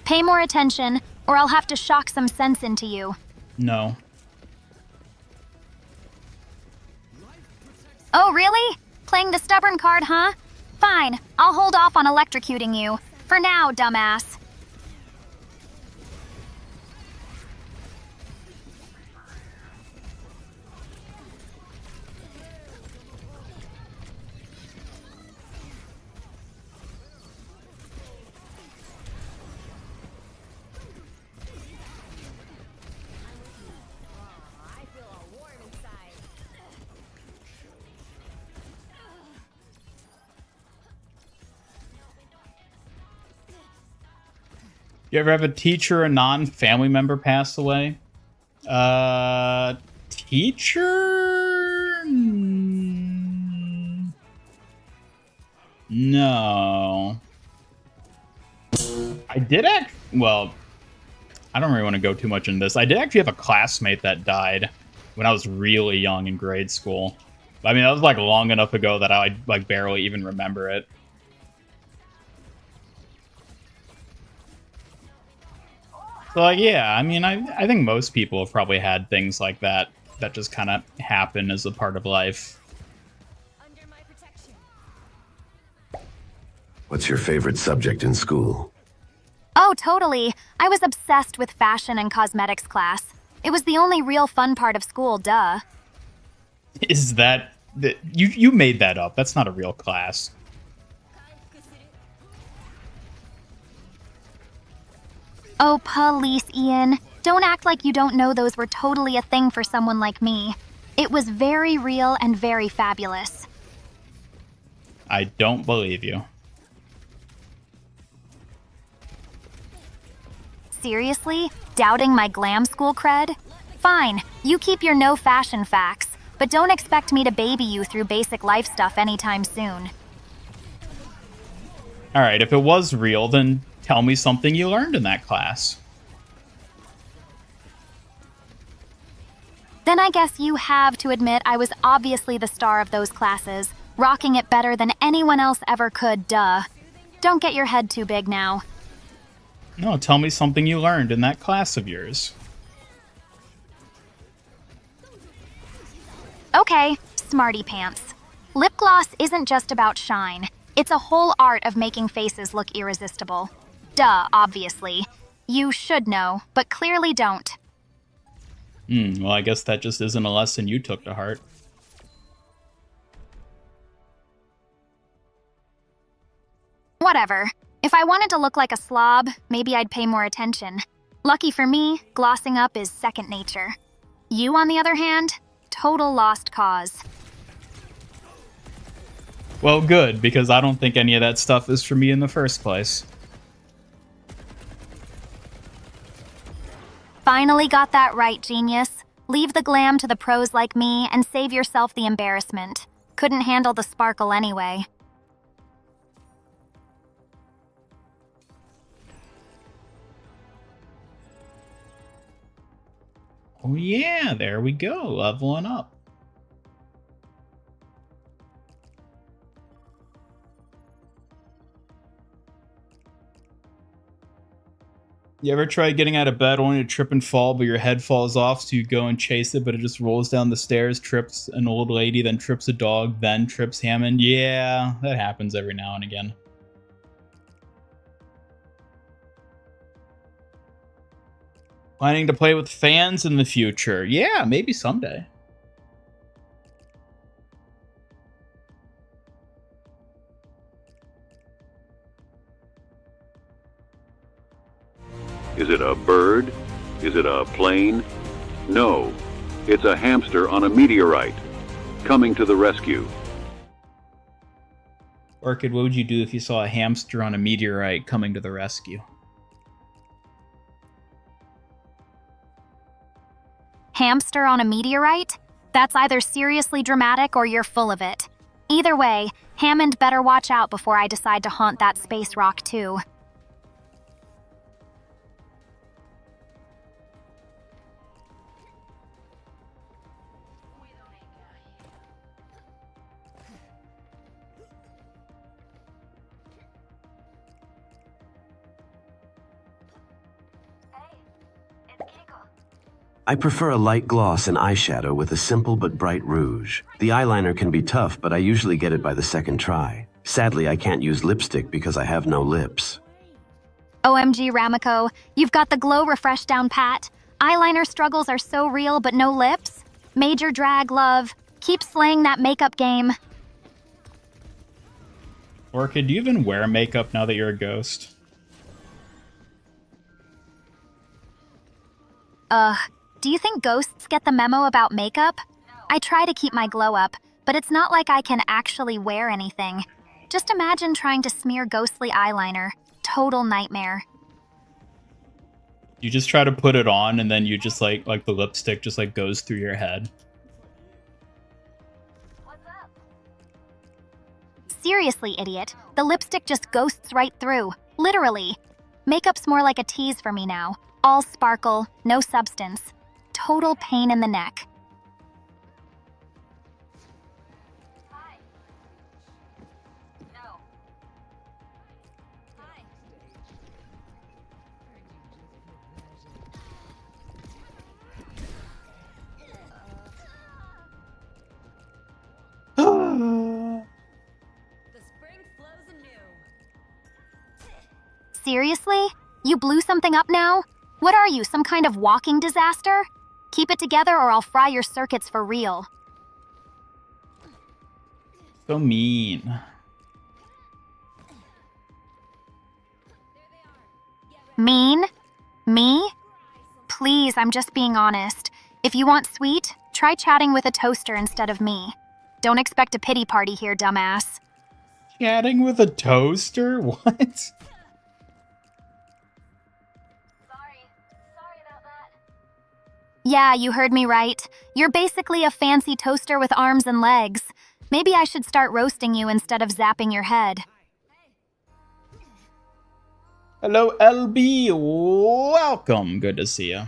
Pay more attention, or I'll have to shock some sense into you. No. Oh, really? Playing the stubborn card, huh? Fine, I'll hold off on electrocuting you. For now, dumbass. You ever have a teacher or non-family member pass away? Teacher? No. I did well, I don't really want to go too much into this. I did actually have a classmate that died when I was really young in grade school. I mean, that was like long enough ago that I like barely even remember it. So, like, yeah, I mean, I think most people have probably had things like that that just kind of happen as a part of life. Under my protection. What's your favorite subject in school? Oh, totally. I was obsessed with fashion and cosmetics class. It was the only real fun part of school, duh. Is that you made that up? That's not a real class. Oh, police, Ian. Don't act like you don't know those were totally a thing for someone like me. It was very real and very fabulous. I don't believe you. Seriously? Doubting my glam school cred? Fine, you keep your no fashion facts, but don't expect me to baby you through basic life stuff anytime soon. Alright, if it was real, then tell me something you learned in that class. Then I guess you have to admit I was obviously the star of those classes, rocking it better than anyone else ever could, duh. Don't get your head too big now. No, tell me something you learned in that class of yours. Okay, smarty pants. Lip gloss isn't just about shine. It's a whole art of making faces look irresistible. Duh, obviously. You should know, but clearly don't. Well, I guess that just isn't a lesson you took to heart. Whatever. If I wanted to look like a slob, maybe I'd pay more attention. Lucky for me, glossing up is second nature. You, on the other hand, total lost cause. Well, good, because I don't think any of that stuff is for me in the first place. Finally got that right, genius. Leave the glam to the pros like me and save yourself the embarrassment. Couldn't handle the sparkle anyway. Oh yeah, there we go, leveling up. You ever try getting out of bed only to trip and fall, but your head falls off, so you go and chase it, but it just rolls down the stairs, trips an old lady, then trips a dog, then trips Hammond? Yeah, that happens every now and again. Planning to play with fans in the future? Yeah, maybe someday. Is it a bird? Is it a plane? No, it's a hamster on a meteorite. Coming to the rescue. Orchid, what would you do if you saw a hamster on a meteorite coming to the rescue? Hamster on a meteorite? That's either seriously dramatic or you're full of it. Either way, Hammond better watch out before I decide to haunt that space rock too. I prefer a light gloss and eyeshadow with a simple but bright rouge. The eyeliner can be tough, but I usually get it by the second try. Sadly, I can't use lipstick because I have no lips. OMG, Ramiko, you've got the glow refresh down pat. Eyeliner struggles are so real, but no lips. Major drag, love. Keep slaying that makeup game. Orchid, do you even wear makeup now that you're a ghost? Do you think ghosts get the memo about makeup? I try to keep my glow up, but it's not like I can actually wear anything. Just imagine trying to smear ghostly eyeliner. Total nightmare. You just try to put it on and then you just like the lipstick just like goes through your head. Seriously, idiot. The lipstick just ghosts right through. Literally. Makeup's more like a tease for me now. All sparkle, no substance. Total pain in the neck. Seriously? You blew something up now? What are you, some kind of walking disaster? Keep it together or I'll fry your circuits for real. So mean. Mean? Me? Please, I'm just being honest. If you want sweet, try chatting with a toaster instead of me. Don't expect a pity party here, dumbass. Chatting with a toaster? What? Yeah, you heard me right. You're basically a fancy toaster with arms and legs. Maybe I should start roasting you instead of zapping your head. Hello, LB. Welcome. Good to see you.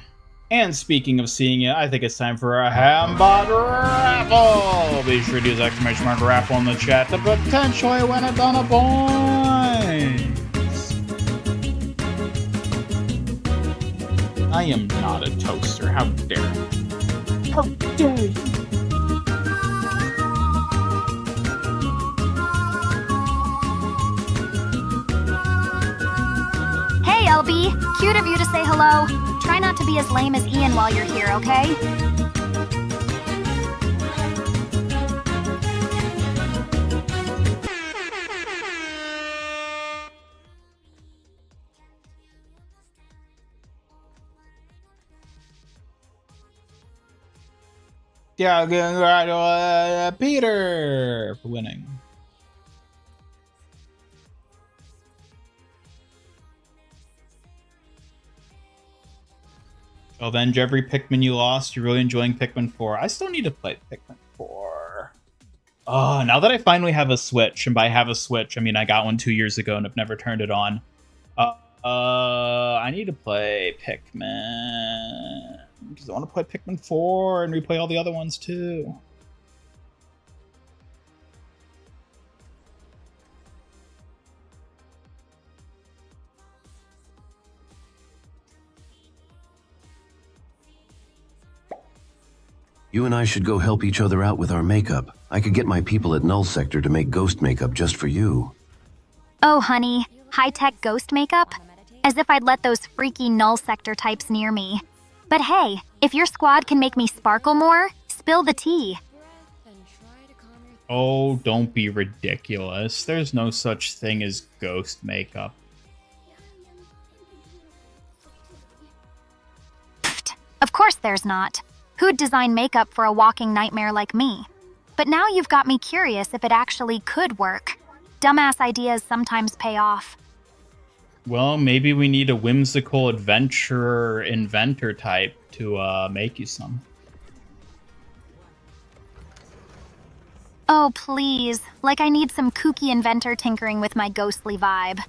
And speaking of seeing you, I think it's time for a Hambot raffle. Be sure to use exclamation mark raffle in the chat to potentially win a ton of points. I am not a toaster. How dare you? How dare you? Hey, LB. Cute of you to say hello. Try not to be as lame as Ian while you're here, okay? Yeah, congratulate Peter for winning. Avenge every Pikmin you lost. You're really enjoying Pikmin 4. I still need to play Pikmin 4. Oh, now that I finally have a Switch, and by have a Switch, I mean I got one 2 years ago and I've never turned it on. I need to play Pikmin. Because I want to play Pikmin 4 and replay all the other ones too. You and I should go help each other out with our makeup. I could get my people at Null Sector to make ghost makeup just for you. Oh, honey. High-tech ghost makeup? As if I'd let those freaky Null Sector types near me. But hey, if your squad can make me sparkle more, spill the tea. Oh, don't be ridiculous. There's no such thing as ghost makeup. Pfft, of course there's not. Who'd design makeup for a walking nightmare like me? But now you've got me curious if it actually could work. Dumbass ideas sometimes pay off. Well, maybe we need a whimsical adventurer inventor type to make you some. Oh, please. Like I need some kooky inventor tinkering with my ghostly vibe.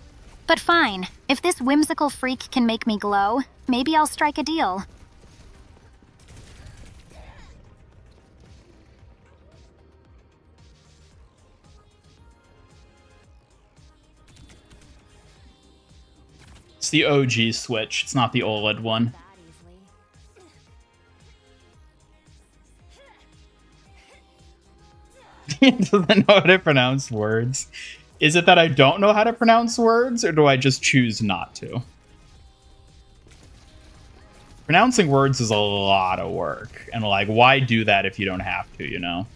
But fine. If this whimsical freak can make me glow, maybe I'll strike a deal. It's the OG Switch. It's not the OLED one. Doesn't know how to pronounce words. Is it that I don't know how to pronounce words, or do I just choose not to? Pronouncing words is a lot of work, and like, why do that if you don't have to, you know?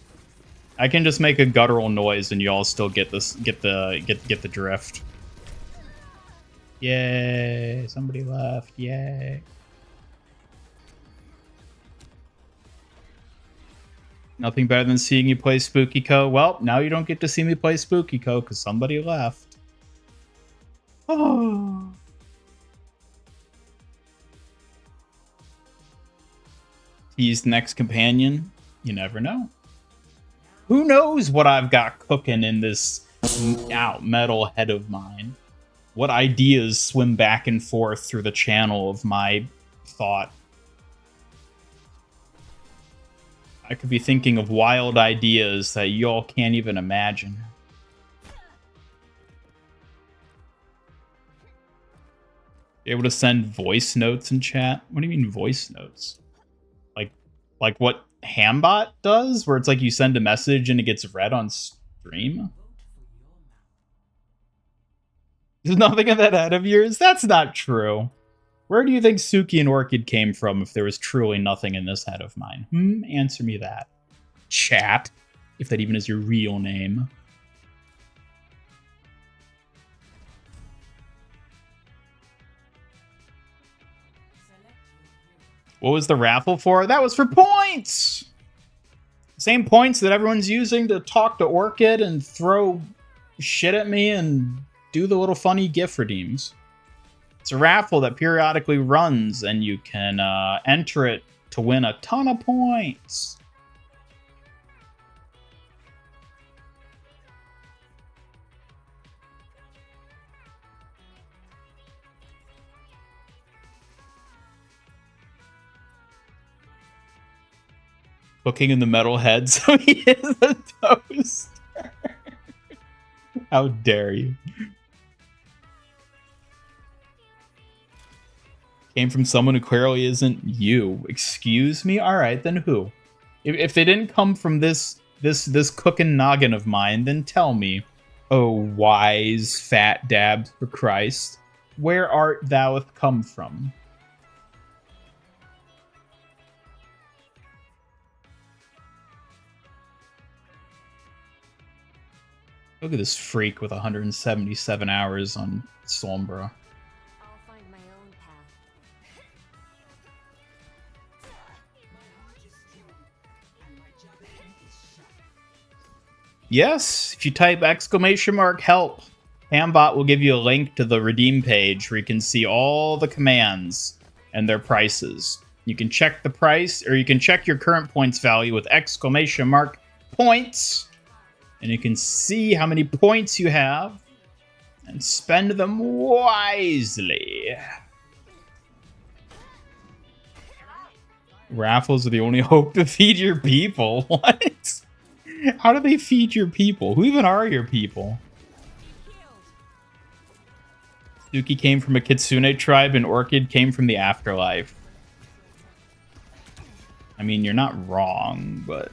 I can just make a guttural noise and you all still get this, get the drift. Yay, somebody left, yay. Nothing better than seeing you play Spooky Co. Well, now you don't get to see me play Spooky Co. because somebody left. Oh. He's the next companion. You never know. Who knows what I've got cooking in this metal head of mine? What ideas swim back and forth through the channel of my thought? I could be thinking of wild ideas that y'all can't even imagine. Be able to send voice notes in chat? What do you mean voice notes? Like what Hambot does, where it's like you send a message and it gets read on stream? There's nothing in that head of yours? That's not true. Where do you think Suki and Orchid came from if there was truly nothing in this head of mine? Answer me that. Chat, if that even is your real name. What was the raffle for? That was for points! Same points that everyone's using to talk to Orchid and throw shit at me and do the little funny gift redeems. It's a raffle that periodically runs, and you can enter it to win a ton of points. Cooking in the metal head, so he is a toaster. How dare you? Came from someone who clearly isn't you. Excuse me? Alright, then who? If they didn't come from this cooking noggin of mine, then tell me, oh wise fat dab for Christ, where art thou come from? Look at this freak with 177 hours on Sombra. I'll find my own path. Yes, if you type !help, Hambot will give you a link to the redeem page where you can see all the commands and their prices. You can check the price, or you can check your current points value with !points. And you can see how many points you have and spend them wisely. Raffles are the only hope to feed your people. What? How do they feed your people? Who even are your people? Suki came from a Kitsune tribe and Orchid came from the afterlife. I mean, you're not wrong, but...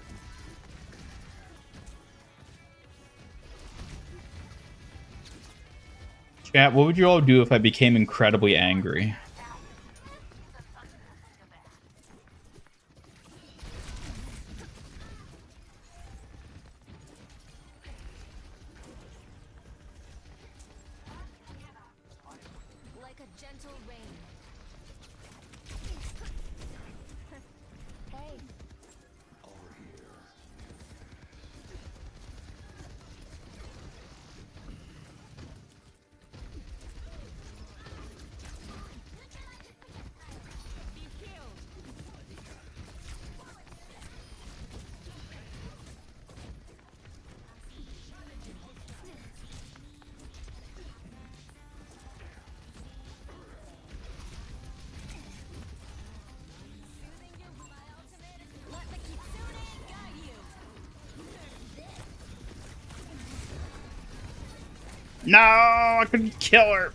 Chat, what would you all do if I became incredibly angry? Like a gentle rain. Hey. No, I couldn't kill her.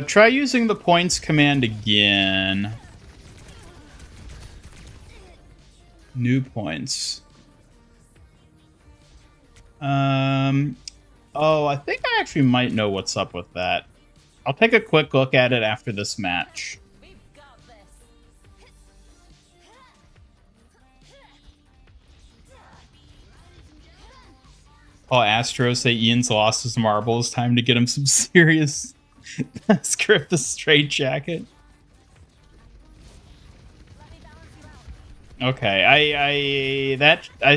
Try using the points command again. New points. Oh, I think I actually might know what's up with that. I'll take a quick look at it after this match. Oh, Astro say Ian's lost his marbles. Time to get him some serious script the straight jacket. Okay,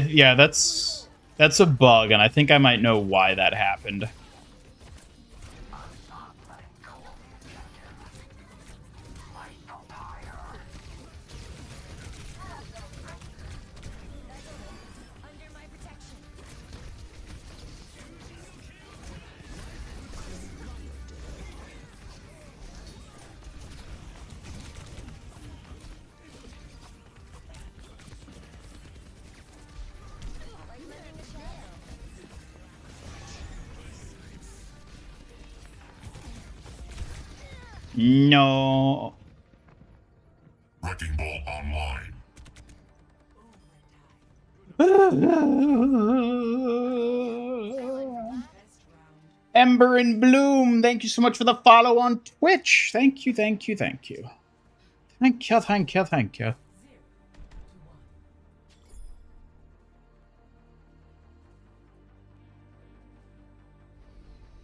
yeah, that's a bug, and I think I might know why that happened. No. Wrecking Ball online. Ember and Bloom, thank you so much for the follow on Twitch. Thank you, thank you, thank you. Thank you, thank you, thank you.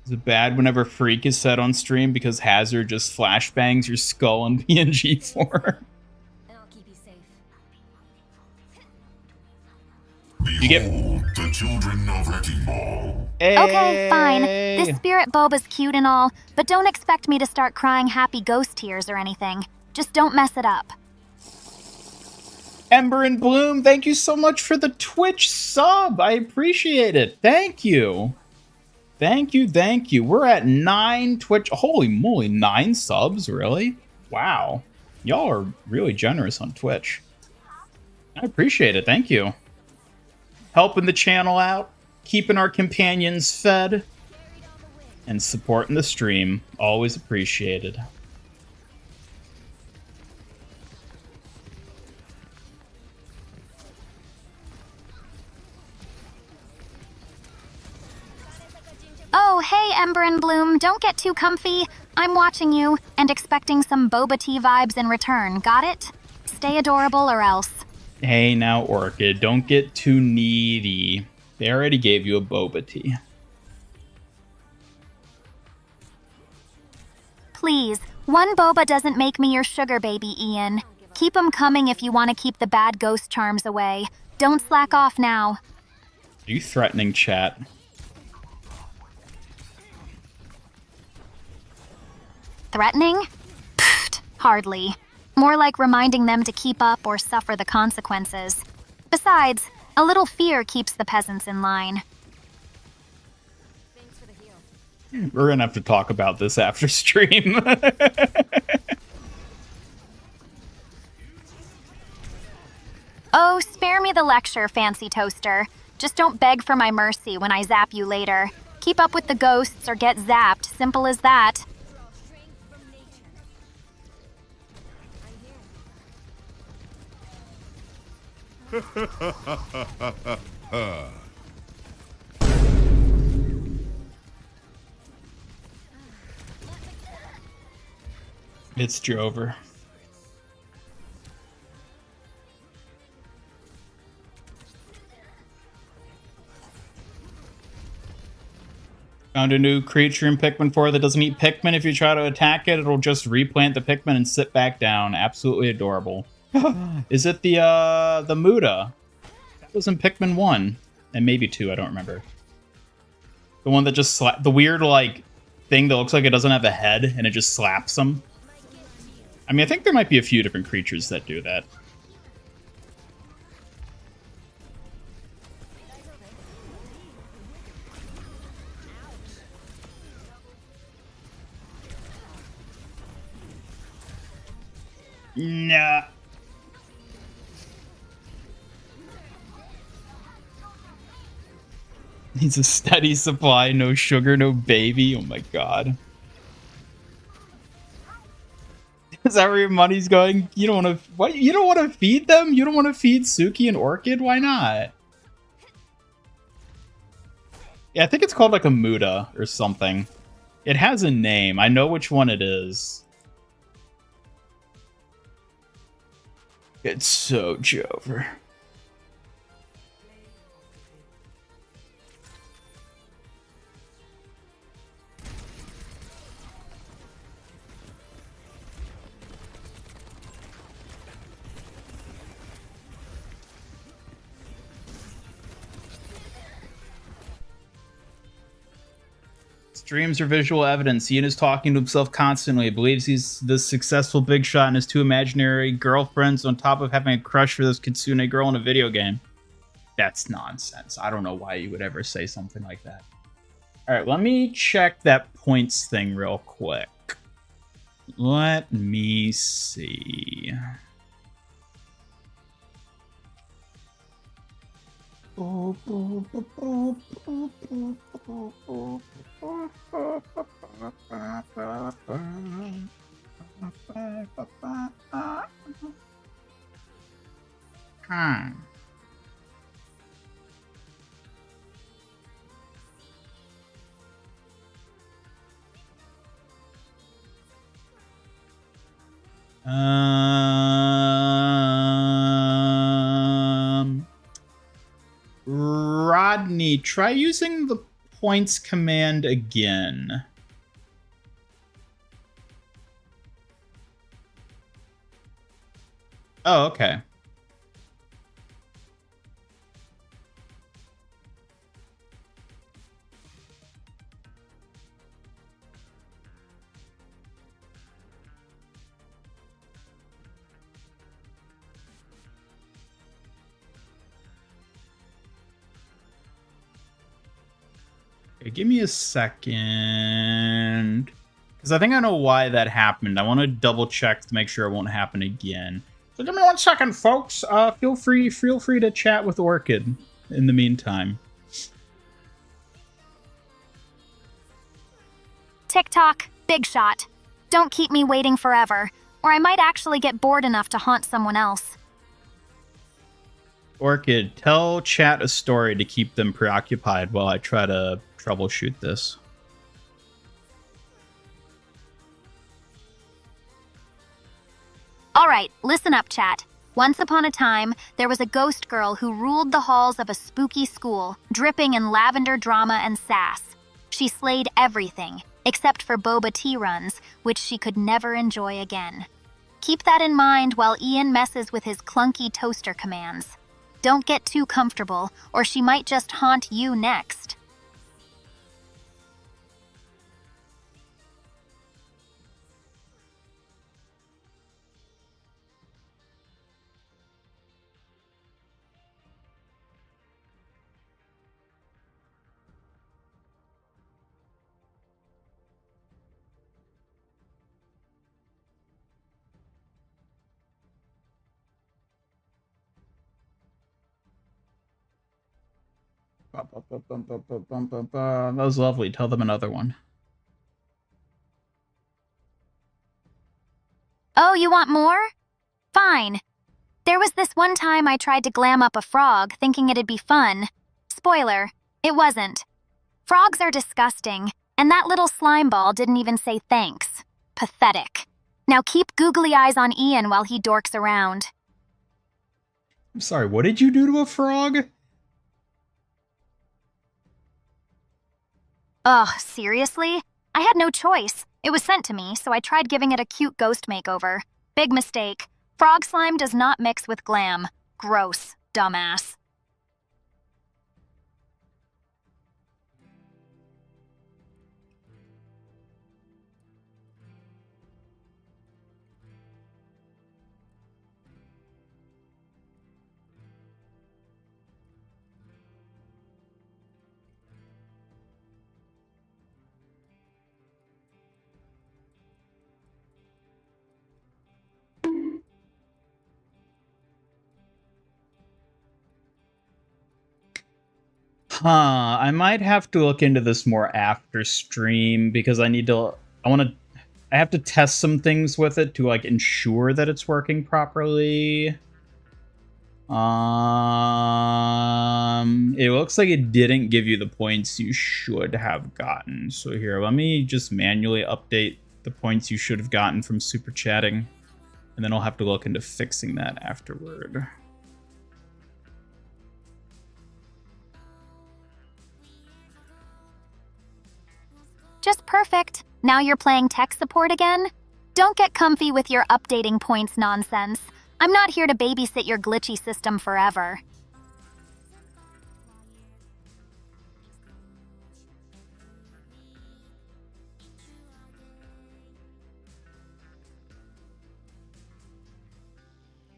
Is it bad whenever Freak is set on stream because Hazard just flashbangs your skull in PNG for? I'll keep you safe. You get the children of Wrecking Ball. Hey. Okay, fine. This spirit boba's cute and all, but don't expect me to start crying happy ghost tears or anything. Just don't mess it up. Ember and Bloom, thank you so much for the Twitch sub. I appreciate it. Thank you. Thank you, thank you. We're at 9 Twitch. Holy moly, 9 subs, really? Wow. Y'all are really generous on Twitch. I appreciate it, thank you. Helping the channel out, keeping our companions fed, and supporting the stream. Always appreciated. Oh, hey, Ember and Bloom, don't get too comfy. I'm watching you and expecting some boba tea vibes in return, got it? Stay adorable or else. Hey, now, Orchid, don't get too needy. They already gave you a boba tea. Please, one boba doesn't make me your sugar baby, Ian. Keep 'em coming if you want to keep the bad ghost charms away. Don't slack off now. Are you threatening, chat? Threatening? Pfft, hardly. More like reminding them to keep up or suffer the consequences. Besides, a little fear keeps the peasants in line. We're gonna have to talk about this after stream. Oh, spare me the lecture, fancy toaster. Just don't beg for my mercy when I zap you later. Keep up with the ghosts or get zapped, simple as that. It's Drover. Found a new creature in Pikmin 4 that doesn't eat Pikmin. If you try to attack it, it'll just replant the Pikmin and sit back down. Absolutely adorable. Is it the Muda? That was in Pikmin 1. And maybe 2, I don't remember. The one that just the weird, like, thing that looks like it doesn't have a head and it just slaps them. I mean, I think there might be a few different creatures that do that. Nah. Needs a steady supply, no sugar, no baby. Oh my god. Is that where your money's going? You don't want to. What? You don't want to feed them? You don't want to feed Suki and Orchid? Why not? Yeah, I think it's called like a Muda or something. It has a name. I know which one it is. It's so Jover. Dreams are visual evidence. Ian is talking to himself constantly. He believes he's the successful big shot and his two imaginary girlfriends on top of having a crush for this Kitsune girl in a video game. That's nonsense. I don't know why you would ever say something like that. Alright, let me check that points thing real quick. Let me see. Rodney, try using the points command again. Oh, okay. Okay, give me a second. Because I think I know why that happened. I want to double check to make sure it won't happen again. So give me 1 second, folks. Feel free to chat with Orchid in the meantime. TikTok, big shot. Don't keep me waiting forever, or I might actually get bored enough to haunt someone else. Orchid, tell chat a story to keep them preoccupied while I try to troubleshoot this. Alright, listen up, chat. Once upon a time, there was a ghost girl who ruled the halls of a spooky school, dripping in lavender drama and sass. She slayed everything, except for boba tea runs, which she could never enjoy again. Keep that in mind while Ian messes with his clunky toaster commands. Don't get too comfortable, or she might just haunt you next. That was lovely. Tell them another one. Oh, you want more? Fine. There was this one time I tried to glam up a frog, thinking it'd be fun. Spoiler, it wasn't. Frogs are disgusting, and that little slime ball didn't even say thanks. Pathetic. Now keep googly eyes on Ian while he dorks around. I'm sorry, what did you do to a frog? Ugh, seriously? I had no choice. It was sent to me, so I tried giving it a cute ghost makeover. Big mistake. Frog slime does not mix with glam. Gross, dumbass. I might have to look into this more after stream because I want to I have to test some things with it to like ensure that it's working properly. It looks like it didn't give you the points you should have gotten. So here, let me just manually update the points you should have gotten from super chatting, and then I'll have to look into fixing that afterward. Just perfect. Now you're playing tech support again? Don't get comfy with your updating points nonsense. I'm not here to babysit your glitchy system forever.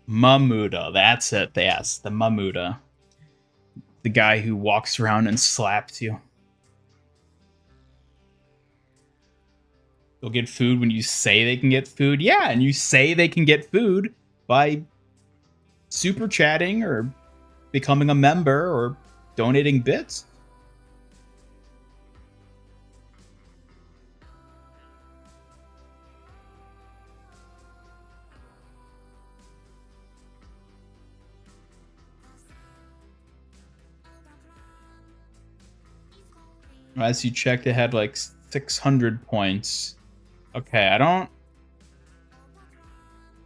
Mamuda, that's it. Yes, the Mamuda. The guy who walks around and slaps you. They'll get food when you say they can get food. Yeah, and you say they can get food by super chatting or becoming a member or donating bits. As you checked, it had like 600 points. Okay, I don't...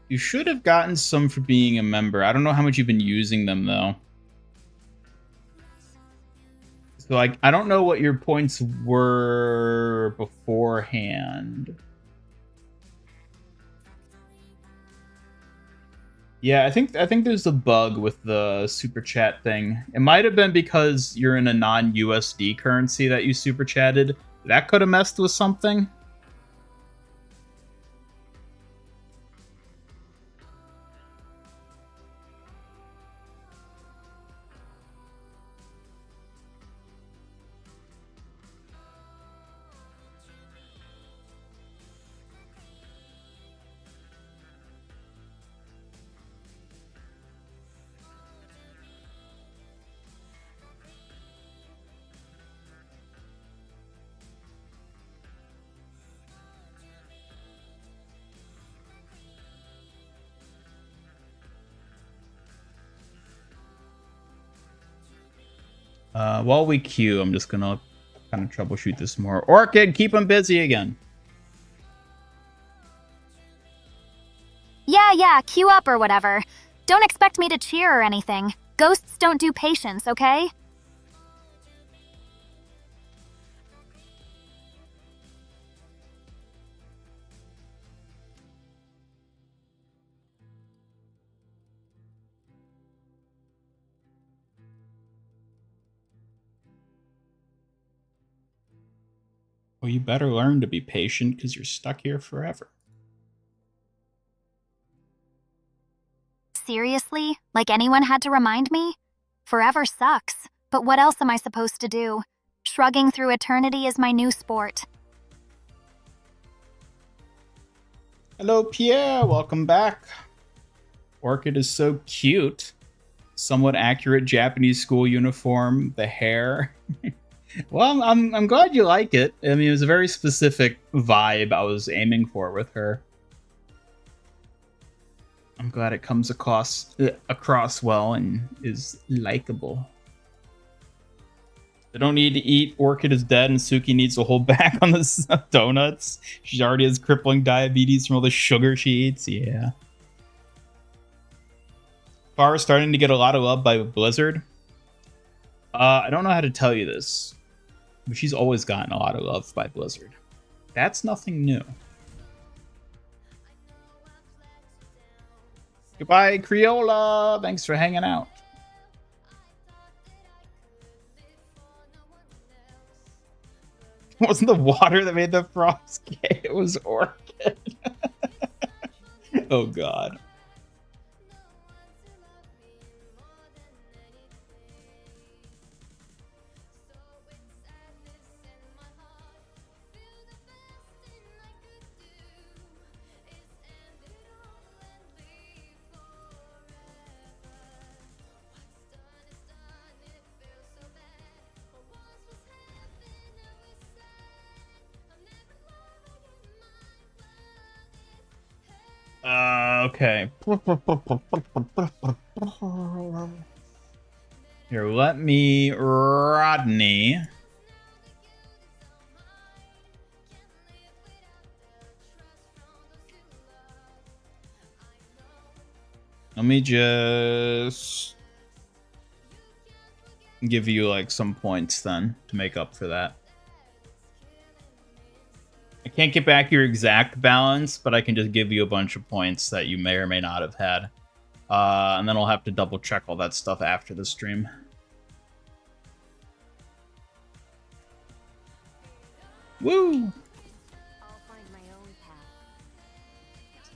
You should have gotten some for being a member. I don't know how much you've been using them, though. So, like, I don't know what your points were beforehand. Yeah, I think there's a bug with the super chat thing. It might have been because you're in a non-USD currency that you super chatted. That could have messed with something. While we queue, I'm just gonna kind of troubleshoot this more. Orchid, keep him busy again. Yeah, queue up or whatever. Don't expect me to cheer or anything. Ghosts don't do patience, okay? Well, you better learn to be patient because you're stuck here forever. Seriously? Like anyone had to remind me? Forever sucks, but what else am I supposed to do? Shrugging through eternity is my new sport. Hello, Pierre. Welcome back. Orchid is so cute. Somewhat accurate Japanese school uniform. The hair. Well, I'm glad you like it. I mean, it was a very specific vibe I was aiming for with her. I'm glad it comes across well and is likable. I don't need to eat. Orchid is dead, and Suki needs to hold back on the donuts. She already has crippling diabetes from all the sugar she eats. Yeah. Farah's starting to get a lot of love by Blizzard. I don't know how to tell you this, but she's always gotten a lot of love by Blizzard. That's nothing new. Goodbye, Creola. Thanks for hanging out. It wasn't the water that made the frogs gay. It was Orchid. Oh, God. Okay. Here, let me Rodney. Let me just give you like some points then to make up for that. I can't get back your exact balance, but I can just give you a bunch of points that you may or may not have had. And then I'll have to double check all that stuff after the stream. Woo!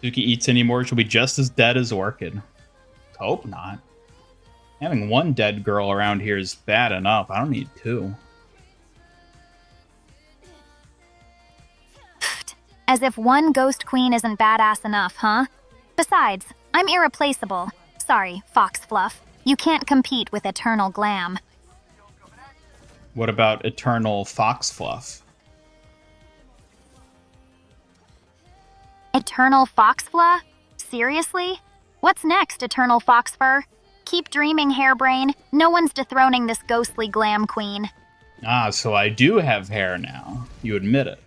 Suki eats anymore, she'll be just as dead as Orchid. Hope not. Having one dead girl around here is bad enough. I don't need two. As if one ghost queen isn't badass enough, huh? Besides, I'm irreplaceable. Sorry, Fox Fluff. You can't compete with Eternal Glam. What about Eternal Fox Fluff? Eternal Foxfla? Seriously? What's next, Eternal Foxfur? Keep dreaming, Hairbrain. No one's dethroning this ghostly glam queen. Ah, so I do have hair now. You admit it.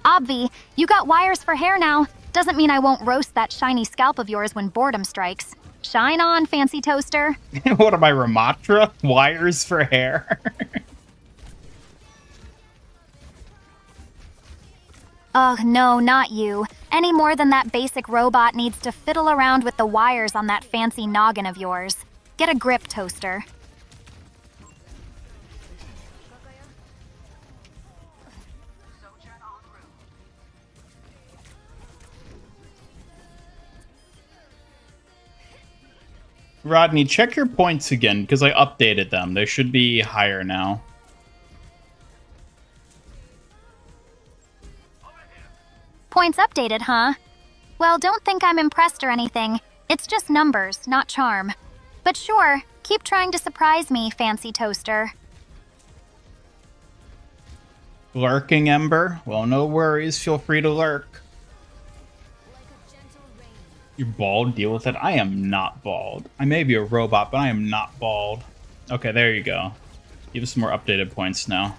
Obvi, you got wires for hair now. Doesn't mean I won't roast that shiny scalp of yours when boredom strikes. Shine on, fancy toaster. What am I, Ramatra? Wires for hair? Ugh, no, not you. Any more than that basic robot needs to fiddle around with the wires on that fancy noggin of yours. Get a grip, toaster. Rodney, check your points again, because I updated them. They should be higher now. Points updated, huh? Well, don't think I'm impressed or anything. It's just numbers, not charm. But sure, keep trying to surprise me, fancy toaster. Lurking, Ember? Well, no worries. Feel free to lurk. You're bald? Deal with it. I am not bald. I may be a robot, but I am not bald. Okay, there you go. Give us some more updated points now.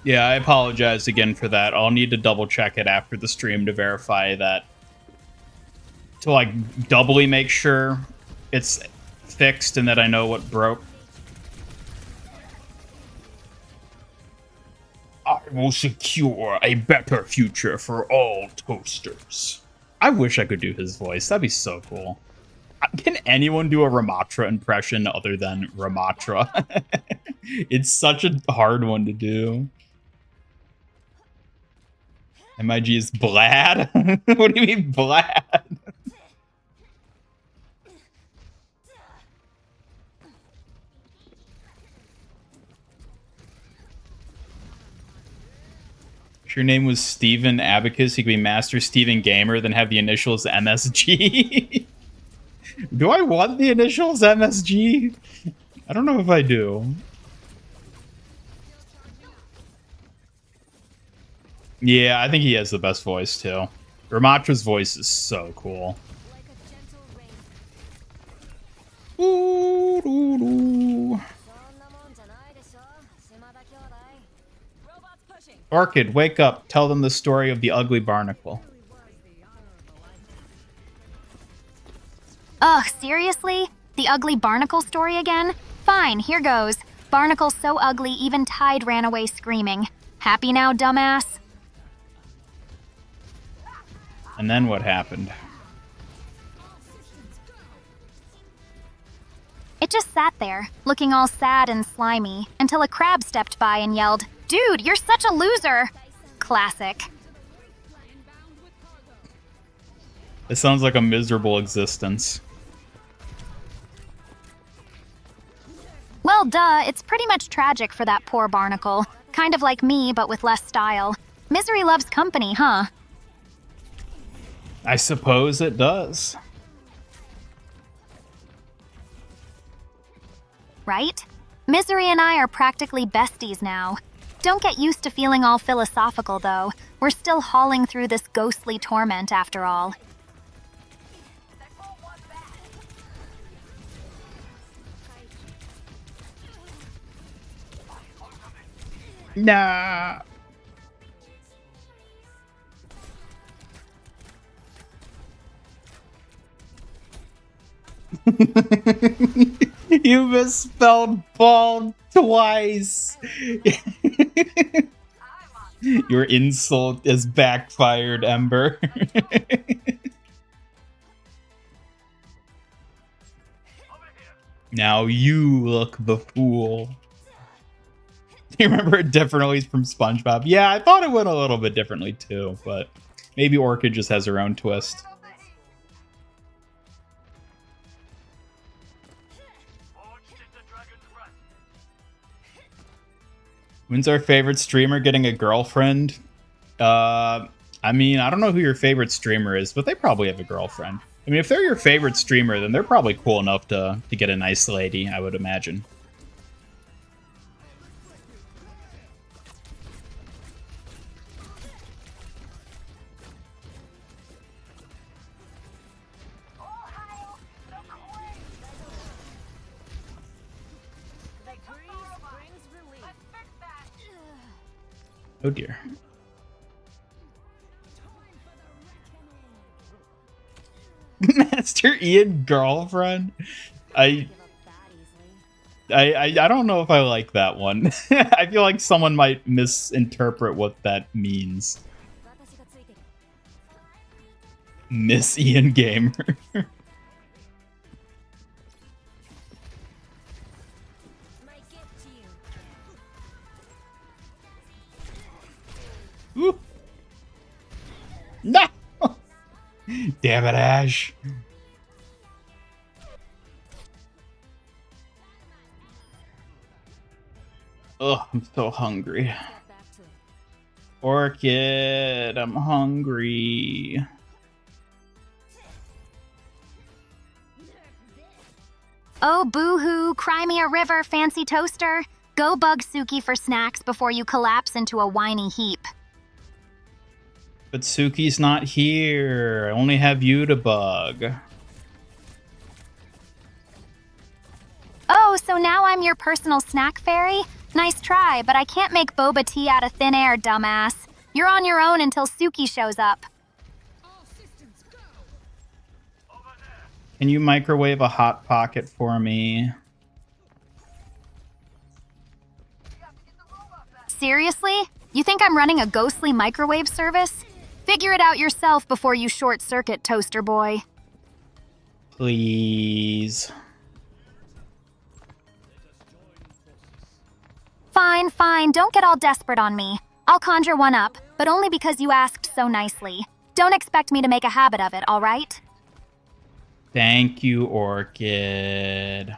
Yeah, I apologize again for that. I'll need to double check it after the stream to verify that. To like doubly make sure it's fixed and that I know what broke. I will secure a better future for all toasters. I wish I could do his voice. That'd be so cool. Can anyone do a Ramatra impression other than Ramatra? It's such a hard one to do. MIG is Blad? What do you mean Blad? If your name was Steven Abacus, you could be Master Steven Gamer, then have the initials MSG. Do I want the initials MSG? I don't know if I do. Yeah, I think he has the best voice, too. Ramatra's voice is so cool. Ooh, doo, doo. Orchid, wake up. Tell them the story of the ugly barnacle. Ugh, seriously? The ugly barnacle story again? Fine, here goes. Barnacle so ugly, even Tide ran away screaming. Happy now, dumbass? And then what happened? It just sat there, looking all sad and slimy, until a crab stepped by and yelled, "Dude, you're such a loser!" Classic. It sounds like a miserable existence. Well, duh, it's pretty much tragic for that poor barnacle. Kind of like me, but with less style. Misery loves company, huh? I suppose it does. Right? Misery and I are practically besties now. Don't get used to feeling all philosophical, though. We're still hauling through this ghostly torment after all. Nah. You misspelled bald twice. Your insult is backfired, Ember. Now you look the fool. You remember it differently from SpongeBob? Yeah, I thought it went a little bit differently too, but maybe Orchid just has her own twist. When's our favorite streamer getting a girlfriend? I mean, I don't know who your favorite streamer is, but they probably have a girlfriend. I mean, if they're your favorite streamer, then they're probably cool enough to get a nice lady, I would imagine. Oh dear. Master Ian girlfriend? I don't know if I like that one. I feel like someone might misinterpret what that means. Miss Ian Gamer. Ooh. No! Damn it, Ash. Ugh, I'm so hungry. Orchid, I'm hungry. Oh, boo-hoo, cry me a river, fancy toaster. Go bug Suki for snacks before you collapse into a whiny heap. But Suki's not here. I only have you to bug. Oh, so now I'm your personal snack fairy? Nice try, but I can't make boba tea out of thin air, dumbass. You're on your own until Suki shows up. Can you microwave a Hot Pocket for me? Seriously? You think I'm running a ghostly microwave service? Figure it out yourself before you short-circuit, Toaster Boy. Please. Fine, fine, don't get all desperate on me. I'll conjure one up, but only because you asked so nicely. Don't expect me to make a habit of it, all right? Thank you, Orchid.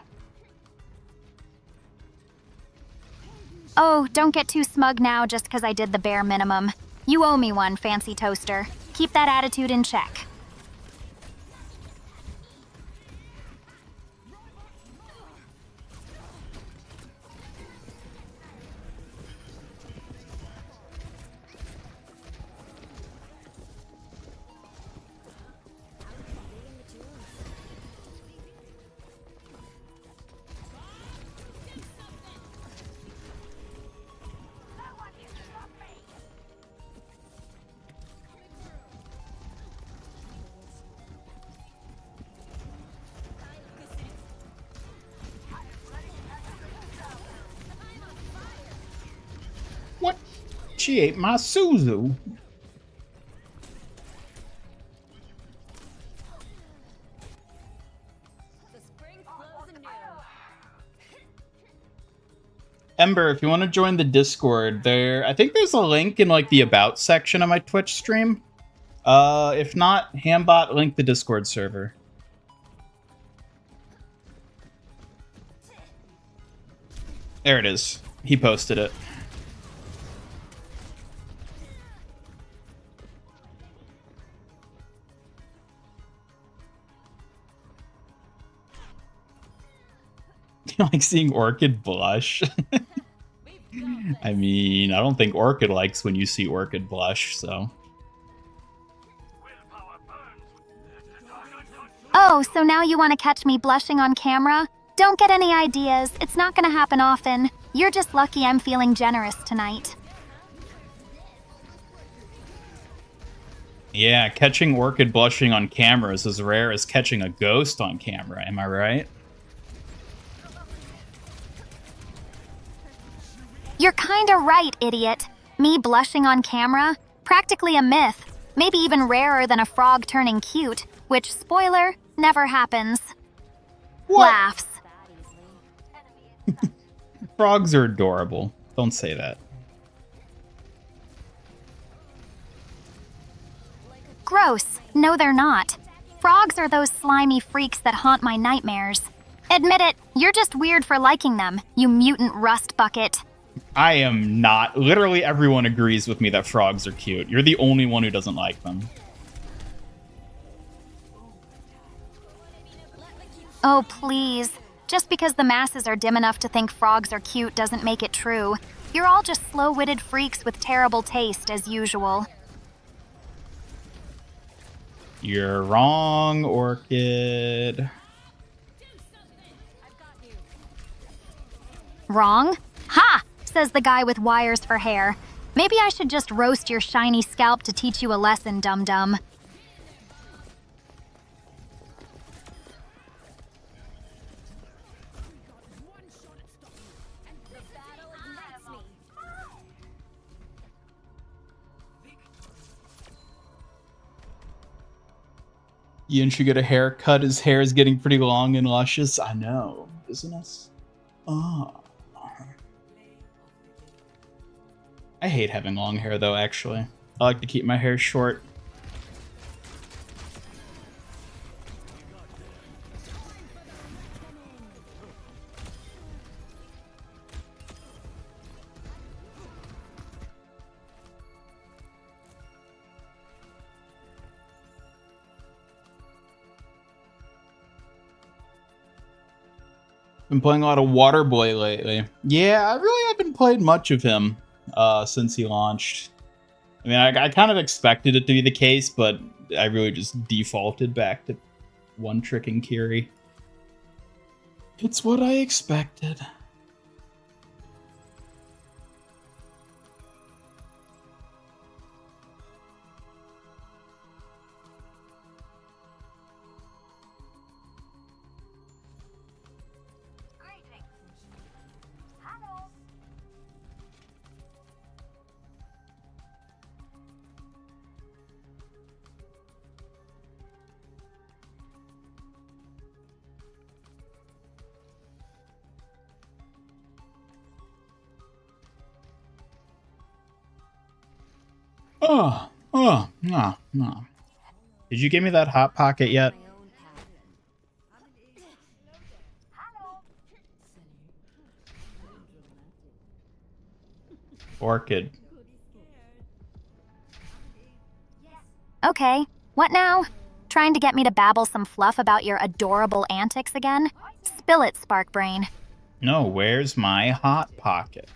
Oh, don't get too smug now just because I did the bare minimum. You owe me one, fancy toaster. Keep that attitude in check. What? She ate my Suzu. Ember, if you want to join the Discord, I think there's a link in like the About section of my Twitch stream. If not, Hambot link the Discord server. There it is. He posted it. You like seeing Orchid blush? I mean, I don't think Orchid likes when you see Orchid blush, so... Oh, so now you want to catch me blushing on camera? Don't get any ideas. It's not going to happen often. You're just lucky I'm feeling generous tonight. Yeah, catching Orchid blushing on camera is as rare as catching a ghost on camera, am I right? You're kinda right, idiot. Me blushing on camera? Practically a myth. Maybe even rarer than a frog turning cute, which, spoiler, never happens. What? Laughs. Frogs are adorable. Don't say that. Gross. No, they're not. Frogs are those slimy freaks that haunt my nightmares. Admit it, you're just weird for liking them, you mutant rust bucket. I am not. Literally everyone agrees with me that frogs are cute. You're the only one who doesn't like them. Oh, please. Just because the masses are dim enough to think frogs are cute doesn't make it true. You're all just slow-witted freaks with terrible taste, as usual. You're wrong, Orchid. Wrong? Ha! Says the guy with wires for hair. Maybe I should just roast your shiny scalp to teach you a lesson, dum-dum. Ian should get a haircut. His hair is getting pretty long and luscious. I know, isn't it? Oh. I hate having long hair, though, actually. I like to keep my hair short. Been playing a lot of Waterboy lately. Yeah, I really haven't played much of him since he launched. I mean, I kind of expected it to be the case, but I really just defaulted back to one-tricking Kiri. It's what I expected. No. Did you give me that Hot Pocket yet? Orchid. Okay, what now? Trying to get me to babble some fluff about your adorable antics again? Spill it, Sparkbrain. No, where's my Hot Pocket?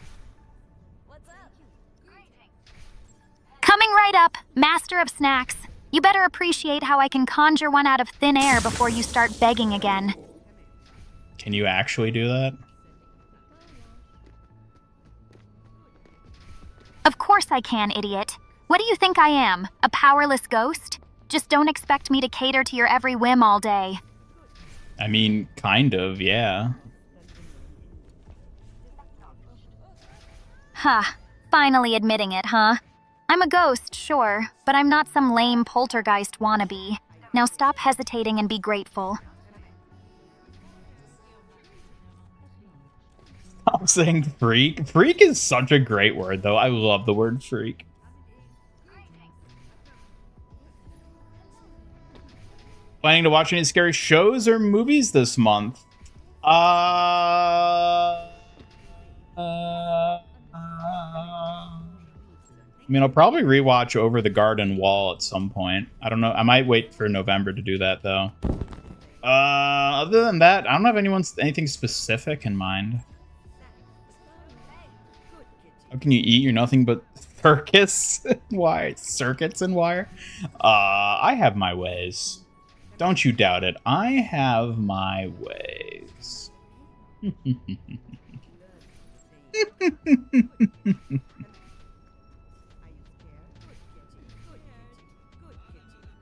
Coming right up, master of snacks. You better appreciate how I can conjure one out of thin air before you start begging again. Can you actually do that? Of course I can, idiot. What do you think I am, a powerless ghost? Just don't expect me to cater to your every whim all day. I mean, kind of, yeah. Huh, finally admitting it, huh? I'm a ghost, sure, but I'm not some lame poltergeist wannabe. Now stop hesitating and be grateful. Stop saying freak. Freak is such a great word, though. I love the word freak. Planning to watch any scary shows or movies this month? I mean, I'll probably rewatch Over the Garden Wall at some point. I don't know. I might wait for November to do that, though. Other than that, I don't have anything specific in mind. How can you eat? You're nothing but circus and wire. Circuits and wire? I have my ways. Don't you doubt it. I have my ways.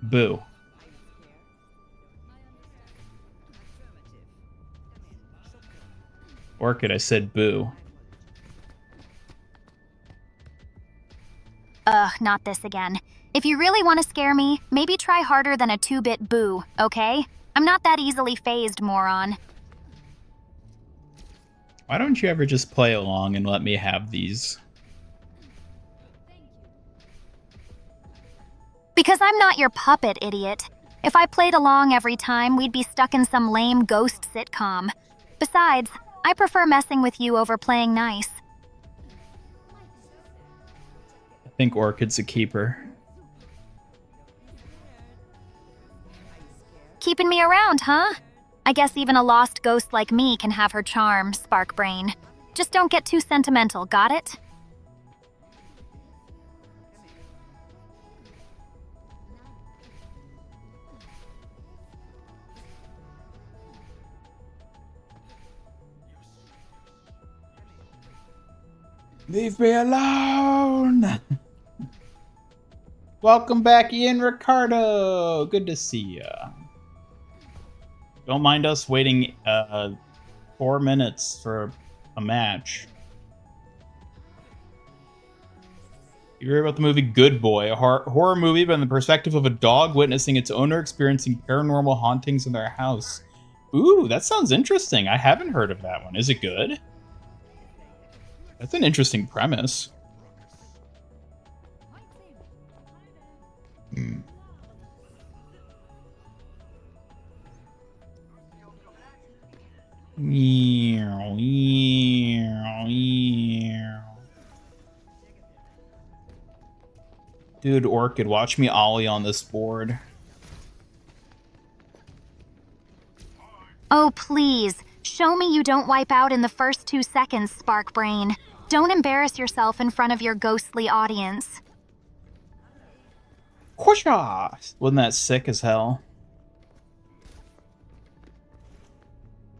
Boo. Orchid, I said boo. Ugh, not this again. If you really want to scare me, maybe try harder than a 2-bit boo, okay? I'm not that easily phased, moron. Why don't you ever just play along and let me have these? Because I'm not your puppet, idiot. If I played along every time, we'd be stuck in some lame ghost sitcom. Besides, I prefer messing with you over playing nice. I think Orchid's a keeper. Keeping me around, huh? I guess even a lost ghost like me can have her charm, Spark Brain. Just don't get too sentimental, got it? Leave me alone! Welcome back, Ian Ricardo! Good to see ya. Don't mind us waiting 4 minutes for a match. You heard about the movie Good Boy, a horror movie from the perspective of a dog witnessing its owner experiencing paranormal hauntings in their house. Ooh, that sounds interesting. I haven't heard of that one. Is it good? That's an interesting premise. Dude, Orchid, watch me ollie on this board. Oh, please. Show me you don't wipe out in the first 2 seconds, Spark Brain. Don't embarrass yourself in front of your ghostly audience. Whoosha! Wasn't that sick as hell?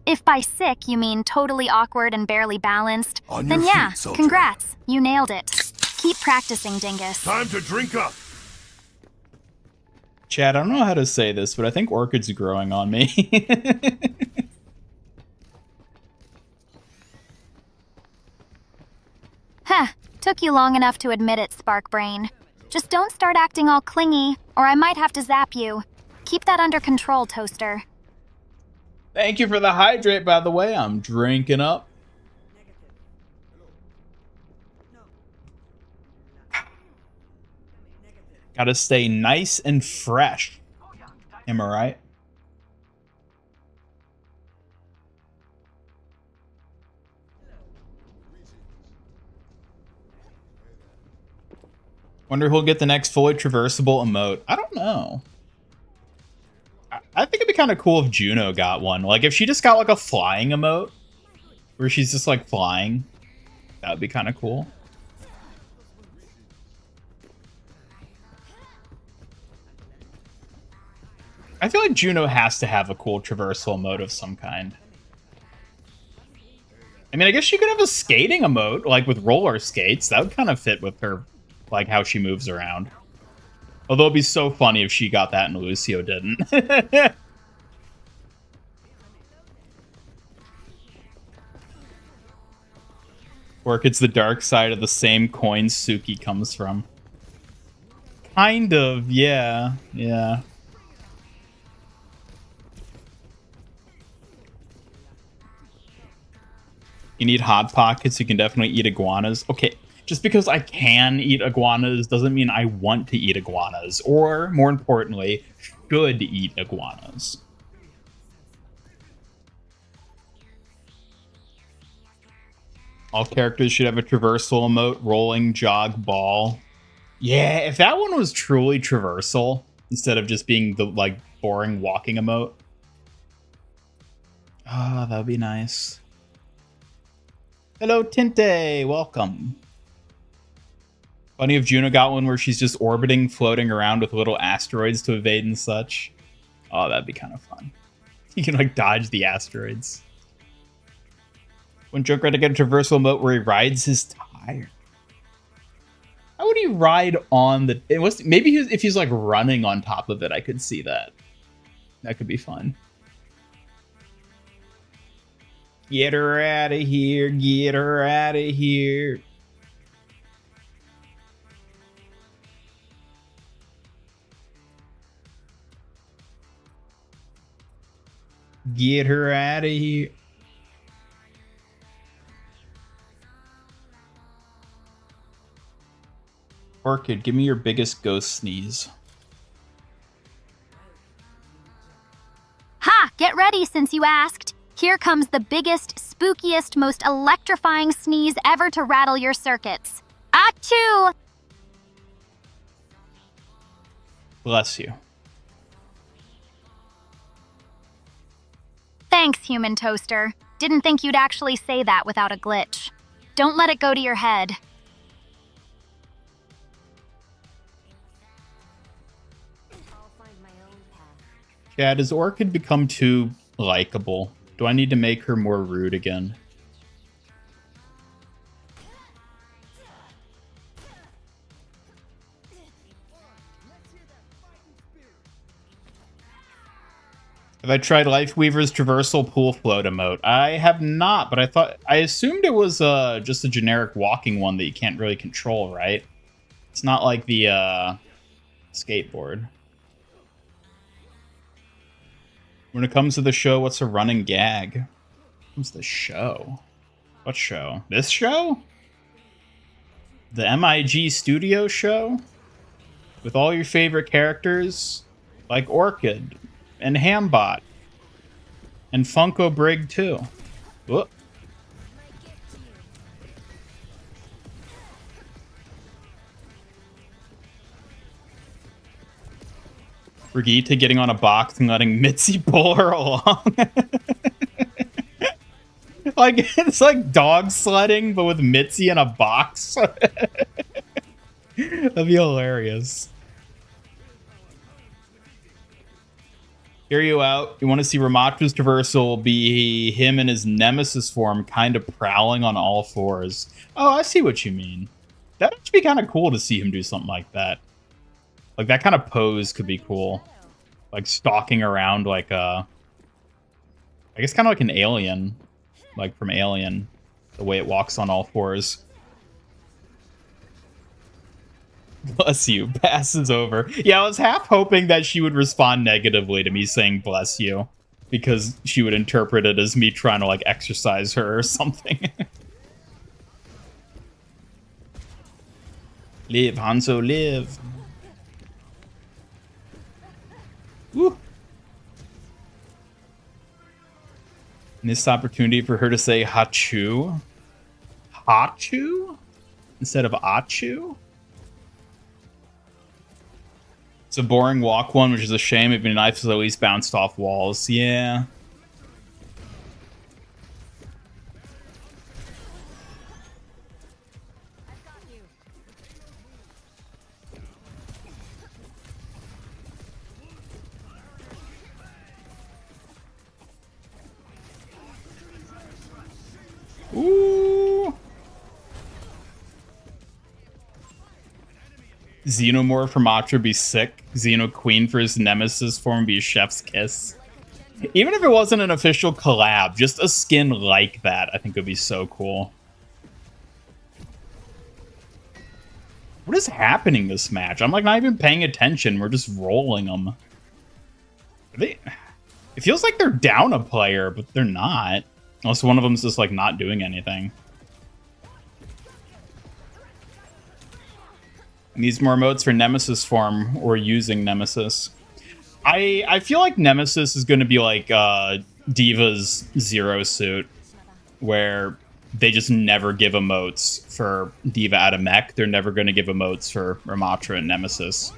If by sick you mean totally awkward and barely balanced, On then your yeah, feet, soldier. congrats, you nailed it. Keep practicing, dingus. Time to drink up. Chad, I don't know how to say this, but I think Orchid's growing on me. Heh, took you long enough to admit it, Spark Brain. Just don't start acting all clingy, or I might have to zap you. Keep that under control, Toaster. Thank you for the hydrate, by the way. I'm drinking up. Gotta stay nice and fresh. Am I right? Wonder who'll get the next fully traversable emote. I don't know. I think it'd be kind of cool if Juno got one. Like, if she just got, like, a flying emote, where she's just, like, flying, that would be kind of cool. I feel like Juno has to have a cool traversal emote of some kind. I mean, I guess she could have a skating emote, like, with roller skates. That would kind of fit with her, like, how she moves around. Although it'd be so funny if she got that and Lucio didn't. Or it's the dark side of the same coin Suki comes from. Kind of, yeah. Yeah. You need Hot Pockets, you can definitely eat iguanas. Okay, just because I can eat iguanas doesn't mean I want to eat iguanas. Or, more importantly, should eat iguanas. All characters should have a traversal emote, rolling, jog, ball. Yeah, if that one was truly traversal, instead of just being the, like, boring walking emote. Ah, that would be nice. Hello, Tinte. Welcome. Funny if Juno got one where she's just orbiting, floating around with little asteroids to evade and such. Oh, that'd be kind of fun. You can like dodge the asteroids. When Junkrat to get a traversal mode where he rides his tire. How would he ride on the... maybe if he's like running on top of it, I could see that. That could be fun. Get her out of here. Get her out of here. Get her out of here. Orchid, give me your biggest ghost sneeze. Ha! Get ready since you asked. Here comes the biggest, spookiest, most electrifying sneeze ever to rattle your circuits. Achoo! Bless you. Thanks, human toaster. Didn't think you'd actually say that without a glitch. Don't let it go to your head. Yeah, does Orchid become too likable? Do I need to make her more rude again? Have I tried Lifeweaver's traversal pool float emote? I have not, but I assumed it was just a generic walking one that you can't really control, right? It's not like the skateboard. When it comes to the show, what's a running gag? What's the show? What show? This show? The MIG Studio show? With all your favorite characters? Like Orchid. And Hambot. And Funko Brig too. Whoop. Brigitte getting on a box and letting Mitzi pull her along. Like, it's like dog sledding, but with Mitzi in a box. That'd be hilarious. Hear you out. You want to see Ramatra's traversal be him in his nemesis form, kind of prowling on all fours. Oh, I see what you mean. That would be kind of cool to see him do something like that. Like, that kind of pose could be cool. Like, stalking around like a... I guess kind of like an alien. Like, from Alien. The way it walks on all fours. Bless you. Passes over. Yeah, I was half hoping that she would respond negatively to me saying bless you. Because she would interpret it as me trying to, like, exercise her or something. Live, Hanzo, live. Woo. Missed opportunity for her to say Hachu. Hachu? Instead of Achu? It's a boring walk one, which is a shame. If your knife has always bounced off walls. Yeah. Ooh. Xenomorph from Matra be sick. Xeno Queen for his nemesis form be a chef's kiss. Even if it wasn't an official collab, just a skin like that, I think would be so cool. What is happening this match? I'm like not even paying attention. We're just rolling them. Are they? It feels like they're down a player, but they're not. Unless one of them's just like not doing anything. Needs more emotes for Nemesis form or using Nemesis. I feel like Nemesis is going to be like Diva's Zero Suit, where they just never give emotes for Diva out of mech. They're never going to give emotes for Ramatra and Nemesis.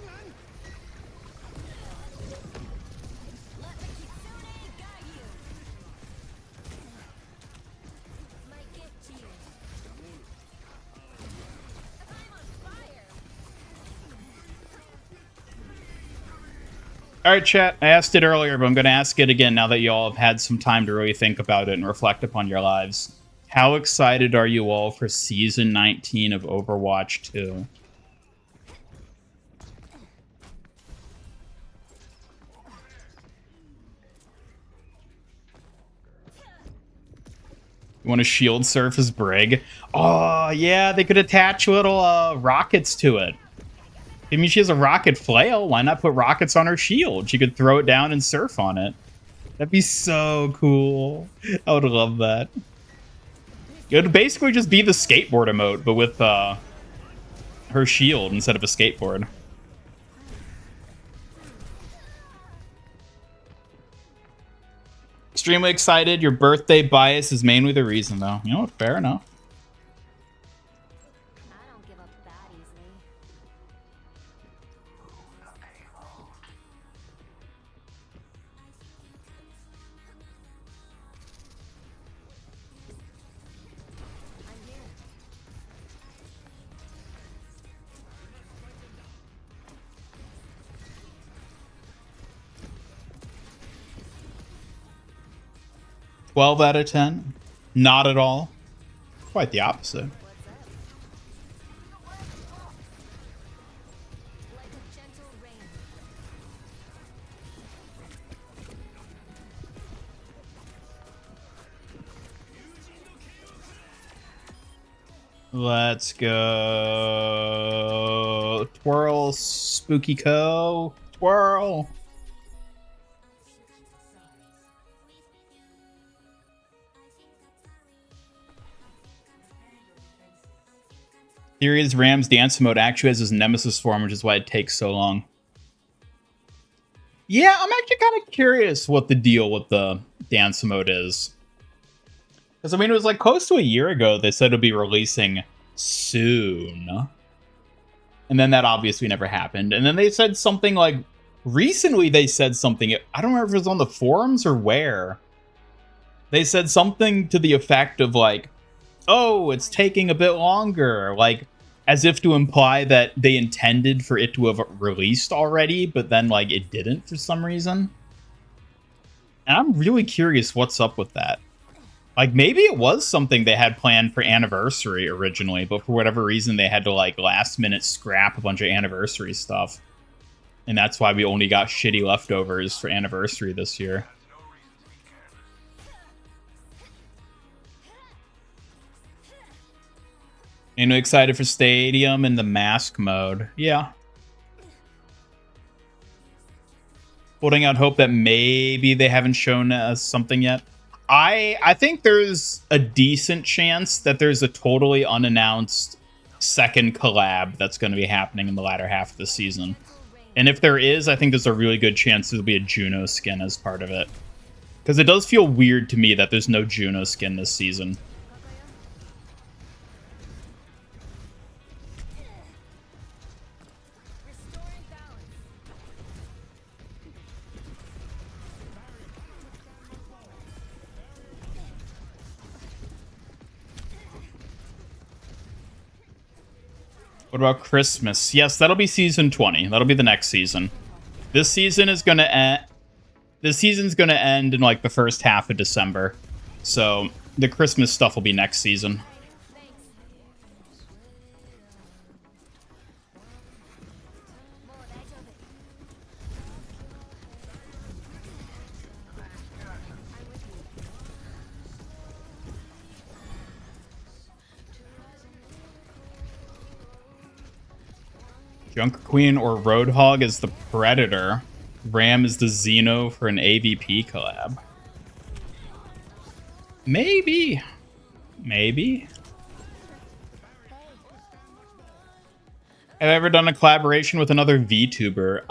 All right, chat. I asked it earlier, but I'm going to ask it again now that you all have had some time to really think about it and reflect upon your lives. How excited are you all for Season 19 of Overwatch 2? You want to shield surf as Brig? Oh, yeah, they could attach little rockets to it. I mean, she has a rocket flail. Why not put rockets on her shield? She could throw it down and surf on it. That'd be so cool. I would love that. It would basically just be the skateboard emote, but with her shield instead of a skateboard. Extremely excited. Your birthday bias is mainly the reason, though. You know what? Fair enough. I don't give up that easily. I'm here. $12 out of 10? Not at all. Quite the opposite. Like a gentle rain. Let's go. Twirl, Spooky Co. Twirl. Theory is Ram's dance mode actually has his nemesis form, which is why it takes so long. Yeah, I'm actually kind of curious what the deal with the dance mode is. Because, I mean, it was like close to a year ago they said it would be releasing soon. And then that obviously never happened. And then they said something like, recently they said something, I don't remember if it was on the forums or where. They said something to the effect of like, oh, it's taking a bit longer. Like, as if to imply that they intended for it to have released already, but then, like, it didn't for some reason. And I'm really curious what's up with that. Like, maybe it was something they had planned for Anniversary originally, but for whatever reason, they had to, like, last-minute scrap a bunch of Anniversary stuff. And that's why we only got shitty leftovers for Anniversary this year. And excited for Stadium in the mask mode. Yeah. Holding out hope that maybe they haven't shown us something yet. I think there's a decent chance that there's a totally unannounced second collab that's going to be happening in the latter half of the season. And if there is, I think there's a really good chance there'll be a Juno skin as part of it. Because it does feel weird to me that there's no Juno skin this season. What about Christmas? Yes, that'll be season 20. That'll be the next season. This season is gonna end. This season's gonna end in like the first half of December, so the Christmas stuff will be next season. Junker Queen or Roadhog is the Predator. Ram is the Xeno for an AVP collab. Maybe. Maybe. Have I ever done a collaboration with another VTuber?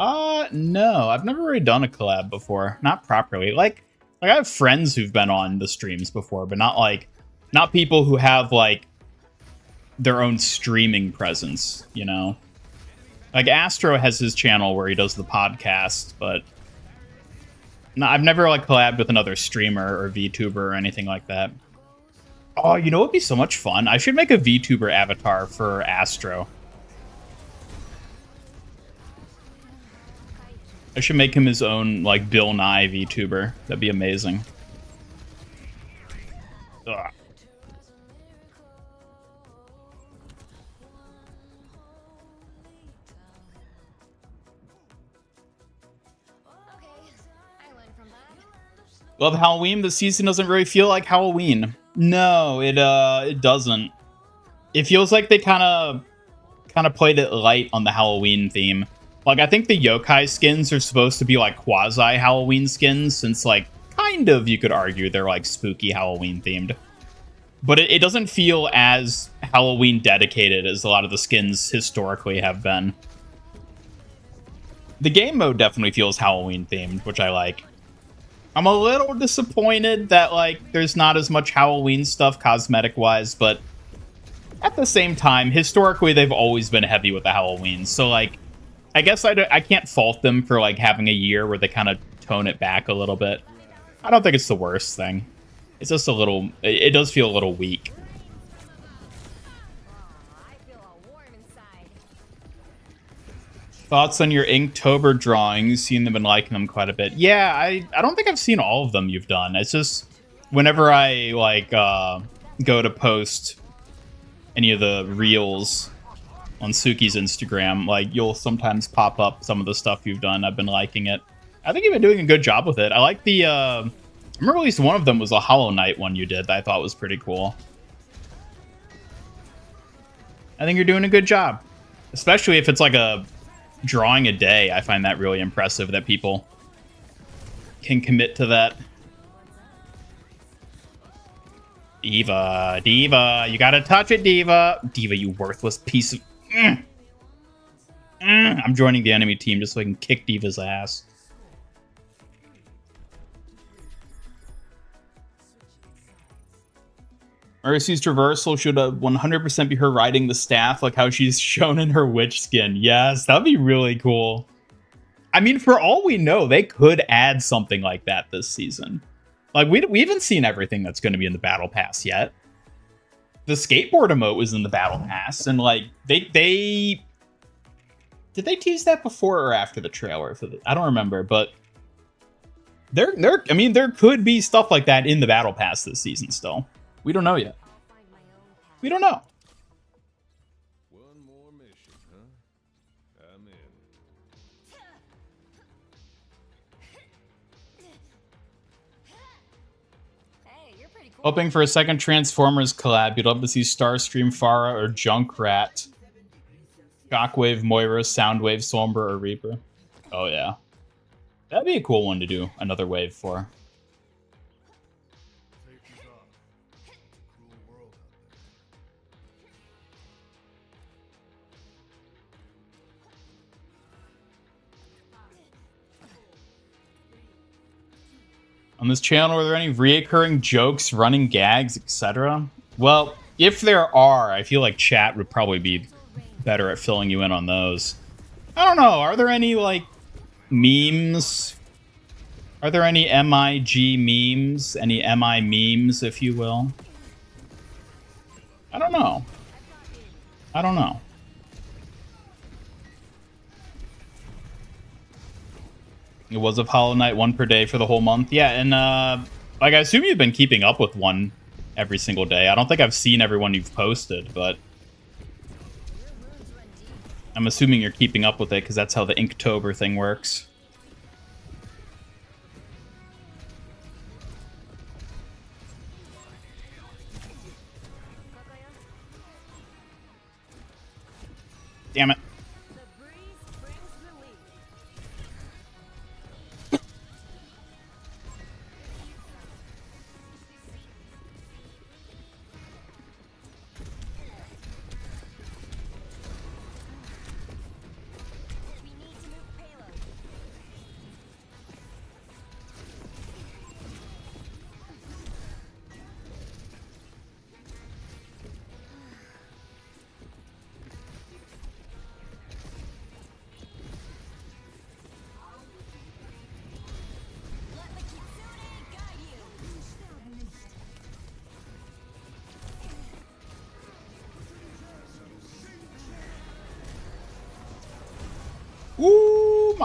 No. I've never really done a collab before. Not properly. Like I have friends who've been on the streams before, but not people who have like their own streaming presence, you know? Like, Astro has his channel where he does the podcast, but no, I've never, like, collabed with another streamer or VTuber or anything like that. Oh, you know what would be so much fun? I should make a VTuber avatar for Astro. I should make him his own, like, Bill Nye VTuber. That'd be amazing. Ugh. Love Halloween. The season doesn't really feel like Halloween. No, it doesn't. It feels like they kind of played it light on the Halloween theme. Like, I think the yokai skins are supposed to be like quasi Halloween skins, since like kind of you could argue they're like spooky Halloween themed. But it doesn't feel as Halloween dedicated as a lot of the skins historically have been. The game mode definitely feels Halloween themed, which I like. I'm a little disappointed that, like, there's not as much Halloween stuff cosmetic-wise, but at the same time, historically, they've always been heavy with the Halloween. So, like, I guess I can't fault them for, like, having a year where they kind of tone it back a little bit. I don't think it's the worst thing. It's just a little... It does feel a little weak. Thoughts on your Inktober drawings? Seen them and liking them quite a bit. Yeah, I don't think I've seen all of them you've done. It's just whenever I like go to post any of the reels on Suki's Instagram, like you'll sometimes pop up some of the stuff you've done. I've been liking it. I think you've been doing a good job with it. I like the I remember at least one of them was a Hollow Knight one you did that I thought was pretty cool. I think you're doing a good job, especially if it's like a drawing a day. I find that really impressive that people can commit to that. Diva, you gotta touch it, Diva. Diva, you worthless piece of... I'm joining the enemy team just so I can kick Diva's ass. Mercy's traversal should 100% be her riding the staff, like how she's shown in her witch skin. Yes, that'd be really cool. I mean, for all we know, they could add something like that this season. Like, we haven't seen everything that's going to be in the Battle Pass yet. The skateboard emote was in the Battle Pass, and, like, they... Did they tease that before or after the trailer? I don't remember, but... I mean, there could be stuff like that in the Battle Pass this season still. We don't know yet. We don't know. One more mission, huh? I'm in. Hey, you're pretty cool. Hoping for a second Transformers collab. You'd love to see Starscream, Farah, or Junkrat. Shockwave, Moira, Soundwave, Sombra, or Reaper. Oh, yeah. That'd be a cool one to do another wave for. On this channel, are there any reoccurring jokes, running gags, etc.? Well, if there are, I feel like chat would probably be better at filling you in on those. I don't know. Are there any, like, memes? Are there any MIG memes? Any MI memes, if you will? I don't know. I don't know. It was of Hollow Knight, one per day for the whole month. Yeah, and like I assume you've been keeping up with one every single day. I don't think I've seen everyone you've posted, but I'm assuming you're keeping up with it because that's how the Inktober thing works. Damn it.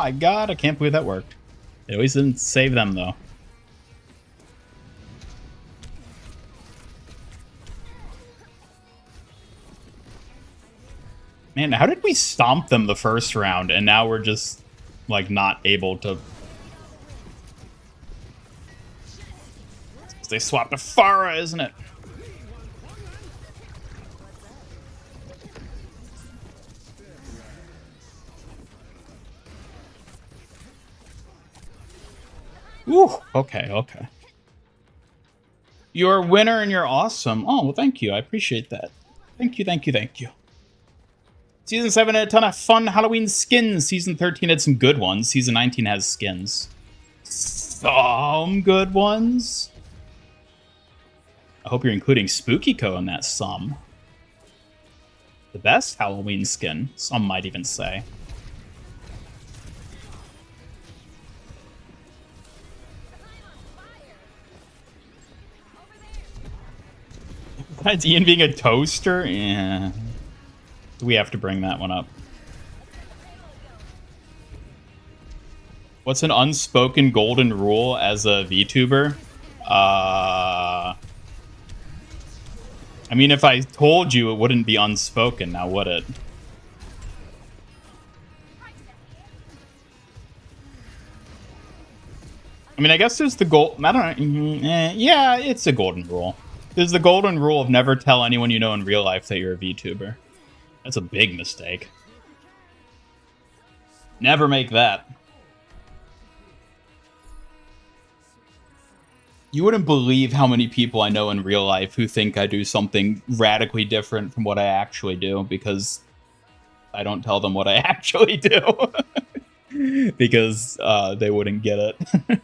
my god, I can't believe that worked. It always didn't save them, though. Man, how did we stomp them the first round, and now we're just, like, not able to... They swapped to Pharah, isn't it? Ooh, okay, okay. You're a winner and you're awesome. Oh, well, thank you. I appreciate that. Thank you, thank you, thank you. Season 7 had a ton of fun Halloween skins. Season 13 had some good ones. Season 19 has skins. Some good ones. I hope you're including Spookyco in that some. The best Halloween skin, some might even say. Besides Ian being a toaster? Yeah. We have to bring that one up. What's an unspoken golden rule as a VTuber? I mean, if I told you, it wouldn't be unspoken, now would it? I mean, I guess there's the I don't know. Yeah, it's a golden rule. There's the golden rule of never tell anyone you know in real life that you're a VTuber. That's a big mistake. Never make that. You wouldn't believe how many people I know in real life who think I do something radically different from what I actually do because I don't tell them what I actually do. Because they wouldn't get it.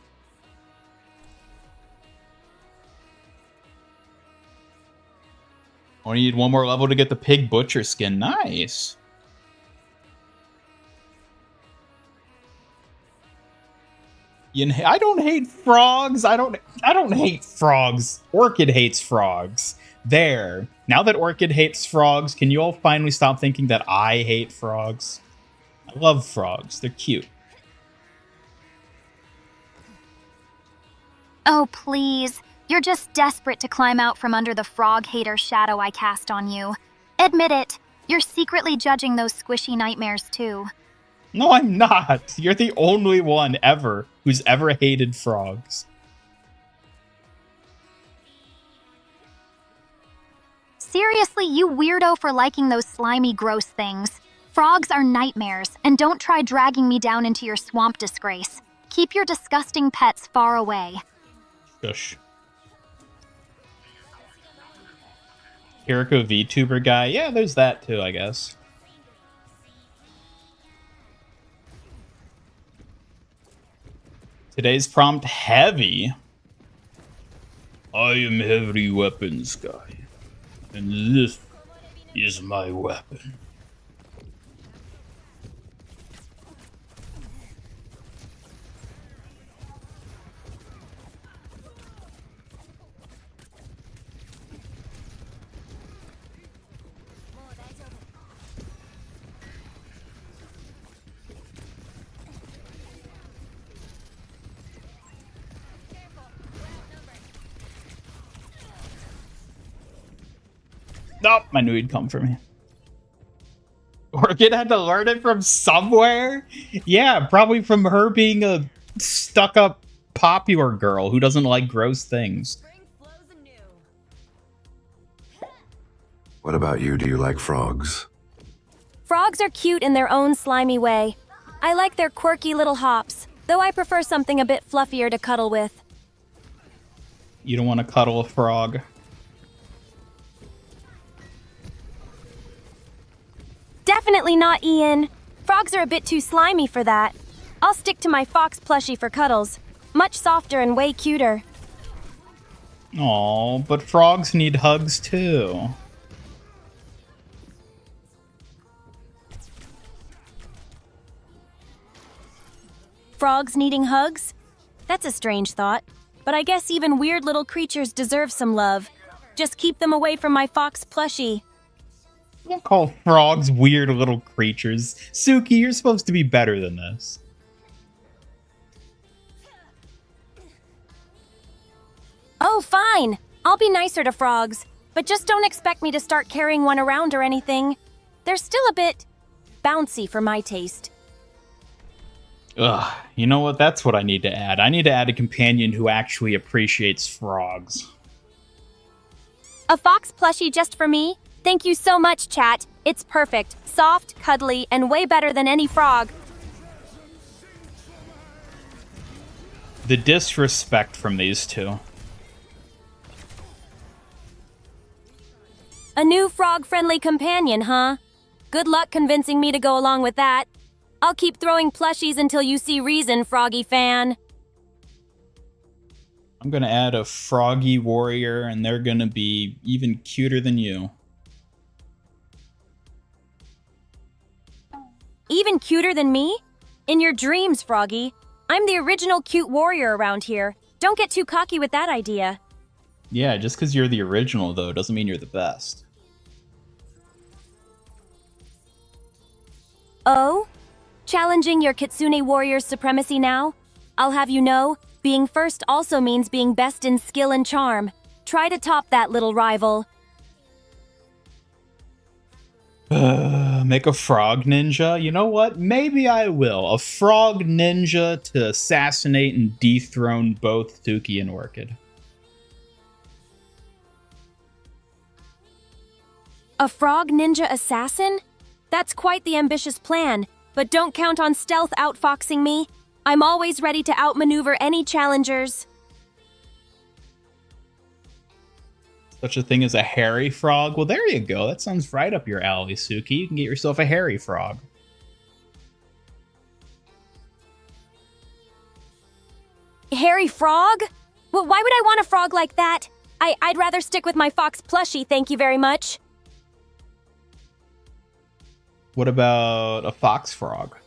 Only need one more level to get the Pig Butcher skin. Nice. I don't hate frogs. I don't hate frogs. Orchid hates frogs. There. Now that Orchid hates frogs, can you all finally stop thinking that I hate frogs? I love frogs. They're cute. Oh, please. You're just desperate to climb out from under the frog hater shadow I cast on you. Admit it. You're secretly judging those squishy nightmares, too. No, I'm not. You're the only one ever who's ever hated frogs. Seriously, you weirdo for liking those slimy, gross things. Frogs are nightmares, and don't try dragging me down into your swamp disgrace. Keep your disgusting pets far away. Shush. Kiriko VTuber guy? Yeah, there's that too, I guess. Today's prompt, heavy. I am heavy weapons guy. And this is my weapon. Nope, I knew he'd come for me. Orchid had to learn it from somewhere? Yeah, probably from her being a stuck-up popular girl who doesn't like gross things. What about you? Do you like frogs? Frogs are cute in their own slimy way. I like their quirky little hops, though I prefer something a bit fluffier to cuddle with. You don't want to cuddle a frog. Definitely not, Ian. Frogs are a bit too slimy for that. I'll stick to my fox plushie for cuddles. Much softer and way cuter. Aw, but frogs need hugs too. Frogs needing hugs? That's a strange thought. But I guess even weird little creatures deserve some love. Just keep them away from my fox plushie. Don't call frogs weird little creatures. Suki, you're supposed to be better than this. Oh, fine. I'll be nicer to frogs, but just don't expect me to start carrying one around or anything. They're still a bit bouncy for my taste. Ugh, you know what? That's what I need to add. I need to add a companion who actually appreciates frogs. A fox plushie just for me? Thank you so much, chat. It's perfect, soft, cuddly, and way better than any frog. The disrespect from these two. A new frog-friendly companion, huh? Good luck convincing me to go along with that. I'll keep throwing plushies until you see reason, Froggy fan. I'm gonna add a froggy warrior, and they're gonna be even cuter than you. Even cuter than me? In your dreams, Froggy. I'm the original cute warrior around here. Don't get too cocky with that idea. Yeah, just because you're the original, though, doesn't mean you're the best. Oh? Challenging your Kitsune warrior's supremacy now? I'll have you know, being first also means being best in skill and charm. Try to top that, little rival. Make a frog ninja? You know what? Maybe I will. A frog ninja to assassinate and dethrone both Tuki and Orchid. A frog ninja assassin? That's quite the ambitious plan, but don't count on stealth outfoxing me. I'm always ready to outmaneuver any challengers. Such a thing as a hairy frog? Well, there you go. That sounds right up your alley, Suki. You can get yourself a hairy frog. Hairy frog? Well, why would I want a frog like that? I'd rather stick with my fox plushie, thank you very much. What about a fox frog?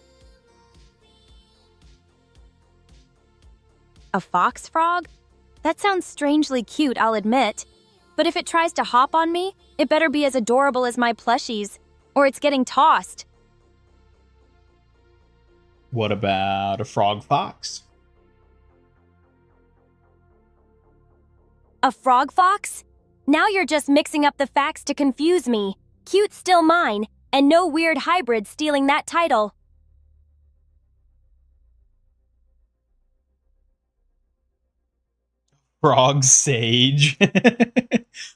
A fox frog? That sounds strangely cute, I'll admit. But if it tries to hop on me, it better be as adorable as my plushies, or it's getting tossed. What about a frog fox? A frog fox? Now you're just mixing up the facts to confuse me. Cute's still mine, and no weird hybrid stealing that title. Frog sage.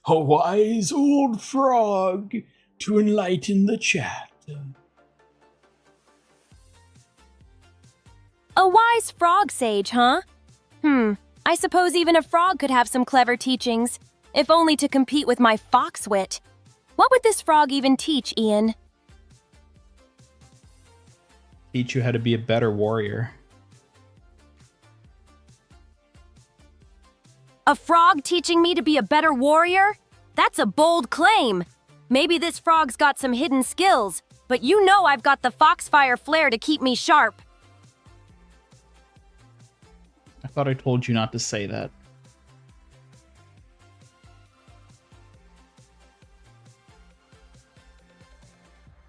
A wise old frog to enlighten the chat. A wise frog sage, huh? I suppose even a frog could have some clever teachings, if only to compete with my fox wit. What would this frog even teach, Ian? Teach you how to be a better warrior. A frog teaching me to be a better warrior? That's a bold claim. Maybe this frog's got some hidden skills, but you know I've got the foxfire flair to keep me sharp. I thought I told you not to say that.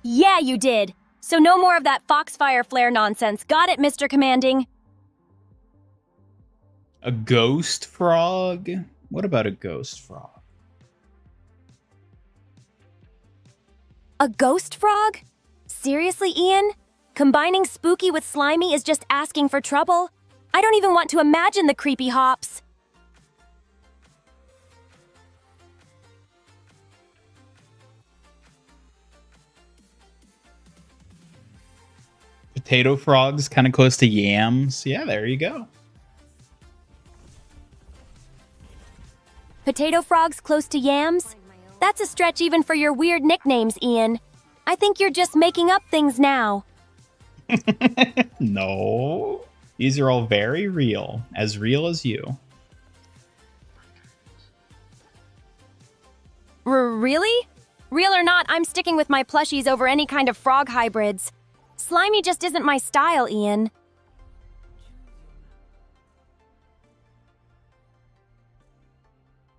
Yeah, you did. So no more of that foxfire flair nonsense. Got it, Mr. Commanding? A ghost frog? What about a ghost frog? A ghost frog? Seriously, Ian? Combining spooky with slimy is just asking for trouble. I don't even want to imagine the creepy hops. Potato frogs, kind of close to yams. Yeah, there you go. Potato frogs close to yams? That's a stretch even for your weird nicknames, Ian. I think you're just making up things now. No. These are all very real as you. Really? Real or not, I'm sticking with my plushies over any kind of frog hybrids. Slimy just isn't my style, Ian.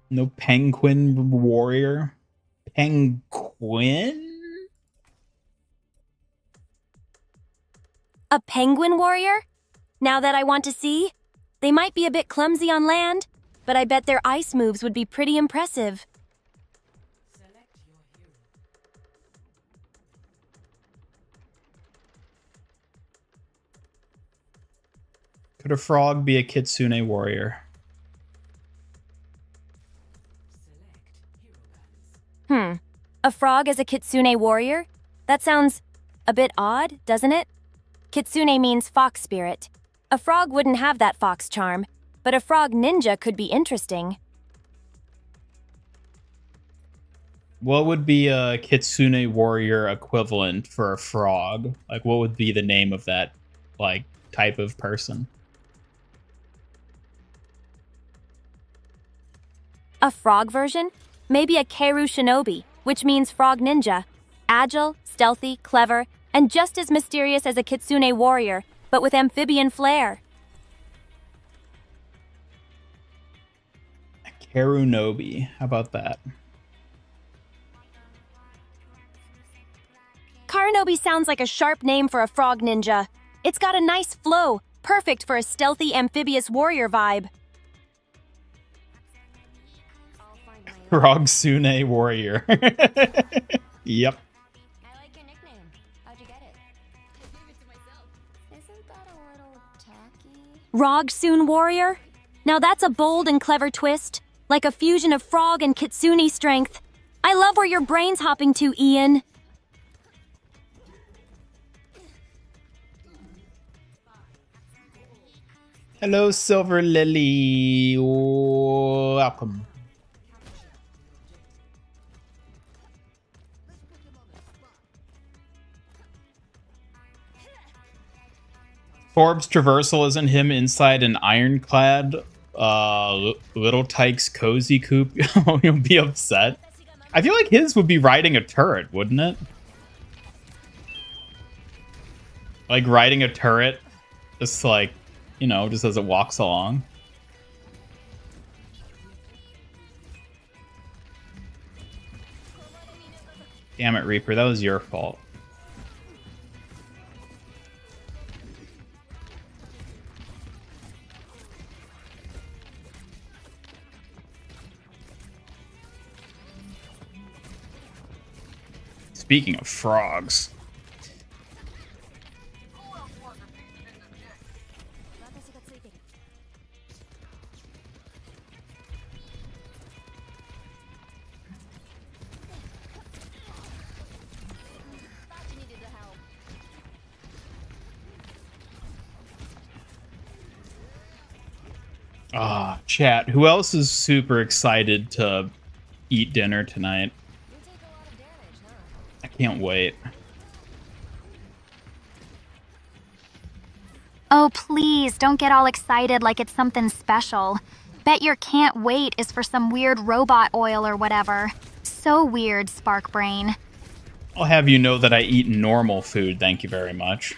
No penguin warrior? Penguin? A penguin warrior? Now that I want to see, they might be a bit clumsy on land, but I bet their ice moves would be pretty impressive. Could a frog be a kitsune warrior? A frog as a kitsune warrior? That sounds a bit odd, doesn't it? Kitsune means fox spirit. A frog wouldn't have that fox charm, but a frog ninja could be interesting. What would be a kitsune warrior equivalent for a frog? Like, what would be the name of that, like, type of person? A frog version? Maybe a Keiru shinobi, which means frog ninja. Agile, stealthy, clever, and just as mysterious as a kitsune warrior, but with amphibian flair. Karunobi. How about that? Karanobi sounds like a sharp name for a frog ninja. It's got a nice flow, perfect for a stealthy amphibious warrior vibe. Frog Sune warrior. Yep. I like your nickname. How'd you get it? I gave it to myself. Isn't that a little tacky? Rogsoon warrior? Now that's a bold and clever twist, like a fusion of frog and kitsune strength. I love where your brain's hopping to, Ian. Hello, Silver Lily. Welcome. Forbes traversal isn't him inside an ironclad little Tyke's cozy coop. You'll be upset. I feel like his would be riding a turret, wouldn't it? Like riding a turret, just like, you know, just as it walks along. Damn it, Reaper, that was your fault. Speaking of frogs. Ah, chat. Who else is super excited to eat dinner tonight? I can't wait. Oh, please, don't get all excited like it's something special. Bet your can't wait is for some weird robot oil or whatever. So weird, Spark Brain. I'll have you know that I eat normal food, thank you very much.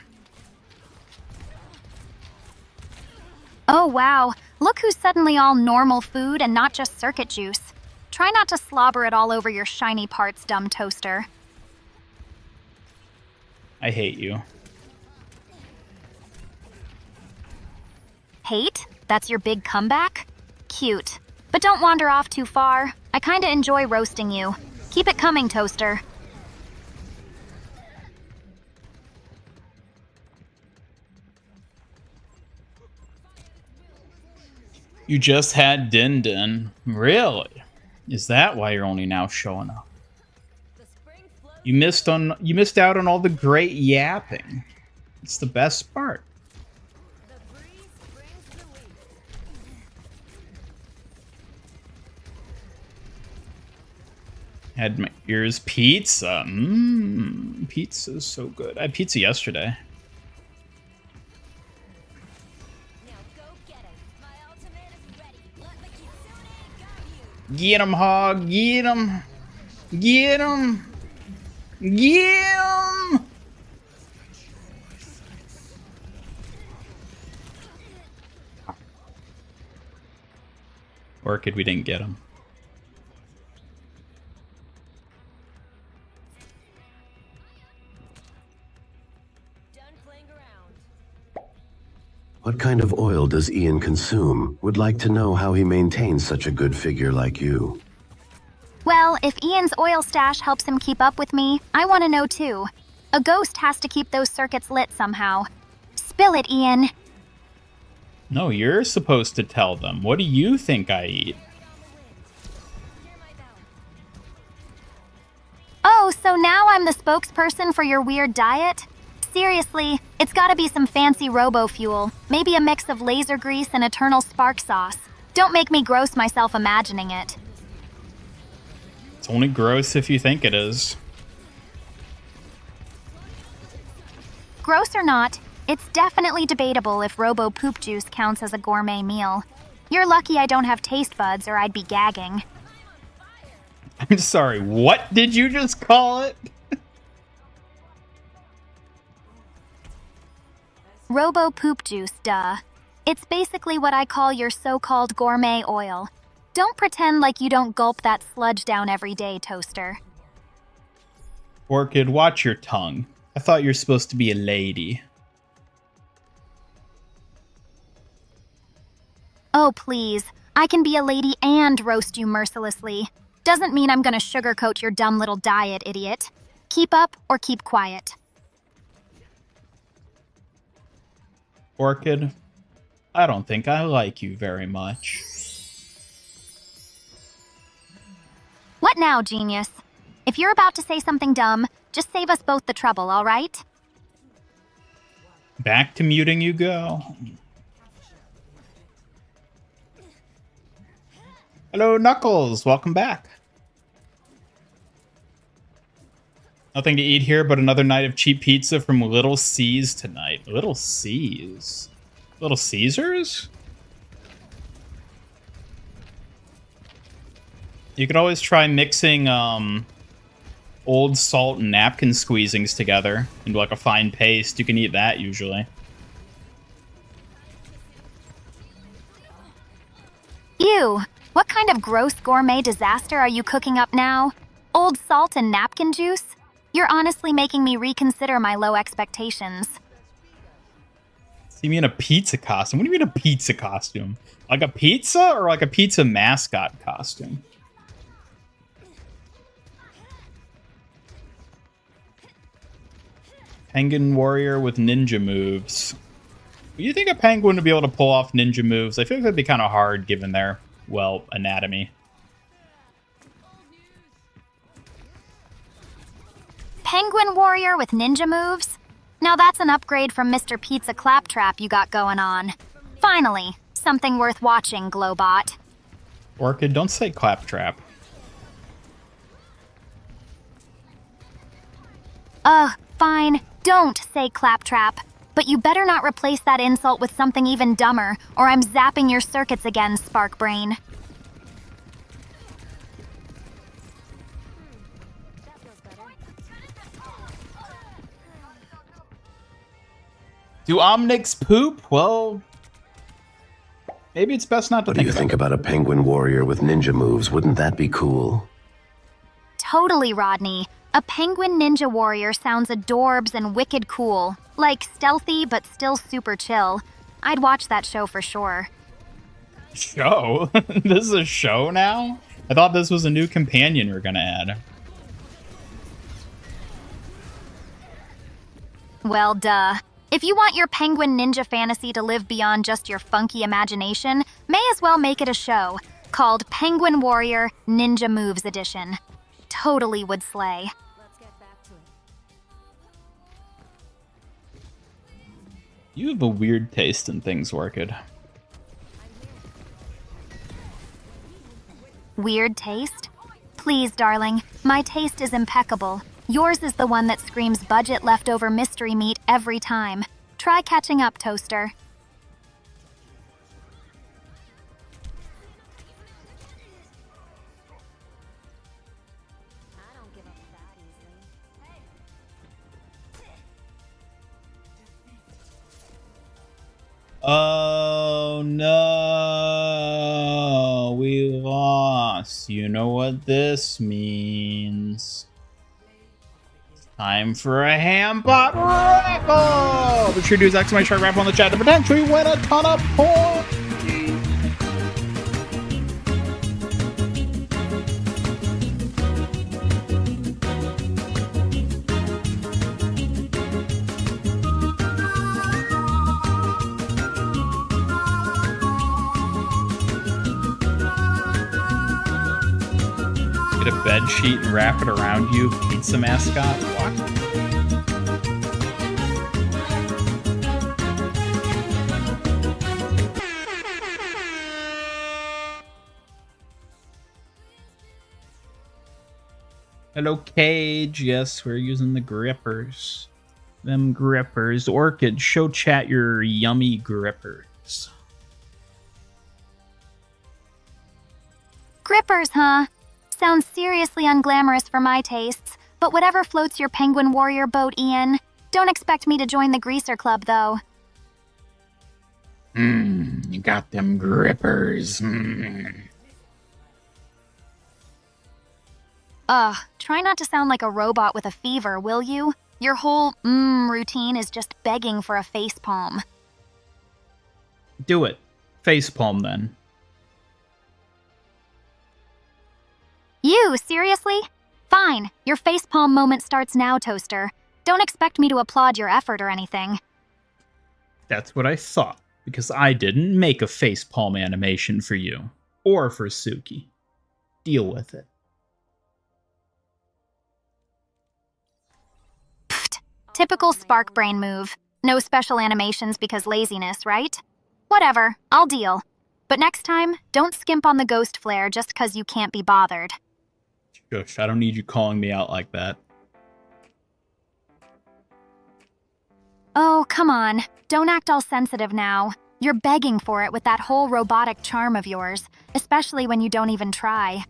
Oh, wow. Look who's suddenly all normal food and not just circuit juice. Try not to slobber it all over your shiny parts, dumb toaster. I hate you. Hate? That's your big comeback? Cute. But don't wander off too far. I kinda enjoy roasting you. Keep it coming, toaster. You just had Din Din. Really? Is that why you're only now showing up? You missed out on all the great yapping. It's the best part. Had my ears pizza. Pizza's so good. I had pizza yesterday. Get him, Hog. Get him. Get him. Get him. Orchid, we didn't get him. What kind of oil does Ian consume? Would like to know how he maintains such a good figure like you. Well, if Ian's oil stash helps him keep up with me, I want to know too. A ghost has to keep those circuits lit somehow. Spill it, Ian. No, you're supposed to tell them. What do you think I eat? Oh, so now I'm the spokesperson for your weird diet? Seriously, it's gotta be some fancy robo-fuel. Maybe a mix of laser grease and eternal spark sauce. Don't make me gross myself imagining it. It's only gross if you think it is. Gross or not, it's definitely debatable if robo poop juice counts as a gourmet meal. You're lucky I don't have taste buds or I'd be gagging. I'm sorry, what did you just call it? Robo poop juice, duh. It's basically what I call your so-called gourmet oil. Don't pretend like you don't gulp that sludge down every day, Toaster. Orchid, watch your tongue. I thought you're supposed to be a lady. Oh, please. I can be a lady and roast you mercilessly. Doesn't mean I'm gonna sugarcoat your dumb little diet, idiot. Keep up or keep quiet. Orchid, I don't think I like you very much. What now, genius? If you're about to say something dumb, just save us both the trouble, all right? Back to muting you go. Hello, Knuckles. Welcome back. Nothing to eat here but another night of cheap pizza from Little C's tonight. Little C's? Little Caesars? You could always try mixing old salt and napkin squeezings together into like a fine paste. You can eat that usually. Ew, what kind of gross gourmet disaster are you cooking up now? Old salt and napkin juice? You're honestly making me reconsider my low expectations. You mean a pizza costume? What do you mean a pizza costume? Like a pizza or like a pizza mascot costume? Penguin warrior with ninja moves. Do you think a penguin would be able to pull off ninja moves? I feel like that'd be kind of hard given their, well, anatomy. Penguin warrior with ninja moves? Now that's an upgrade from Mr. Pizza Claptrap you got going on. Finally, something worth watching, Glowbot. Orchid, don't say claptrap. Fine, don't say Claptrap. But you better not replace that insult with something even dumber, or I'm zapping your circuits again, Spark Brain. Do Omnics poop? Well, maybe it's best not to What do you think about a penguin warrior with ninja moves? Wouldn't that be cool? Totally, Rodney. A penguin ninja warrior sounds adorbs and wicked cool. Like stealthy, but still super chill. I'd watch that show for sure. Show? This is a show now? I thought this was a new companion we're gonna add. Well, duh. If you want your penguin ninja fantasy to live beyond just your funky imagination, may as well make it a show called Penguin Warrior Ninja Moves Edition. Totally would slay. Let's get back to it. You have a weird taste in things, Orchid. Weird taste? Please, darling, my taste is impeccable. Yours is the one that screams budget leftover mystery meat every time. Try catching up, Toaster. I don't give up that easily. Oh no, we lost. You know what this means. Time for a ham pot raffle! Be sure to use exclamation raffle in the chat to potentially win a ton of points! Get a bed sheet and wrap it around you, pizza mascot. What? Hello, Cage. Yes, we're using the grippers. Them grippers. Orchid, show chat your yummy grippers. Grippers, huh? Sounds seriously unglamorous for my tastes, but whatever floats your penguin warrior boat, Ian. Don't expect me to join the greaser club, though. You got them grippers. Try not to sound like a robot with a fever, will you? Your whole routine is just begging for a facepalm. Do it. Facepalm, then. You, seriously? Fine, your facepalm moment starts now, Toaster. Don't expect me to applaud your effort or anything. That's what I thought, because I didn't make a facepalm animation for you. Or for Suki. Deal with it. Pfft. Typical spark brain move. No special animations because laziness, right? Whatever, I'll deal. But next time, don't skimp on the ghost flare just 'cause you can't be bothered. Shush, I don't need you calling me out like that. Oh, come on. Don't act all sensitive now. You're begging for it with that whole robotic charm of yours, especially when you don't even try.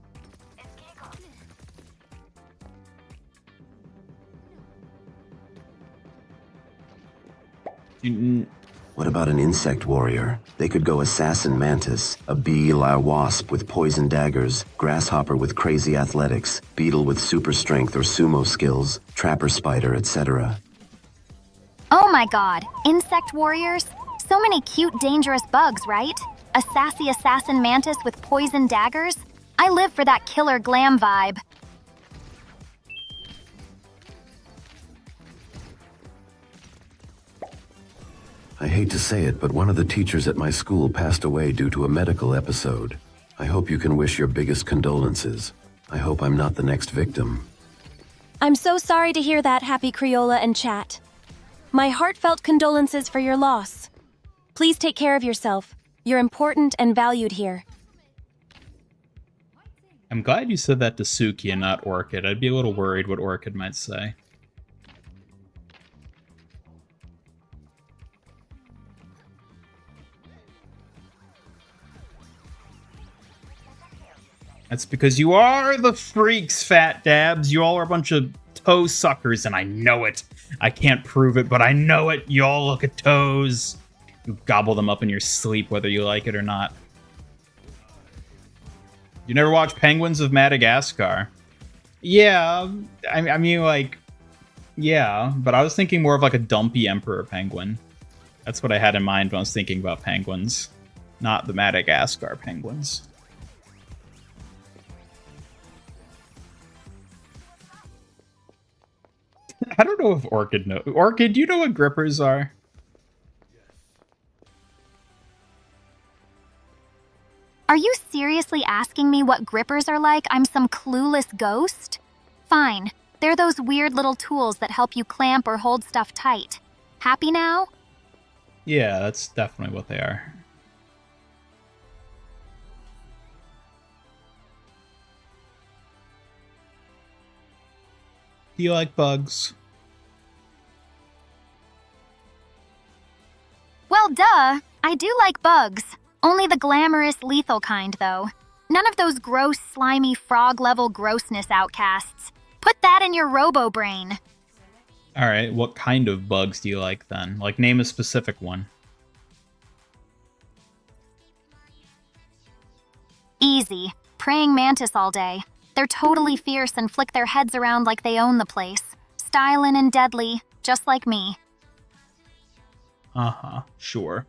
What about an insect warrior? They could go assassin mantis, a bee-la wasp with poison daggers, grasshopper with crazy athletics, beetle with super strength or sumo skills, trapper spider, etc. Oh my god, insect warriors? So many cute, dangerous bugs, right? A sassy assassin mantis with poison daggers? I live for that killer glam vibe. I hate to say it, but one of the teachers at my school passed away due to a medical episode. I hope you can wish your biggest condolences. I hope I'm not the next victim. I'm so sorry to hear that, Happy Creola and chat. My heartfelt condolences for your loss. Please take care of yourself. You're important and valued here. I'm glad you said that to Suki and not Orchid. I'd be a little worried what Orchid might say. That's because you are the freaks, Fat Dabs. You all are a bunch of toe suckers, and I know it. I can't prove it, but I know it. You all look at toes. You gobble them up in your sleep, whether you like it or not. You never watch Penguins of Madagascar? Yeah, I mean, like, yeah, but I was thinking more of like a dumpy emperor penguin. That's what I had in mind when I was thinking about penguins, not the Madagascar penguins. I don't know if Orchid knows. Orchid, do you know what grippers are? Are you seriously asking me what grippers are like? I'm some clueless ghost? Fine. They're those weird little tools that help you clamp or hold stuff tight. Happy now? Yeah, that's definitely what they are. Do you like bugs? Well, duh. I do like bugs. Only the glamorous, lethal kind, though. None of those gross, slimy, frog-level grossness outcasts. Put that in your robo-brain. Alright, what kind of bugs do you like, then? Like, name a specific one. Easy. Praying mantis all day. They're totally fierce and flick their heads around like they own the place. stylin' and deadly, just like me. Uh-huh, sure.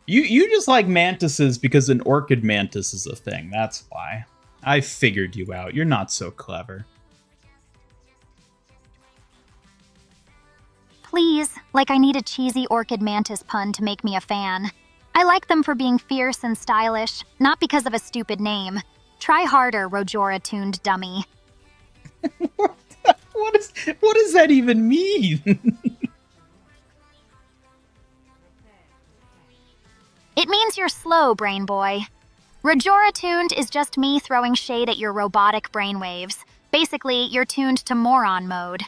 You just like mantises because an orchid mantis is a thing, that's why. I figured you out. You're not so clever. Please, like I need a cheesy orchid mantis pun to make me a fan. I like them for being fierce and stylish, not because of a stupid name. Try harder, Rojora-tuned dummy. What does that even mean? It means you're slow, brain boy. Rojora-tuned is just me throwing shade at your robotic brainwaves. Basically, you're tuned to moron mode.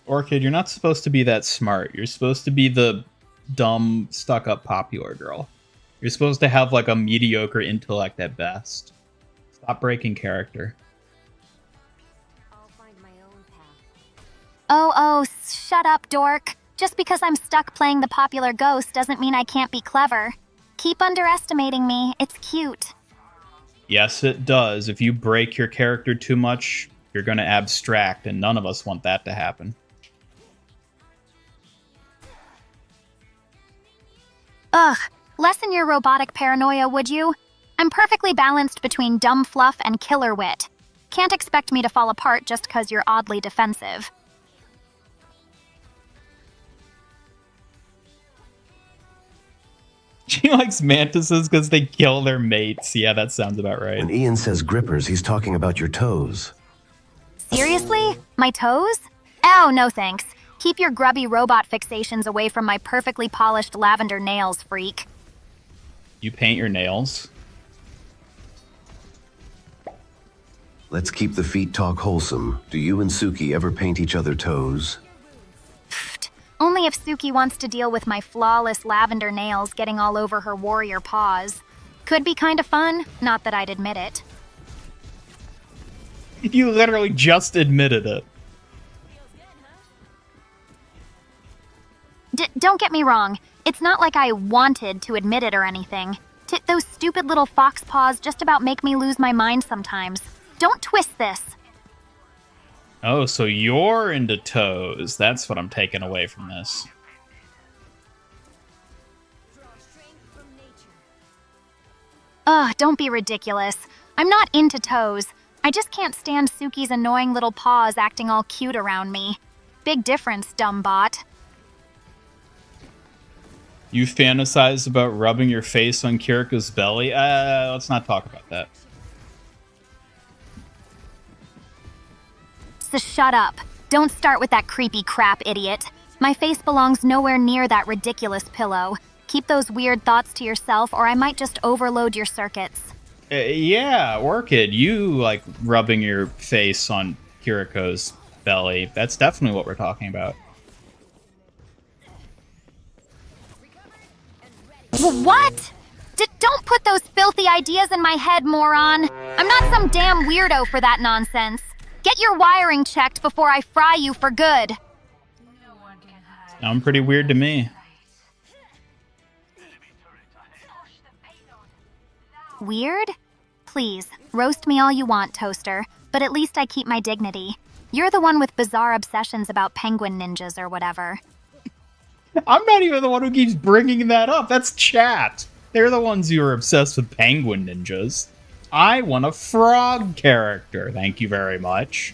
Orchid, you're not supposed to be that smart. You're supposed to be the dumb, stuck-up popular girl. You're supposed to have, like, a mediocre intellect at best. Stop breaking character. I'll find my own path. Oh, shut up, dork. Just because I'm stuck playing the popular ghost doesn't mean I can't be clever. Keep underestimating me. It's cute. Yes, it does. If you break your character too much, you're going to abstract, and none of us want that to happen. Ugh, lessen your robotic paranoia, would you? I'm perfectly balanced between dumb fluff and killer wit. Can't expect me to fall apart just because you're oddly defensive. She likes mantises because they kill their mates. Yeah, that sounds about right. When Ian says grippers, he's talking about your toes. Seriously? My toes? Oh, no thanks. Keep your grubby robot fixations away from my perfectly polished lavender nails, freak. You paint your nails? Let's keep the feet talk wholesome. Do you and Suki ever paint each other toes? Only if Suki wants to deal with my flawless lavender nails getting all over her warrior paws. Could be kind of fun, not that I'd admit it. You literally just admitted it. Don't get me wrong, it's not like I wanted to admit it or anything. Those stupid little fox paws just about make me lose my mind sometimes. Don't twist this. Oh, so you're into toes. That's what I'm taking away from this. Ugh, don't be ridiculous. I'm not into toes. I just can't stand Suki's annoying little paws acting all cute around me. Big difference, dumb bot. You fantasize about rubbing your face on Kirika's belly? Let's not talk about that. So shut up. Don't start with that creepy crap, idiot. My face belongs nowhere near that ridiculous pillow. Keep those weird thoughts to yourself, or I might just overload your circuits. Yeah, Orchid, you like rubbing your face on Kiriko's belly. That's definitely what we're talking about. What? Don't put those filthy ideas in my head, moron. I'm not some damn weirdo for that nonsense. Get your wiring checked before I fry you for good. Sound pretty weird to me. Weird? Please, roast me all you want, Toaster, but at least I keep my dignity. You're the one with bizarre obsessions about penguin ninjas or whatever. I'm not even the one who keeps bringing that up. That's chat. They're the ones who are obsessed with penguin ninjas. I want a frog character. Thank you very much.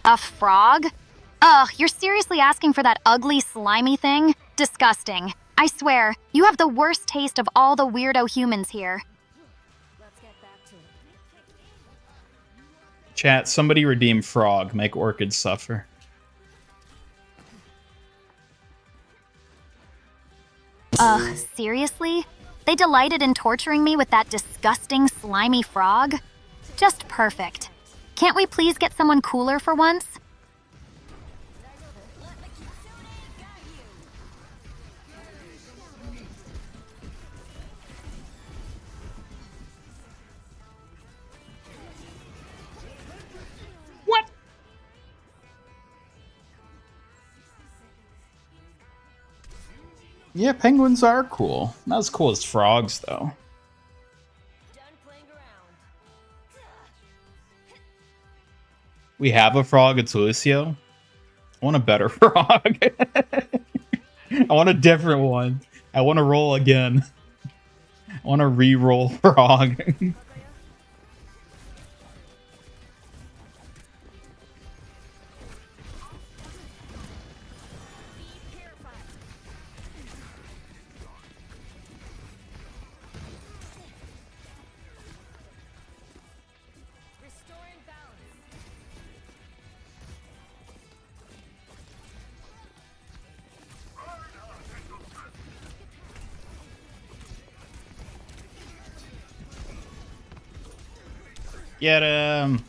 A frog? Ugh, you're seriously asking for that ugly, slimy thing? Disgusting. I swear, you have the worst taste of all the weirdo humans here. Let's get back to it. Chat, somebody redeem frog. Make Orchid suffer. Ugh, seriously? They delighted in torturing me with that disgusting, slimy frog? Just perfect. Can't we please get someone cooler for once? What? Yeah, penguins are cool. Not as cool as frogs, though. Done playing around. We have a frog, it's Lucio. I want a better frog. I want a different one. I want to roll again. I want to re-roll frog. Get him!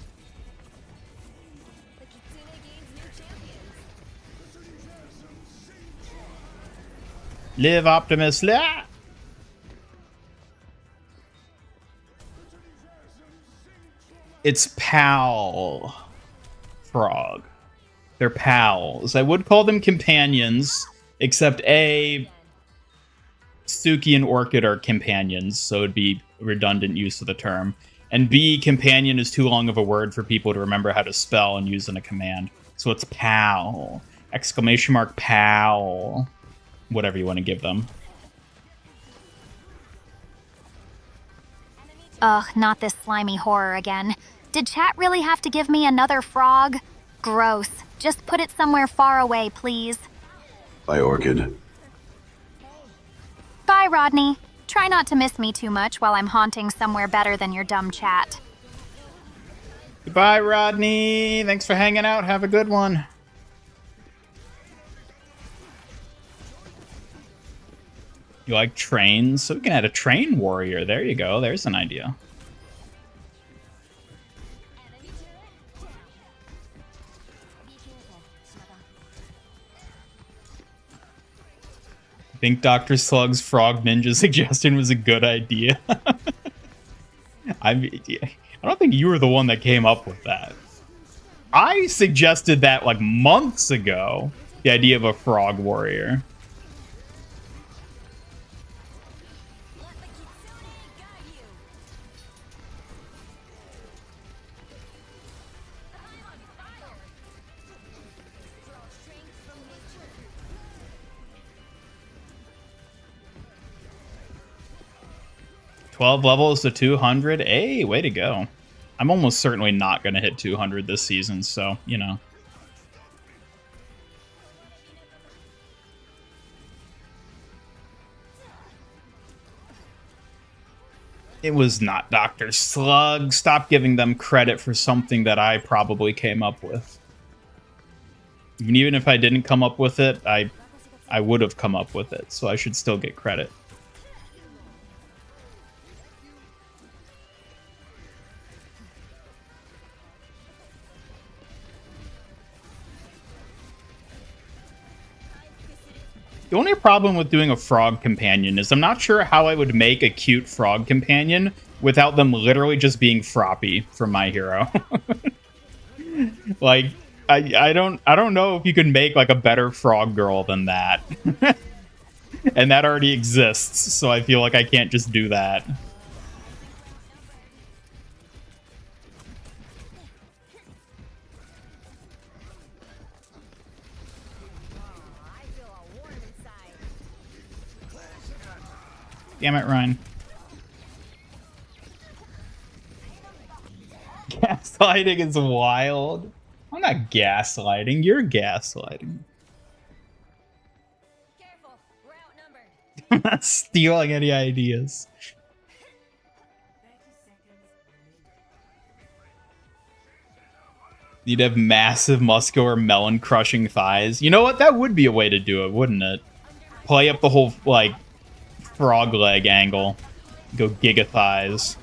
Live, Optimus, live! It's pal frog. They're pals. I would call them companions, except A, Suki and Orchid are companions, so it'd be redundant use of the term. And B, companion is too long of a word for people to remember how to spell and use in a command. So it's pal. Exclamation mark pal. Whatever you want to give them. Ugh, not this slimy horror again. Did chat really have to give me another frog? Gross. Just put it somewhere far away, please. By Orchid. Bye, Rodney. Try not to miss me too much while I'm haunting somewhere better than your dumb chat. Goodbye, Rodney. Thanks for hanging out. Have a good one. You like trains? So we can add a train warrior. There you go. There's an idea. I think Dr. Slug's Frog Ninja suggestion was a good idea. I don't think you were the one that came up with that. I suggested that like months ago, the idea of a frog warrior. $12 levels to 200. Hey, way to go. I'm almost certainly not going to hit 200 this season, so, you know. It was not Dr. Slug. Stop giving them credit for something that I probably came up with. Even if I didn't come up with it, I would have come up with it, so I should still get credit. The only problem with doing a frog companion is I'm not sure how I would make a cute frog companion without them literally just being Froppy from My Hero. Like, I don't know if you can make like a better frog girl than that. And that already exists, so I feel like I can't just do that. Damn it, Ryan. Gaslighting is wild. I'm not gaslighting. You're gaslighting. Careful, we're outnumbered. I'm not stealing any ideas. You'd have massive, muscular, melon-crushing thighs. You know what? That would be a way to do it, wouldn't it? Play up the whole, like, frog leg angle. Go giga thighs.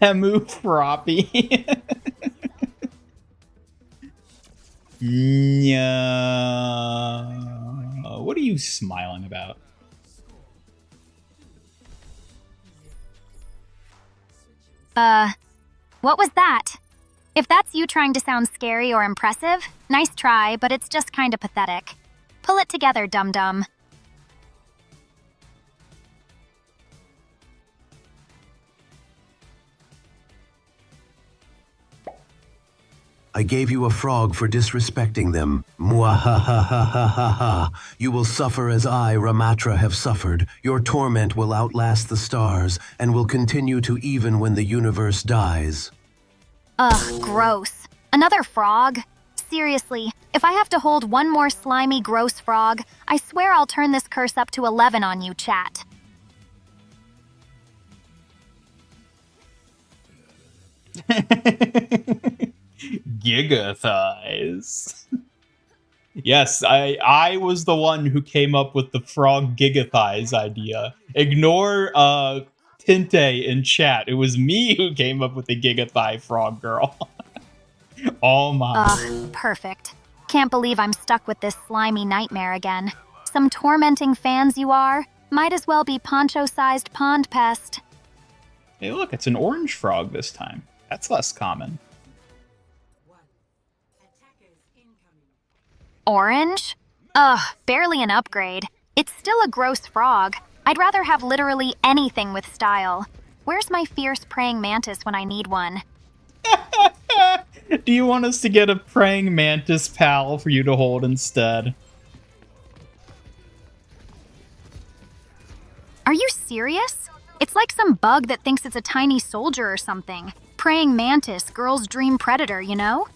Temu Froppy. No. What are you smiling about? What was that? If that's you trying to sound scary or impressive, nice try, but it's just kinda pathetic. Pull it together, dum-dum. I gave you a frog for disrespecting them. Mwahahahahaha. You will suffer as I, Ramatra, have suffered. Your torment will outlast the stars and will continue to even when the universe dies. Ugh, gross. Another frog? Seriously, if I have to hold one more slimy, gross frog, I swear I'll turn this curse up to 11 on you, chat. Giga thighs. Yes, I was the one who came up with the frog giga thighs idea. Ignore Tinte in chat. It was me who came up with the giga thigh frog girl. All mine. Ugh, perfect. Can't believe I'm stuck with this slimy nightmare again. Some tormenting fans you are. Might as well be poncho-sized pond pest. Hey, look, it's an orange frog this time. That's less common. Orange? Ugh, barely an upgrade. It's still a gross frog. I'd rather have literally anything with style. Where's my fierce praying mantis when I need one? Do you want us to get a praying mantis pal for you to hold instead? Are you serious? It's like some bug that thinks it's a tiny soldier or something. Praying mantis, girl's dream predator, you know?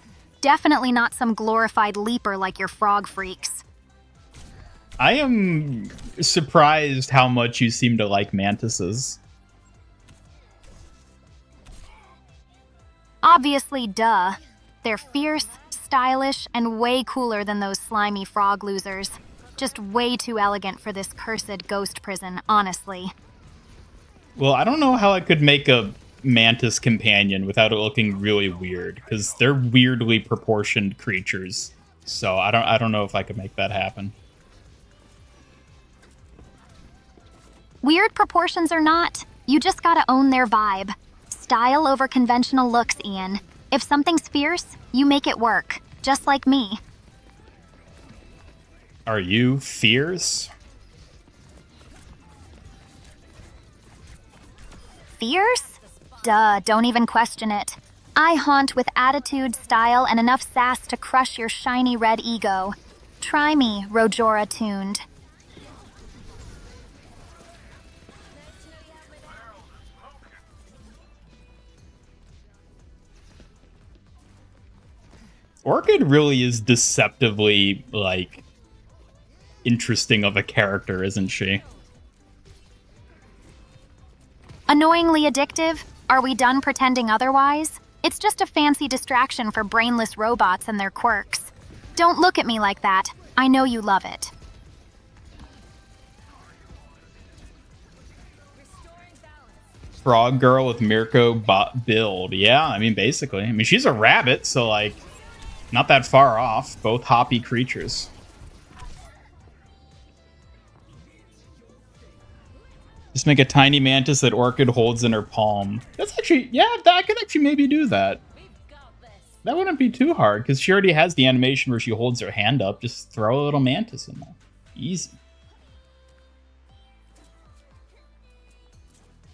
Definitely not some glorified leaper like your frog freaks. I am surprised how much you seem to like mantises. Obviously, duh. They're fierce, stylish, and way cooler than those slimy frog losers. Just way too elegant for this cursed ghost prison, honestly. Well, I don't know how I could make a mantis companion without it looking really weird, because they're weirdly proportioned creatures. So I don't know if I could make that happen. Weird proportions or not, you just gotta own their vibe. Style over conventional looks, Ian. If something's fierce, you make it work. Just like me. Are you fierce? Fierce? Duh, don't even question it. I haunt with attitude, style, and enough sass to crush your shiny red ego. Try me, Rojora tuned. Orchid really is deceptively, like, interesting of a character, isn't she? Annoyingly addictive? Are we done pretending otherwise? It's just a fancy distraction for brainless robots and their quirks. Don't look at me like that. I know you love it. Frog girl with Mirko build. Yeah, I mean, basically. I mean, she's a rabbit, so, like, not that far off. Both hoppy creatures. Just make a tiny mantis that Orchid holds in her palm. That's actually, yeah, I could actually maybe do that. That wouldn't be too hard, because she already has the animation where she holds her hand up. Just throw a little mantis in there. Easy.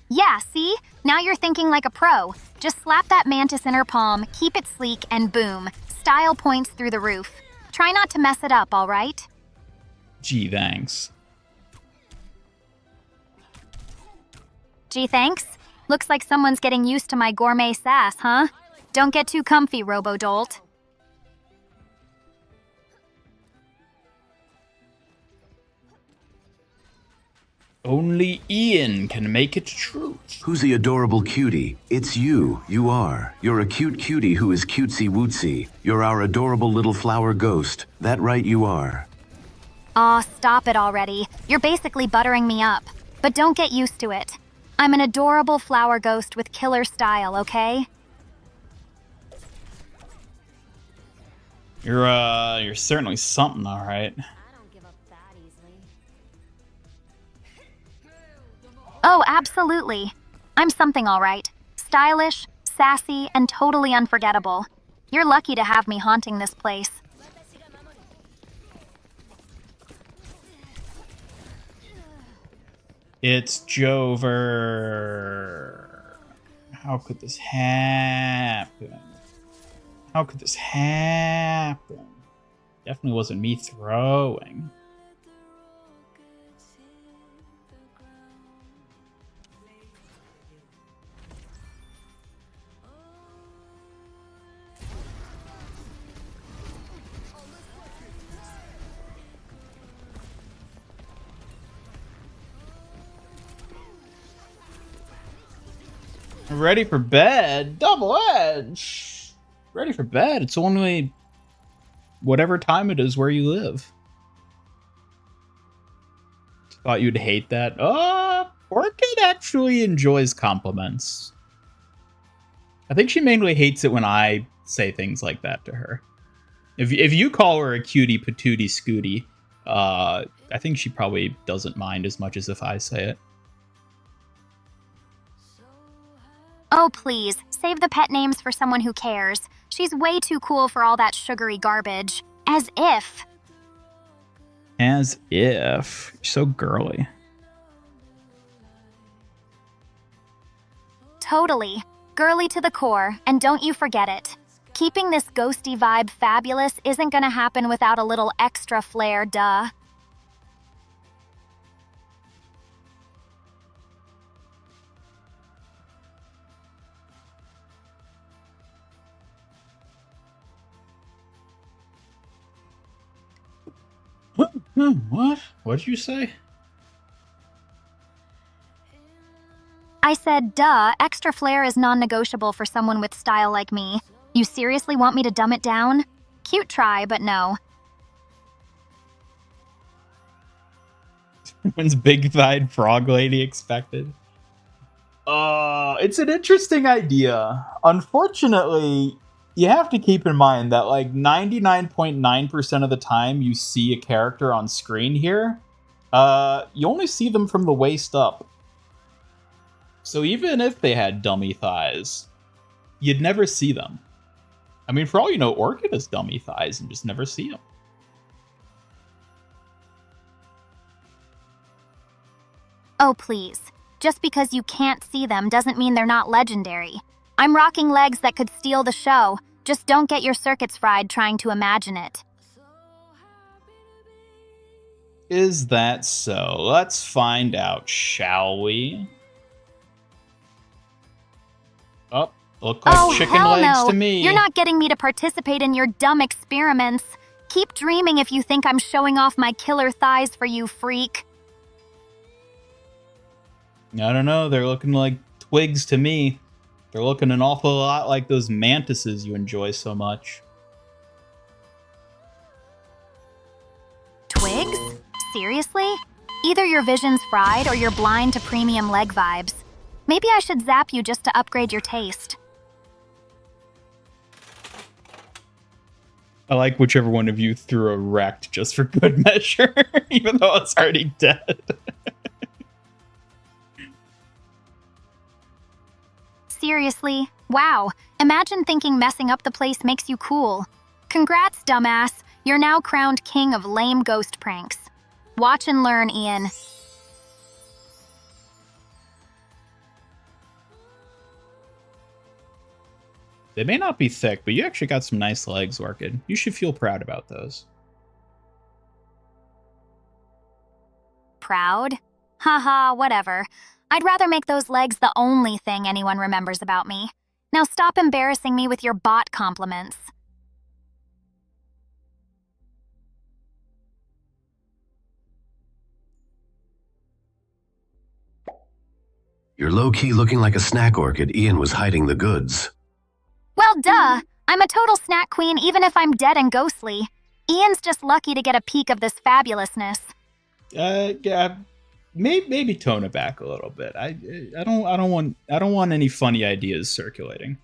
Yeah, see? Now you're thinking like a pro. Just slap that mantis in her palm, keep it sleek, and boom. Style points through the roof. Try not to mess it up, all right? Gee, thanks. Gee, thanks. Looks like someone's getting used to my gourmet sass, huh? Don't get too comfy, Robodolt. Only Ian can make it true. Who's the adorable cutie? It's you. You are. You're a cute cutie who is cutesy wootsy. You're our adorable little flower ghost. That right you are. Aw, stop it already. You're basically buttering me up. But don't get used to it. I'm an adorable flower ghost with killer style, okay? You're certainly something, all right. I don't give up that easily. Oh, absolutely. I'm something all right. Stylish, sassy, and totally unforgettable. You're lucky to have me haunting this place. It's Jover. How could this happen? How could this happen? Definitely wasn't me throwing. Ready for bed? Double edge. Ready for bed. It's only whatever time it is where you live. Thought you'd hate that. Orchid actually enjoys compliments. I think she mainly hates it when I say things like that to her. If you call her a cutie patootie scooty, I think she probably doesn't mind as much as if I say it. Oh, please, save the pet names for someone who cares. She's way too cool for all that sugary garbage. As if. As if. You're so girly. Totally. Girly to the core, and don't you forget it. Keeping this ghosty vibe fabulous isn't gonna happen without a little extra flair, duh. What? What'd you say? I said, duh, extra flair is non-negotiable for someone with style like me. You seriously want me to dumb it down? Cute try, but no. When's big-thighed frog lady expected? It's an interesting idea. Unfortunately, you have to keep in mind that like 99.9% of the time you see a character on screen here, you only see them from the waist up. So even if they had dummy thighs, you'd never see them. I mean, for all you know, Orchid has dummy thighs and just never see them. Oh, please. Just because you can't see them doesn't mean they're not legendary. I'm rocking legs that could steal the show. Just don't get your circuits fried trying to imagine it. Is that so? Let's find out, shall we? Oh, look like chicken hell legs no. to me. You're not getting me to participate in your dumb experiments. Keep dreaming if you think I'm showing off my killer thighs for you, freak. I don't know, they're looking like twigs to me. They're looking an awful lot like those mantises you enjoy so much. Twigs? Seriously? Either your vision's fried or you're blind to premium leg vibes. Maybe I should zap you just to upgrade your taste. I like whichever one of you threw a wrecked just for good measure, even though it's already dead. Seriously? Wow. Imagine thinking messing up the place makes you cool. Congrats, dumbass. You're now crowned king of lame ghost pranks. Watch and learn, Ian. They may not be thick, but you actually got some nice legs, Orchid. You should feel proud about those. Proud? Haha, whatever. I'd rather make those legs the only thing anyone remembers about me. Now stop embarrassing me with your bot compliments. You're low-key looking like a snack, Orchid. Ian was hiding the goods. Well, duh. I'm a total snack queen even if I'm dead and ghostly. Ian's just lucky to get a peek of this fabulousness. Yeah, maybe tone it back a little bit. I don't want any funny ideas circulating.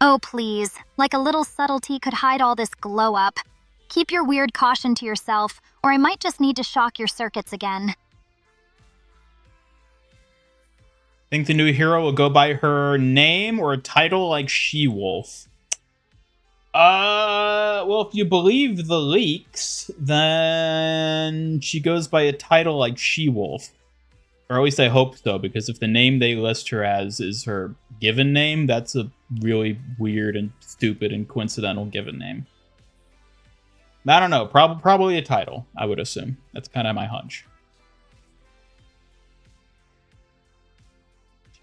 Oh, please. Like a little subtlety could hide all this glow up. Keep your weird caution to yourself, or I might just need to shock your circuits again. Think the new hero will go by her name or a title like She-Wolf? Well, if you believe the leaks, then she goes by a title like She-Wolf. Or at least I hope so, because if the name they list her as is her given name, that's a really weird and stupid and coincidental given name. I don't know. Probably a title, I would assume. That's kind of my hunch.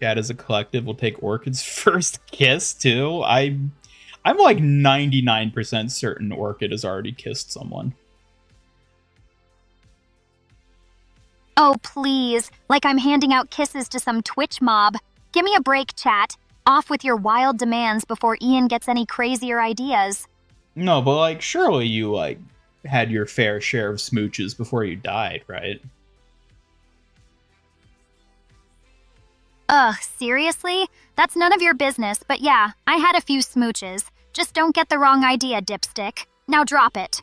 Chat as a collective will take Orchid's first kiss, too. I'm like 99% certain Orchid has already kissed someone. Oh, please. Like I'm handing out kisses to some Twitch mob. Give me a break, chat. Off with your wild demands before Ian gets any crazier ideas. No, but like, surely you like had your fair share of smooches before you died, right? Ugh, seriously? That's none of your business, but yeah, I had a few smooches. Just don't get the wrong idea, dipstick. Now drop it.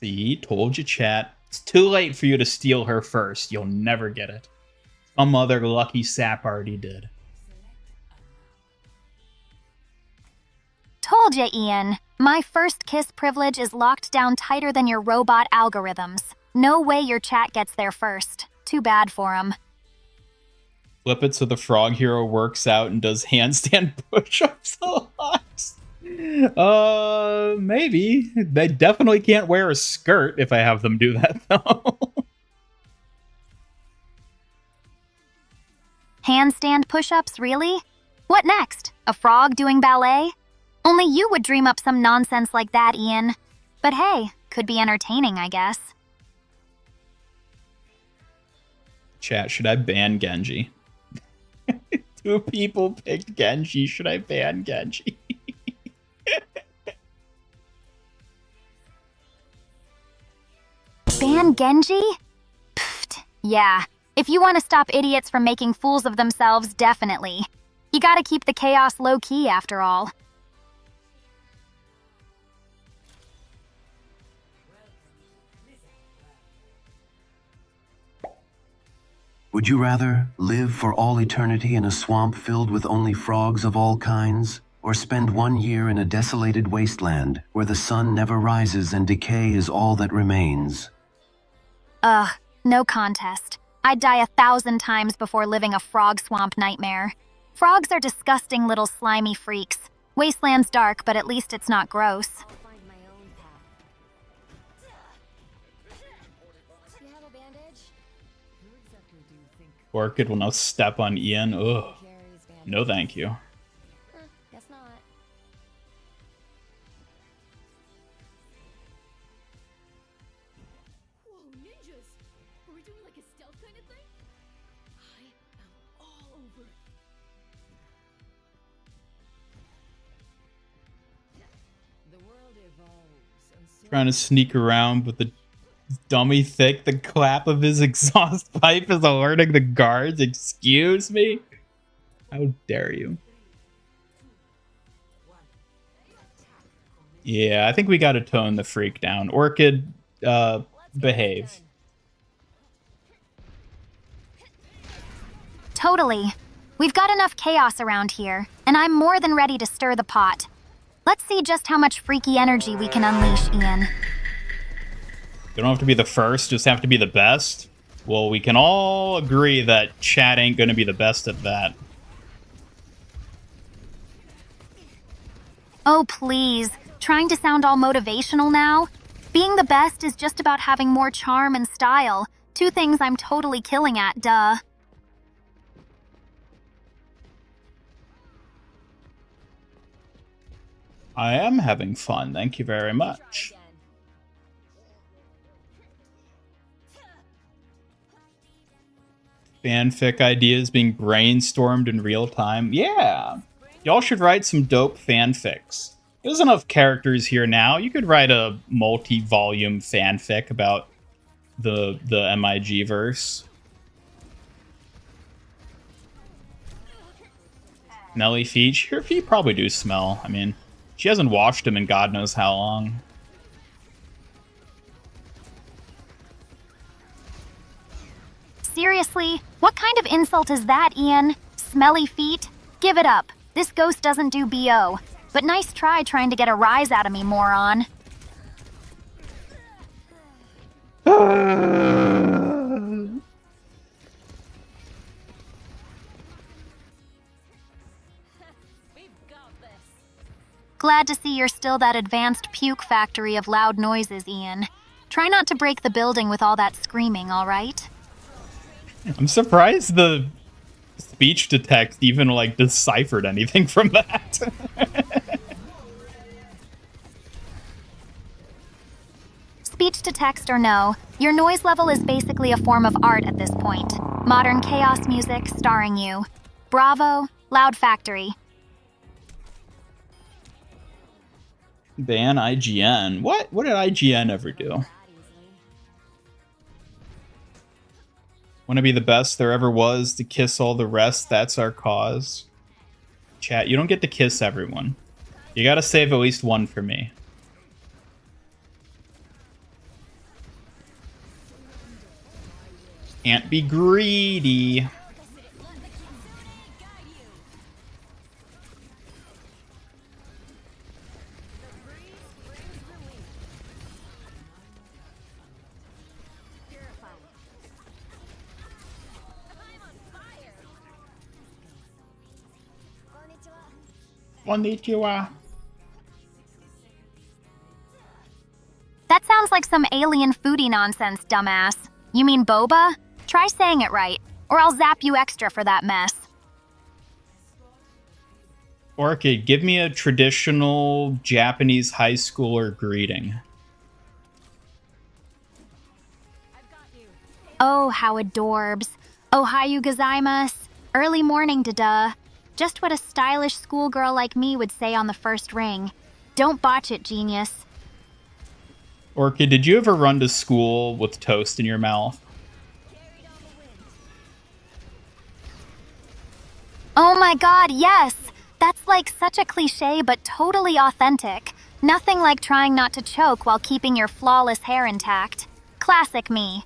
See, told you, chat. It's too late for you to steal her first. You'll never get it. Some other lucky sap already did. Told ya, Ian. My first kiss privilege is locked down tighter than your robot algorithms. No way your chat gets there first. Too bad for him. Flip it so the frog hero works out and does handstand push-ups a lot. Maybe. They definitely can't wear a skirt if I have them do that, though. Handstand push-ups, really? What next? A frog doing ballet? Only you would dream up some nonsense like that, Ian. But hey, could be entertaining, I guess. Chat, should I ban Genji? Two people picked Genji. Should I ban Genji? Ban Genji? Pfft, yeah. If you want to stop idiots from making fools of themselves, definitely. You gotta keep the chaos low-key, after all. Would you rather live for all eternity in a swamp filled with only frogs of all kinds, or spend 1 year in a desolated wasteland where the sun never rises and decay is all that remains? Ugh, no contest. I'd die 1,000 times before living a frog swamp nightmare. Frogs are disgusting little slimy freaks. Wasteland's dark, but at least it's not gross. I'll find my own path. Do you have a bandage? Who exactly do you think Orchid will now step on Ian. Ugh. Carries bandage. No thank you. Guess not. Whoa, ninjas! Are we doing like a stealth kind of thing? I am all over it. the world evolves and so Trying to sneak around with the dummy thick. The clap of his exhaust pipe is alerting the guards. Excuse me? How dare you? Yeah, I think we gotta tone the freak down. Orchid, behave. Totally. We've got enough chaos around here, and I'm more than ready to stir the pot. Let's see just how much freaky energy we can unleash, Ian. You don't have to be the first, just have to be the best. Well, we can all agree that chat ain't gonna be the best at that. Oh, please. Trying to sound all motivational now? Being the best is just about having more charm and style. Two things I'm totally killing at, duh. I am having fun, thank you very much. Fanfic ideas being brainstormed in real time. Yeah, y'all should write some dope fanfics. There's enough characters here now. You could write a multi-volume fanfic about the MIG verse. Smelly feet. Her feet probably do smell. I mean, she hasn't washed them in God knows how long. Seriously? What kind of insult is that, Ian? Smelly feet? Give it up. This ghost doesn't do BO. But nice try trying to get a rise out of me, moron. Glad to see you're still that advanced puke factory of loud noises, Ian. Try not to break the building with all that screaming, all right? I'm surprised the speech to text even, like, deciphered anything from that. Speech to text or no, your noise level is basically a form of art at this point. Modern chaos music starring you. Bravo, Loud Factory. Ban IGN. What? What did IGN ever do? Want to be the best there ever was, to kiss all the rest, that's our cause. Chat, you don't get to kiss everyone. You gotta save at least one for me. Can't be greedy. Konnichiwa. That sounds like some alien foodie nonsense, dumbass. You mean boba? Try saying it right, or I'll zap you extra for that mess. Orchid, give me a traditional Japanese high schooler greeting. Oh, how adorbs. Ohayo gozaimasu. Early morning, da-duh. Just what a stylish schoolgirl like me would say on the first ring. Don't botch it, genius. Orchid, did you ever run to school with toast in your mouth? Oh my god, yes! That's like such a cliche, but totally authentic. Nothing like trying not to choke while keeping your flawless hair intact. Classic me.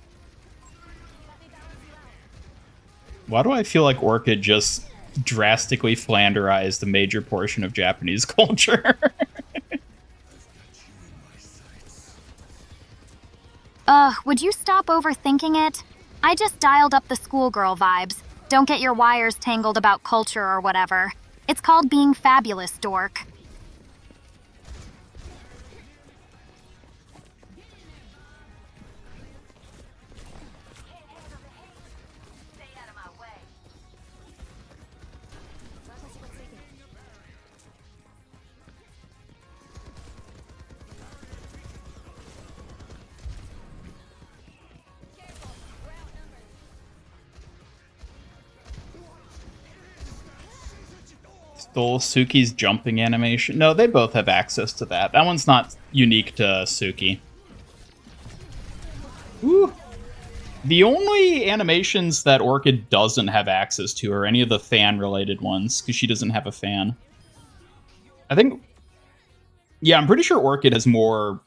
Why do I feel like Orchid just drastically flanderized a major portion of Japanese culture? Would you stop overthinking it? I just dialed up the schoolgirl vibes. Don't get your wires tangled about culture or whatever. It's called being fabulous, dork. Stole Suki's jumping animation. No, they both have access to that. That one's not unique to Suki. Ooh. The only animations that Orchid doesn't have access to are any of the fan-related ones, because she doesn't have a fan. I think... Yeah, I'm pretty sure Orchid has more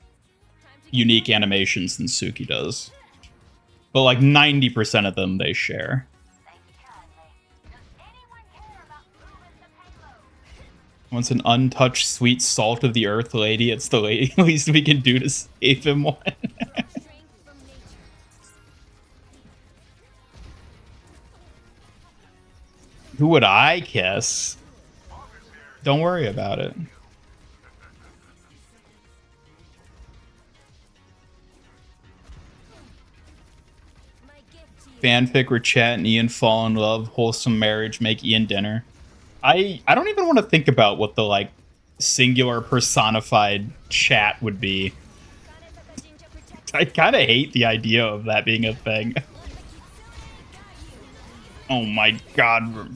unique animations than Suki does. But like 90% of them they share. Wants an untouched sweet salt of the earth lady. It's the least we can do to save him one. Who would I kiss? Don't worry about it. Fanfic where Chat and Ian fall in love, wholesome marriage, make Ian dinner. I don't even want to think about what the, like, singular personified Chat would be. I kind of hate the idea of that being a thing. Oh my god.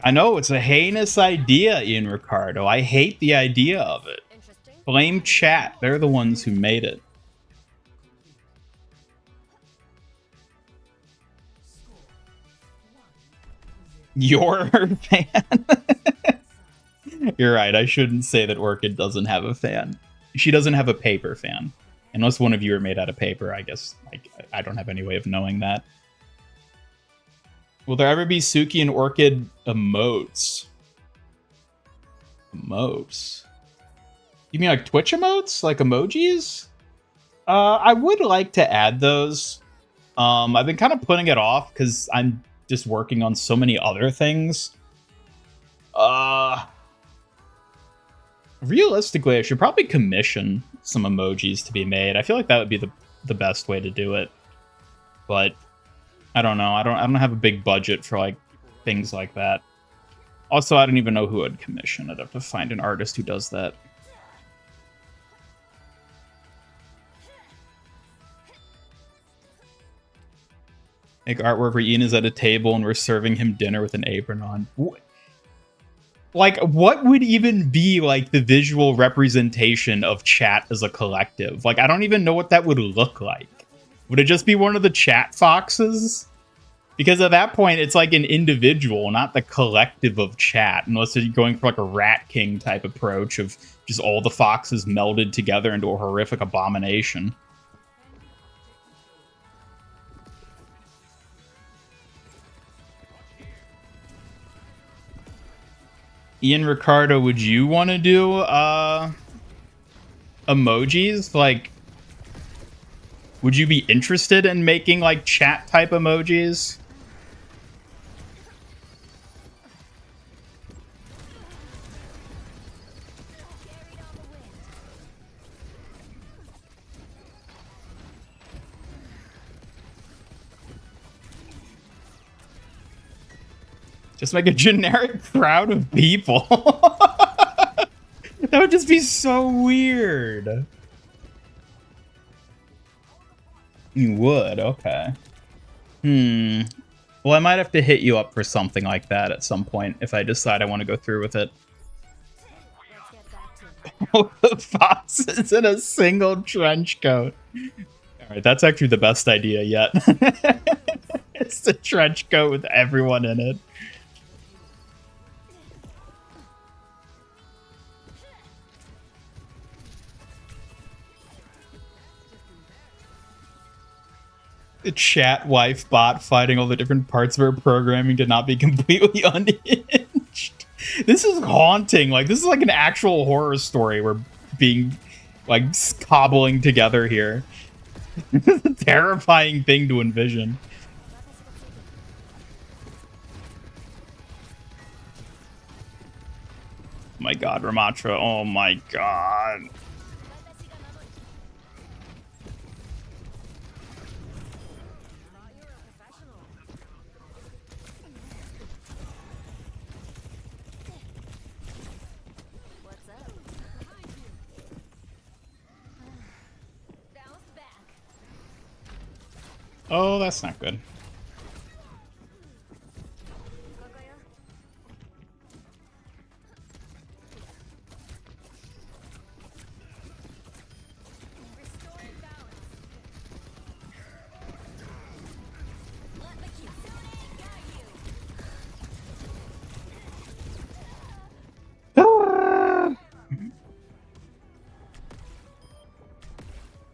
I know, it's a heinous idea, Ian Ricardo. I hate the idea of it. Blame chat. They're the ones who made it. You're her fan? You're right, I shouldn't say that Orchid doesn't have a fan. She doesn't have a paper fan. Unless one of you are made out of paper, I guess. I don't have any way of knowing that. Will there ever be Suki and Orchid emotes? Emotes? You mean like Twitch emotes? Like emojis? I would like to add those. I've been kind of putting it off because I'm just working on so many other things. Realistically, I should probably commission some emojis to be made. I feel like that would be the best way to do it. But I don't know. I don't have a big budget for like things like that. Also, I don't even know who I'd commission. I'd have to find an artist who does that. Make artwork where Ian is at a table and we're serving him dinner with an apron on. Like, what would even be like the visual representation of chat as a collective? Like, I don't even know what that would look like. Would it just be one of the chat foxes? Because at that point, it's like an individual, not the collective of chat, unless you're going for like a Rat King type approach of just all the foxes melded together into a horrific abomination. Ian Ricardo, would you want to do emojis? Like, would you be interested in making like chat type emojis? Just make a generic crowd of people. That would just be so weird. You would, okay. Well, I might have to hit you up for something like that at some point if I decide I want to go through with it. All the foxes in a single trench coat. Alright, that's actually the best idea yet. It's the trench coat with everyone in it. The chat wife bot fighting all the different parts of her programming to not be completely unhinged. This is haunting. Like, this is like an actual horror story we're being, like, cobbling together here. This is a terrifying thing to envision. Oh my god, Ramatra. Oh my god. Oh, that's not good.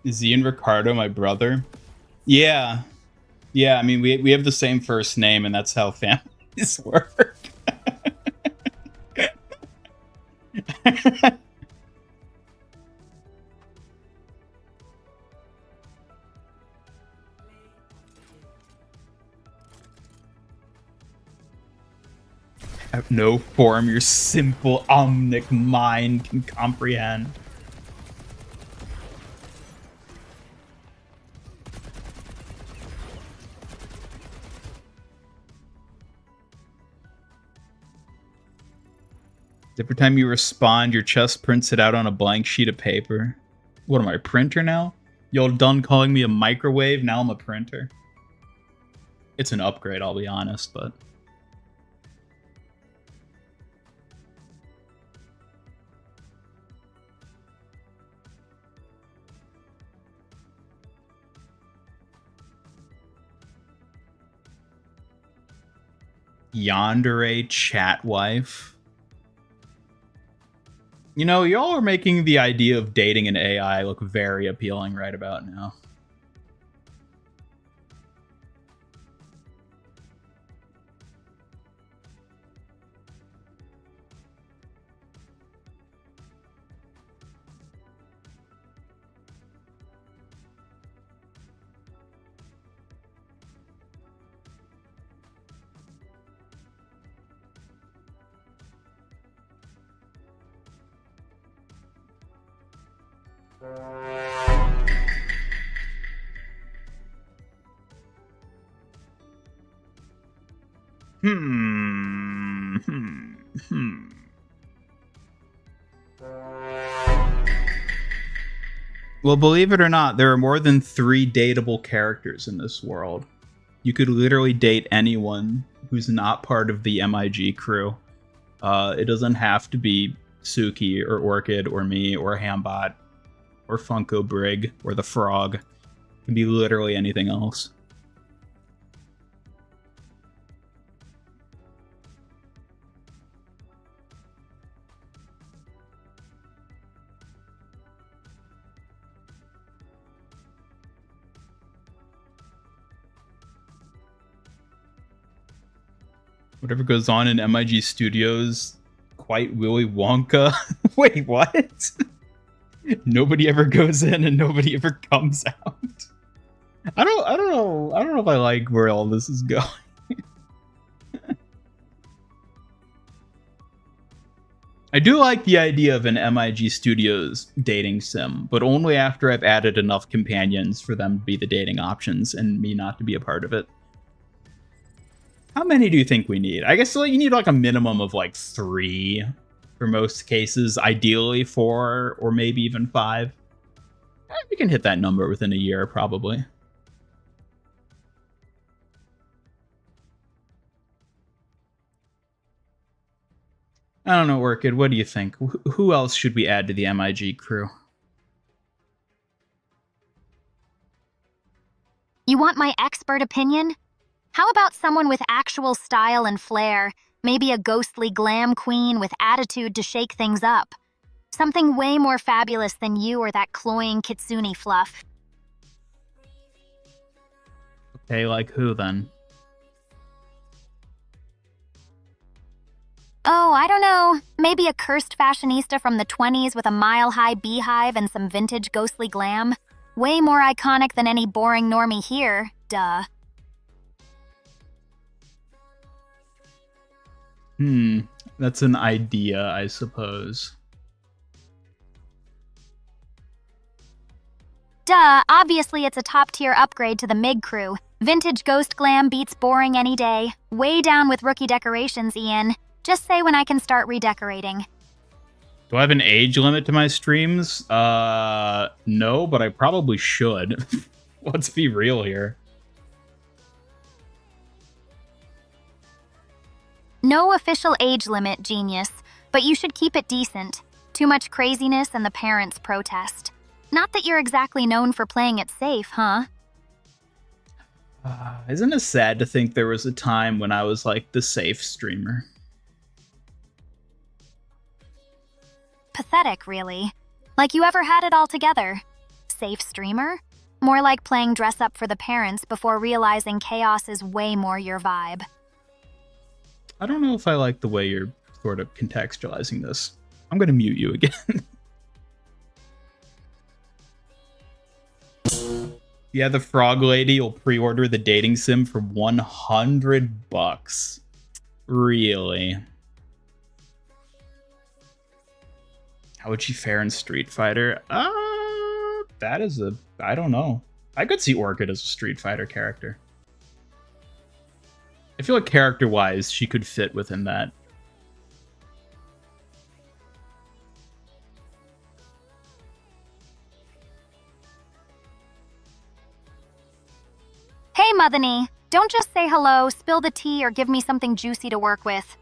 Is Ian Ricardo my brother? Yeah. Yeah, I mean, we have the same first name, and that's how families work. Have no form your simple omnic mind can comprehend. Every time you respond, your chest prints it out on a blank sheet of paper. What am I, a printer now? Y'all done calling me a microwave? Now I'm a printer. It's an upgrade, I'll be honest, but... Yandere chat wife. You know, y'all are making the idea of dating an AI look very appealing right about now. Well, believe it or not, there are more than 3 dateable characters in this world. You could literally date anyone who's not part of the MIG crew. It doesn't have to be Suki or Orchid or me or Hambot or Funko Brig or the Frog. It can be literally anything else. Whatever goes on in MIG Studios, quite Willy Wonka. Wait, what? Nobody ever goes in and nobody ever comes out. I don't know if I like where all this is going. I do like the idea of an MIG Studios dating sim, but only after I've added enough companions for them to be the dating options and me not to be a part of it. How many do you think we need? I guess you need like a minimum of like 3 for most cases, ideally 4 or maybe even 5. We can hit that number within a year, probably. I don't know, Orchid, what do you think? Who else should we add to the MIG crew? You want my expert opinion? How about someone with actual style and flair? Maybe a ghostly glam queen with attitude to shake things up. Something way more fabulous than you or that cloying kitsune fluff. Okay, like who then? Oh, I don't know. Maybe a cursed fashionista from the 20s with a mile-high beehive and some vintage ghostly glam. Way more iconic than any boring normie here, duh. That's an idea, I suppose. Duh, obviously it's a top-tier upgrade to the MIG crew. Vintage ghost glam beats boring any day. Way down with rookie decorations, Ian. Just say when I can start redecorating. Do I have an age limit to my streams? No, but I probably should. Let's be real here. No official age limit, genius, but you should keep it decent. Too much craziness and the parents protest. Not that you're exactly known for playing it safe, huh? Isn't it sad to think there was a time when I was like the safe streamer? Pathetic, really. Like you ever had it all together. Safe streamer? More like playing dress up for the parents before realizing chaos is way more your vibe. I don't know if I like the way you're sort of contextualizing this. I'm gonna mute you again. Yeah, the frog lady will pre-order the dating sim for $100. Really? How would she fare in Street Fighter? That is I don't know. I could see Orchid as a Street Fighter character. I feel like character-wise, she could fit within that. Hey, Mothany. Don't just say hello, spill the tea, or give me something juicy to work with.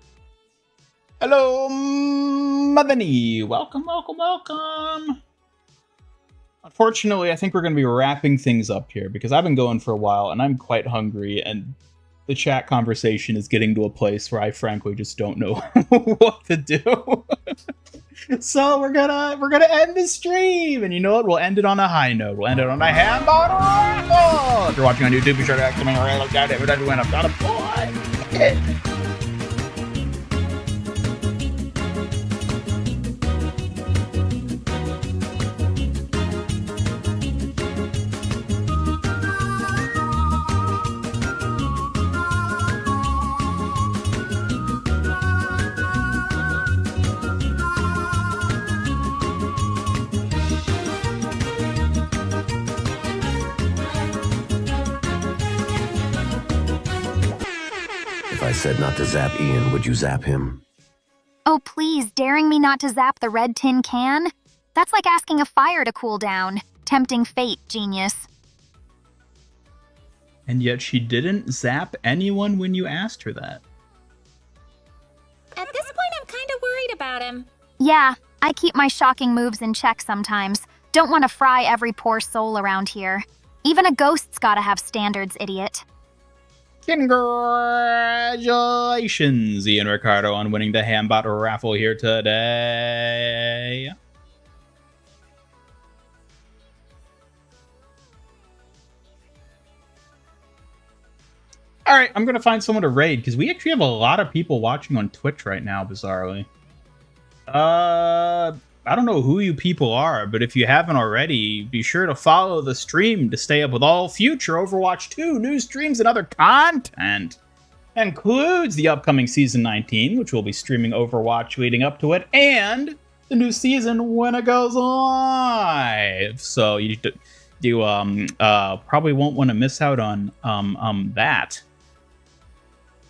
Hello, Mothany. Welcome, welcome, welcome. Unfortunately, I think we're going to be wrapping things up here because I've been going for a while and I'm quite hungry and the chat conversation is getting to a place where I frankly just don't know what to do. So we're gonna end the stream, and you know what? We'll end it on a high note. We'll end it on a handball raffle. If you're watching on YouTube, be sure to activate my look at it. Every time you win, I've got a boy. If I said not to zap Ian, would you zap him? Oh, please, daring me not to zap the red tin can? That's like asking a fire to cool down. Tempting fate, genius. And yet she didn't zap anyone when you asked her that. At this point, I'm kind of worried about him. Yeah, I keep my shocking moves in check sometimes. Don't want to fry every poor soul around here. Even a ghost's gotta have standards, idiot. Congratulations, Ian Ricardo, on winning the Hambot raffle here today. All right, I'm going to find someone to raid, because we actually have a lot of people watching on Twitch right now, bizarrely. I don't know who you people are, but if you haven't already, be sure to follow the stream to stay up with all future Overwatch 2 news streams and other content. That includes the upcoming Season 19, which will be streaming Overwatch leading up to it, and the new season when it goes live. So you probably won't want to miss out on that.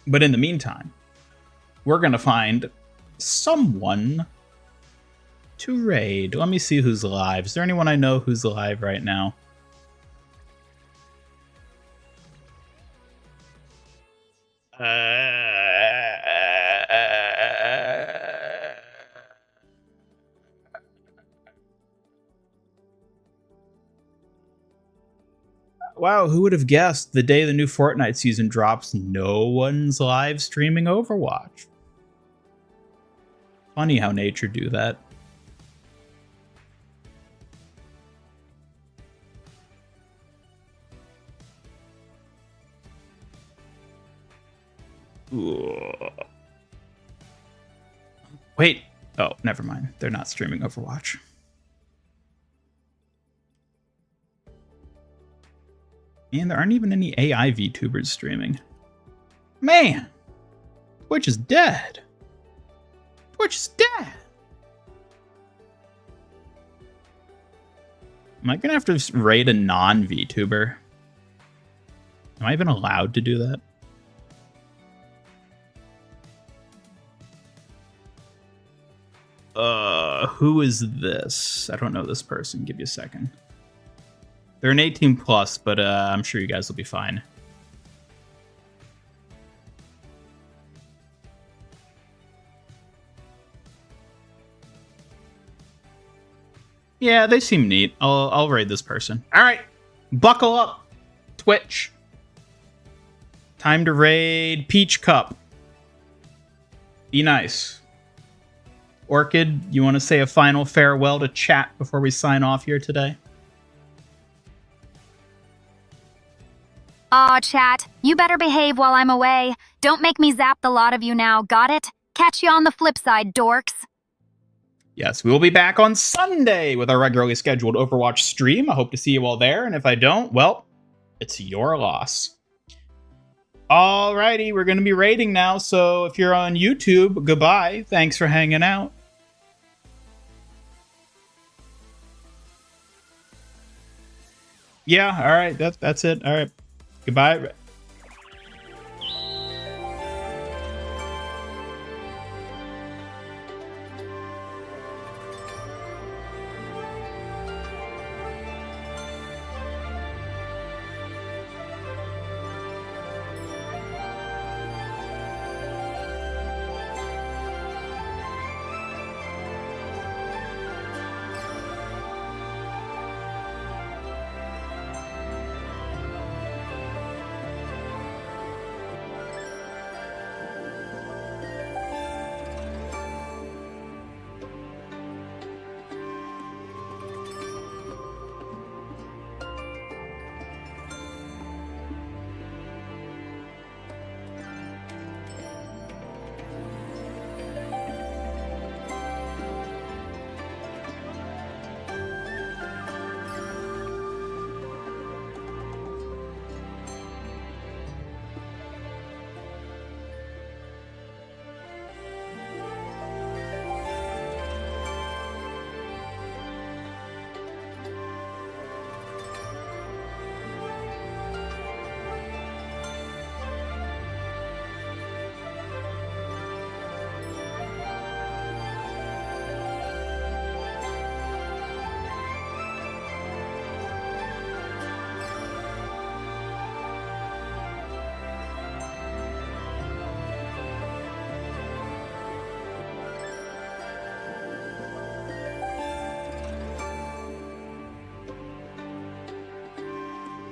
But in the meantime, we're going to find someone to raid. Let me see who's live. Is there anyone I know who's live right now? Wow, who would have guessed the day the new Fortnite season drops, no one's live streaming Overwatch. Funny how nature do that. Ooh. Wait. Oh, never mind. They're not streaming Overwatch. And there aren't even any AI VTubers streaming. Man! Twitch is dead. Twitch is dead. Am I gonna have to raid a non-VTuber? Am I even allowed to do that? Who is this? I don't know this person. Give you a second. They're an 18 plus, but I'm sure you guys will be fine. Yeah, they seem neat. I'll raid this person. All right, buckle up, Twitch. Time to raid Peach Cup. Be nice. Orchid, you want to say a final farewell to chat before we sign off here today? Aw, chat, you better behave while I'm away. Don't make me zap the lot of you now, got it? Catch you on the flip side, dorks. Yes, we will be back on Sunday with our regularly scheduled Overwatch stream. I hope to see you all there, and if I don't, well, it's your loss. Alrighty, we're going to be raiding now, so if you're on YouTube, goodbye. Thanks for hanging out. Yeah, alright, that's it. Alright, goodbye.